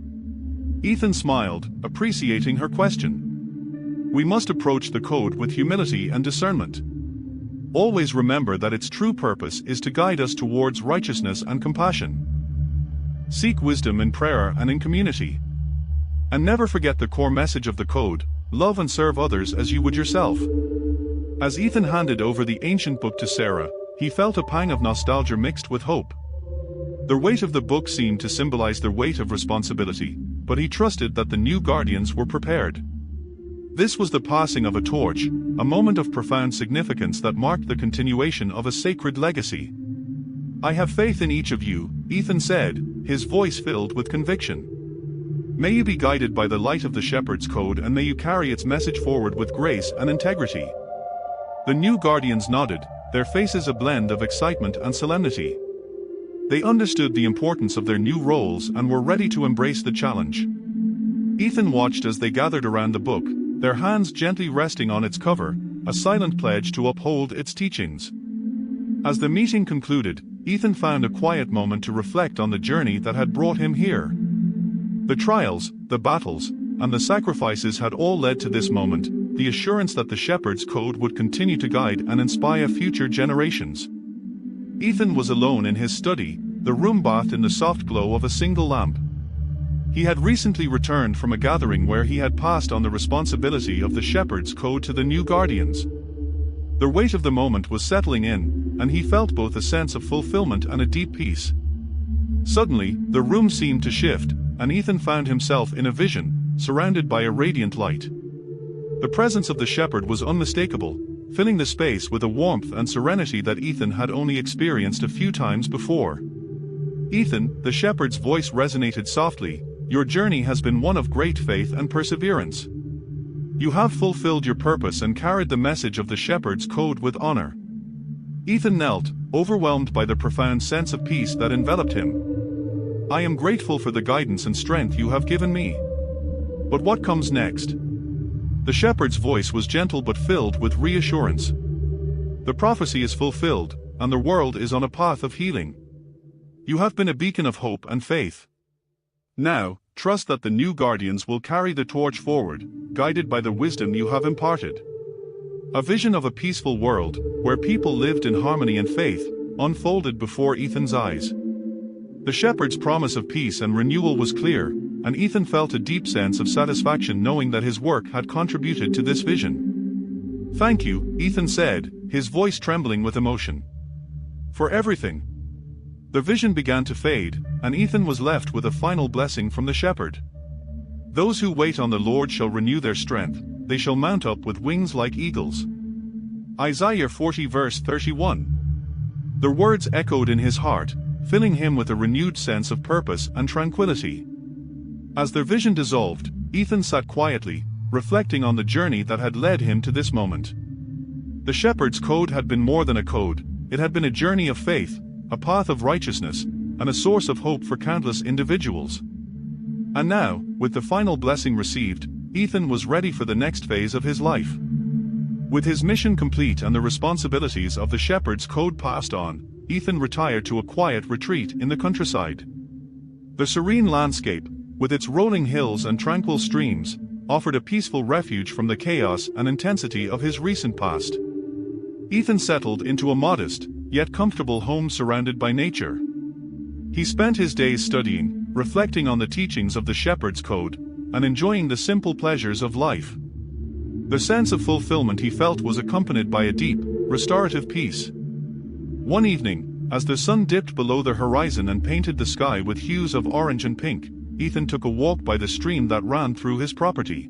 Ethan smiled, appreciating her question. "We must approach the code with humility and discernment. Always remember that its true purpose is to guide us towards righteousness and compassion. Seek wisdom in prayer and in community. And never forget the core message of the code: love and serve others as you would yourself." As Ethan handed over the ancient book to Sarah, he felt a pang of nostalgia mixed with hope. The weight of the book seemed to symbolize the weight of responsibility, but he trusted that the new Guardians were prepared. This was the passing of a torch, a moment of profound significance that marked the continuation of a sacred legacy. "I have faith in each of you," Ethan said, his voice filled with conviction. "May you be guided by the light of the Shepherd's Code and may you carry its message forward with grace and integrity." The new Guardians nodded, their faces a blend of excitement and solemnity. They understood the importance of their new roles and were ready to embrace the challenge. Ethan watched as they gathered around the book, their hands gently resting on its cover, a silent pledge to uphold its teachings. As the meeting concluded, Ethan found a quiet moment to reflect on the journey that had brought him here. The trials, the battles, and the sacrifices had all led to this moment, the assurance that the shepherd's code would continue to guide and inspire future generations. Ethan was alone in his study, the room bathed in the soft glow of a single lamp. He had recently returned from a gathering where he had passed on the responsibility of the shepherd's code to the new guardians. The weight of the moment was settling in, and he felt both a sense of fulfillment and a deep peace. Suddenly, the room seemed to shift, and Ethan found himself in a vision, surrounded by a radiant light. The presence of the shepherd was unmistakable, filling the space with a warmth and serenity that Ethan had only experienced a few times before. "Ethan," the shepherd's voice resonated softly, "your journey has been one of great faith and perseverance. You have fulfilled your purpose and carried the message of the shepherd's code with honor." Ethan knelt, overwhelmed by the profound sense of peace that enveloped him. "I am grateful for the guidance and strength you have given me. But what comes next?" The shepherd's voice was gentle but filled with reassurance. "The prophecy is fulfilled, and the world is on a path of healing. You have been a beacon of hope and faith. Now, trust that the new guardians will carry the torch forward, guided by the wisdom you have imparted." A vision of a peaceful world, where people lived in harmony and faith, unfolded before Ethan's eyes. The shepherd's promise of peace and renewal was clear, and Ethan felt a deep sense of satisfaction knowing that his work had contributed to this vision. "Thank you," Ethan said, his voice trembling with emotion. "For everything." The vision began to fade, and Ethan was left with a final blessing from the shepherd. "Those who wait on the Lord shall renew their strength, they shall mount up with wings like eagles." Isaiah 40 verse 31. The words echoed in his heart, filling him with a renewed sense of purpose and tranquility. As their vision dissolved, Ethan sat quietly, reflecting on the journey that had led him to this moment. The shepherd's code had been more than a code, it had been a journey of faith, a path of righteousness, and a source of hope for countless individuals. And now, with the final blessing received, Ethan was ready for the next phase of his life. With his mission complete and the responsibilities of the shepherd's code passed on, Ethan retired to a quiet retreat in the countryside. The serene landscape, with its rolling hills and tranquil streams, offered a peaceful refuge from the chaos and intensity of his recent past. Ethan settled into a modest, yet comfortable home surrounded by nature. He spent his days studying, reflecting on the teachings of the shepherd's code, and enjoying the simple pleasures of life. The sense of fulfillment he felt was accompanied by a deep, restorative peace. One evening, as the sun dipped below the horizon and painted the sky with hues of orange and pink, Ethan took a walk by the stream that ran through his property.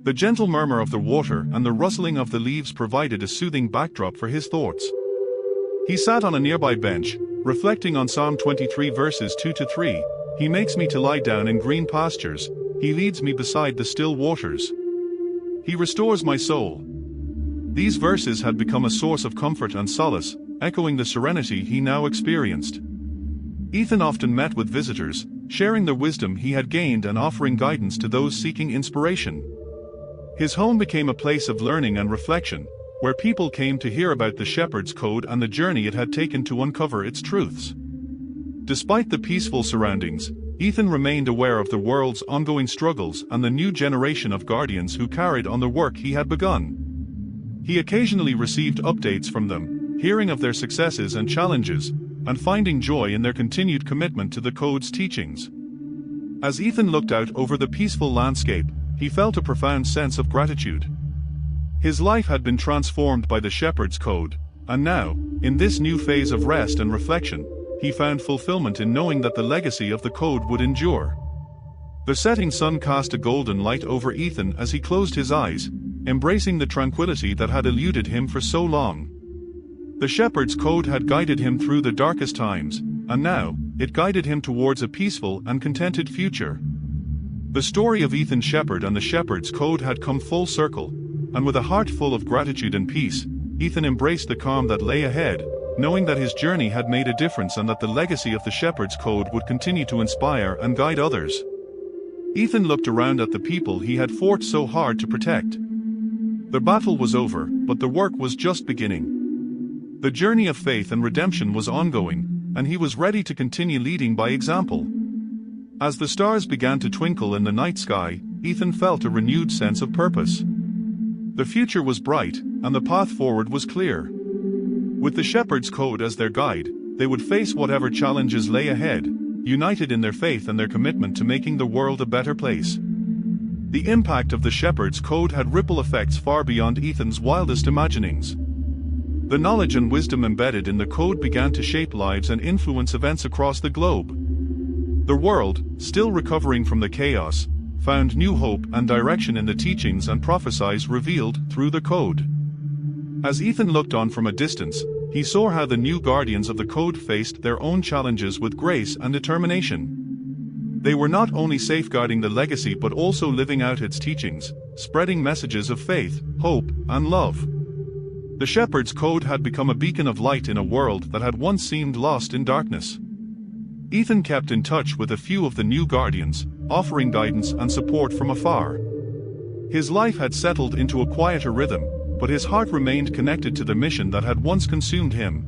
The gentle murmur of the water and the rustling of the leaves provided a soothing backdrop for his thoughts. He sat on a nearby bench, reflecting on Psalm 23 verses 2-3, "He makes me to lie down in green pastures, he leads me beside the still waters. He restores my soul." These verses had become a source of comfort and solace, echoing the serenity he now experienced. Ethan often met with visitors, sharing the wisdom he had gained and offering guidance to those seeking inspiration. His home became a place of learning and reflection, where people came to hear about the shepherd's code and the journey it had taken to uncover its truths. Despite the peaceful surroundings, Ethan remained aware of the world's ongoing struggles and the new generation of guardians who carried on the work he had begun. He occasionally received updates from them, hearing of their successes and challenges, and finding joy in their continued commitment to the code's teachings. As Ethan looked out over the peaceful landscape, he felt a profound sense of gratitude. His life had been transformed by the shepherd's code, and now, in this new phase of rest and reflection, he found fulfillment in knowing that the legacy of the code would endure. The setting sun cast a golden light over Ethan as he closed his eyes, embracing the tranquility that had eluded him for so long. The shepherd's code had guided him through the darkest times, and now, it guided him towards a peaceful and contented future. The story of Ethan Shepherd and the shepherd's code had come full circle, and with a heart full of gratitude and peace, Ethan embraced the calm that lay ahead, knowing that his journey had made a difference and that the legacy of the shepherd's code would continue to inspire and guide others. Ethan looked around at the people he had fought so hard to protect. The battle was over, but the work was just beginning. The journey of faith and redemption was ongoing, and he was ready to continue leading by example. As the stars began to twinkle in the night sky, Ethan felt a renewed sense of purpose. The future was bright, and the path forward was clear. With the Shepherd's Code as their guide, they would face whatever challenges lay ahead, united in their faith and their commitment to making the world a better place. The impact of the Shepherd's Code had ripple effects far beyond Ethan's wildest imaginings. The knowledge and wisdom embedded in the code began to shape lives and influence events across the globe. The world, still recovering from the chaos, found new hope and direction in the teachings and prophecies revealed through the code. As Ethan looked on from a distance, he saw how the new guardians of the code faced their own challenges with grace and determination. They were not only safeguarding the legacy but also living out its teachings, spreading messages of faith, hope, and love. The Shepherd's Code had become a beacon of light in a world that had once seemed lost in darkness. Ethan kept in touch with a few of the new guardians, offering guidance and support from afar. His life had settled into a quieter rhythm, but his heart remained connected to the mission that had once consumed him.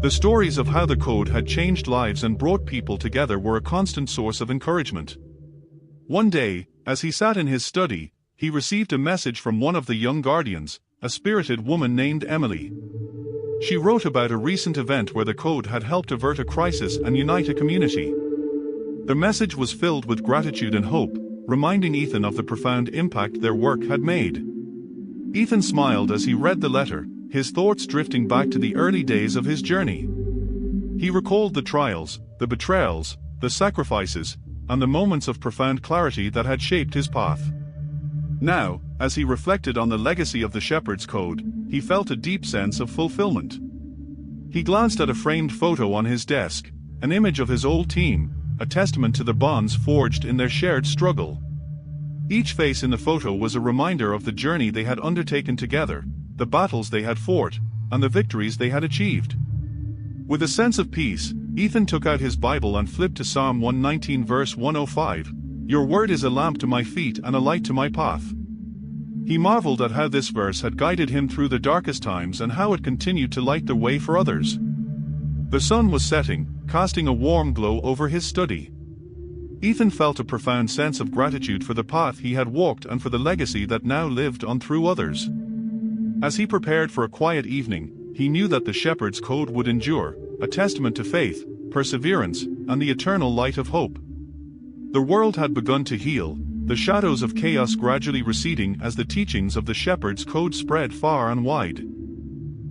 The stories of how the code had changed lives and brought people together were a constant source of encouragement. One day, as he sat in his study, he received a message from one of the young guardians, a spirited woman named Emily. She wrote about a recent event where the code had helped avert a crisis and unite a community. The message was filled with gratitude and hope, reminding Ethan of the profound impact their work had made. Ethan smiled as he read the letter, his thoughts drifting back to the early days of his journey. He recalled the trials, the betrayals, the sacrifices, and the moments of profound clarity that had shaped his path. Now, as he reflected on the legacy of the Shepherd's Code, he felt a deep sense of fulfillment. He glanced at a framed photo on his desk, an image of his old team, a testament to the bonds forged in their shared struggle. Each face in the photo was a reminder of the journey they had undertaken together, the battles they had fought, and the victories they had achieved. With a sense of peace, Ethan took out his Bible and flipped to Psalm 119 verse 105, "Your word is a lamp to my feet and a light to my path." He marveled at how this verse had guided him through the darkest times and how it continued to light the way for others. The sun was setting, casting a warm glow over his study. Ethan felt a profound sense of gratitude for the path he had walked and for the legacy that now lived on through others. As he prepared for a quiet evening, he knew that the Shepherd's Code would endure, a testament to faith, perseverance, and the eternal light of hope. The world had begun to heal, the shadows of chaos gradually receding as the teachings of the Shepherd's Code spread far and wide.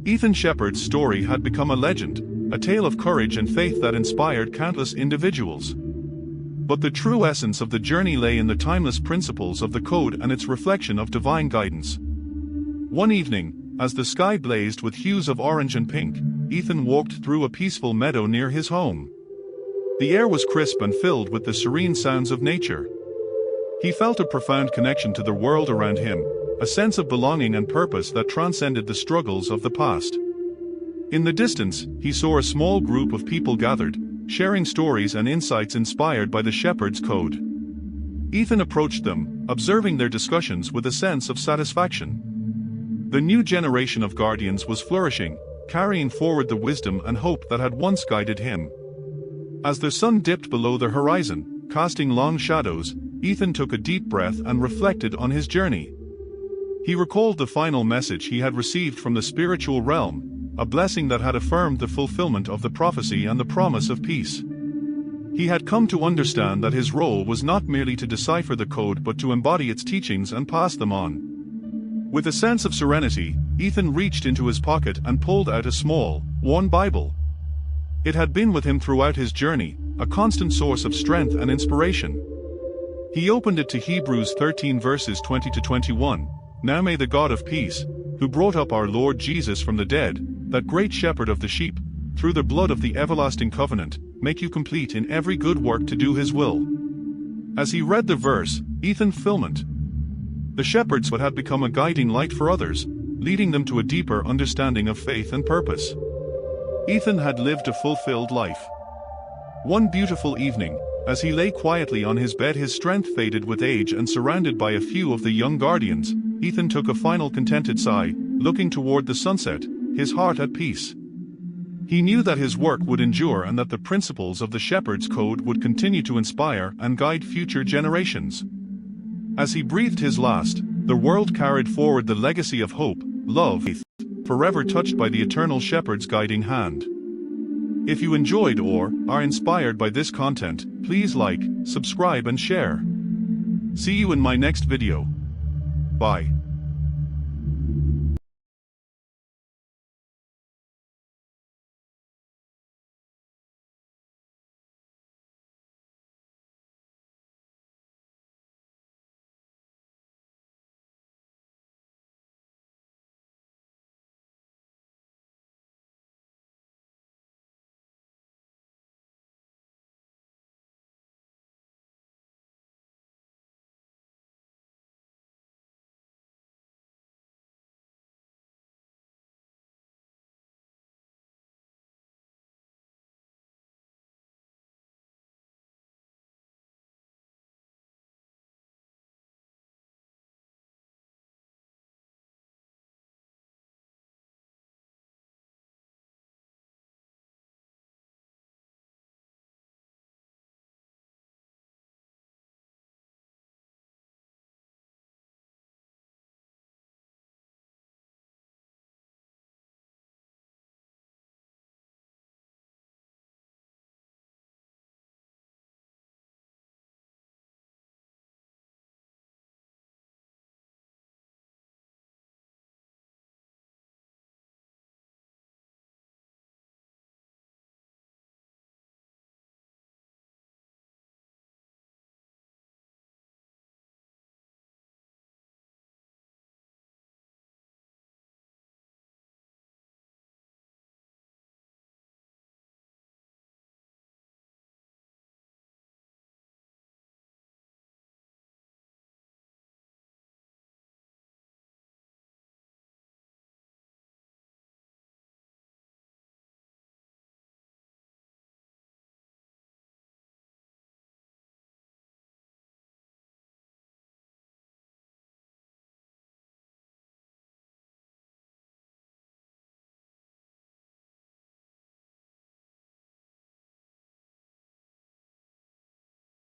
Ethan Shepherd's story had become a legend, a tale of courage and faith that inspired countless individuals. But the true essence of the journey lay in the timeless principles of the code and its reflection of divine guidance. One evening, as the sky blazed with hues of orange and pink, Ethan walked through a peaceful meadow near his home. The air was crisp and filled with the serene sounds of nature. He felt a profound connection to the world around him, a sense of belonging and purpose that transcended the struggles of the past. In the distance, he saw a small group of people gathered, sharing stories and insights inspired by the Shepherd's Code. Ethan approached them, observing their discussions with a sense of satisfaction. The new generation of guardians was flourishing, carrying forward the wisdom and hope that had once guided him. As the sun dipped below the horizon, casting long shadows, Ethan took a deep breath and reflected on his journey. He recalled the final message he had received from the spiritual realm, a blessing that had affirmed the fulfillment of the prophecy and the promise of peace. He had come to understand that his role was not merely to decipher the code but to embody its teachings and pass them on. With a sense of serenity, Ethan reached into his pocket and pulled out a small, worn Bible. It had been with him throughout his journey, a constant source of strength and inspiration. He opened it to Hebrews 13 verses 20 to 21. "Now may the God of peace, who brought up our Lord Jesus from the dead, that great shepherd of the sheep, through the blood of the everlasting covenant, make you complete in every good work to do his will." As he read the verse, Ethan fulfillment. The shepherds had become a guiding light for others, leading them to a deeper understanding of faith and purpose. Ethan had lived a fulfilled life. One beautiful evening, as he lay quietly on his bed, his strength faded with age and surrounded by a few of the young guardians, Ethan took a final contented sigh, looking toward the sunset, his heart at peace. He knew that his work would endure and that the principles of the Shepherd's Code would continue to inspire and guide future generations. As he breathed his last, the world carried forward the legacy of hope, love, faith, forever touched by the eternal Shepherd's guiding hand. If you enjoyed or are inspired by this content, please like, subscribe and share. See you in my next video. Bye.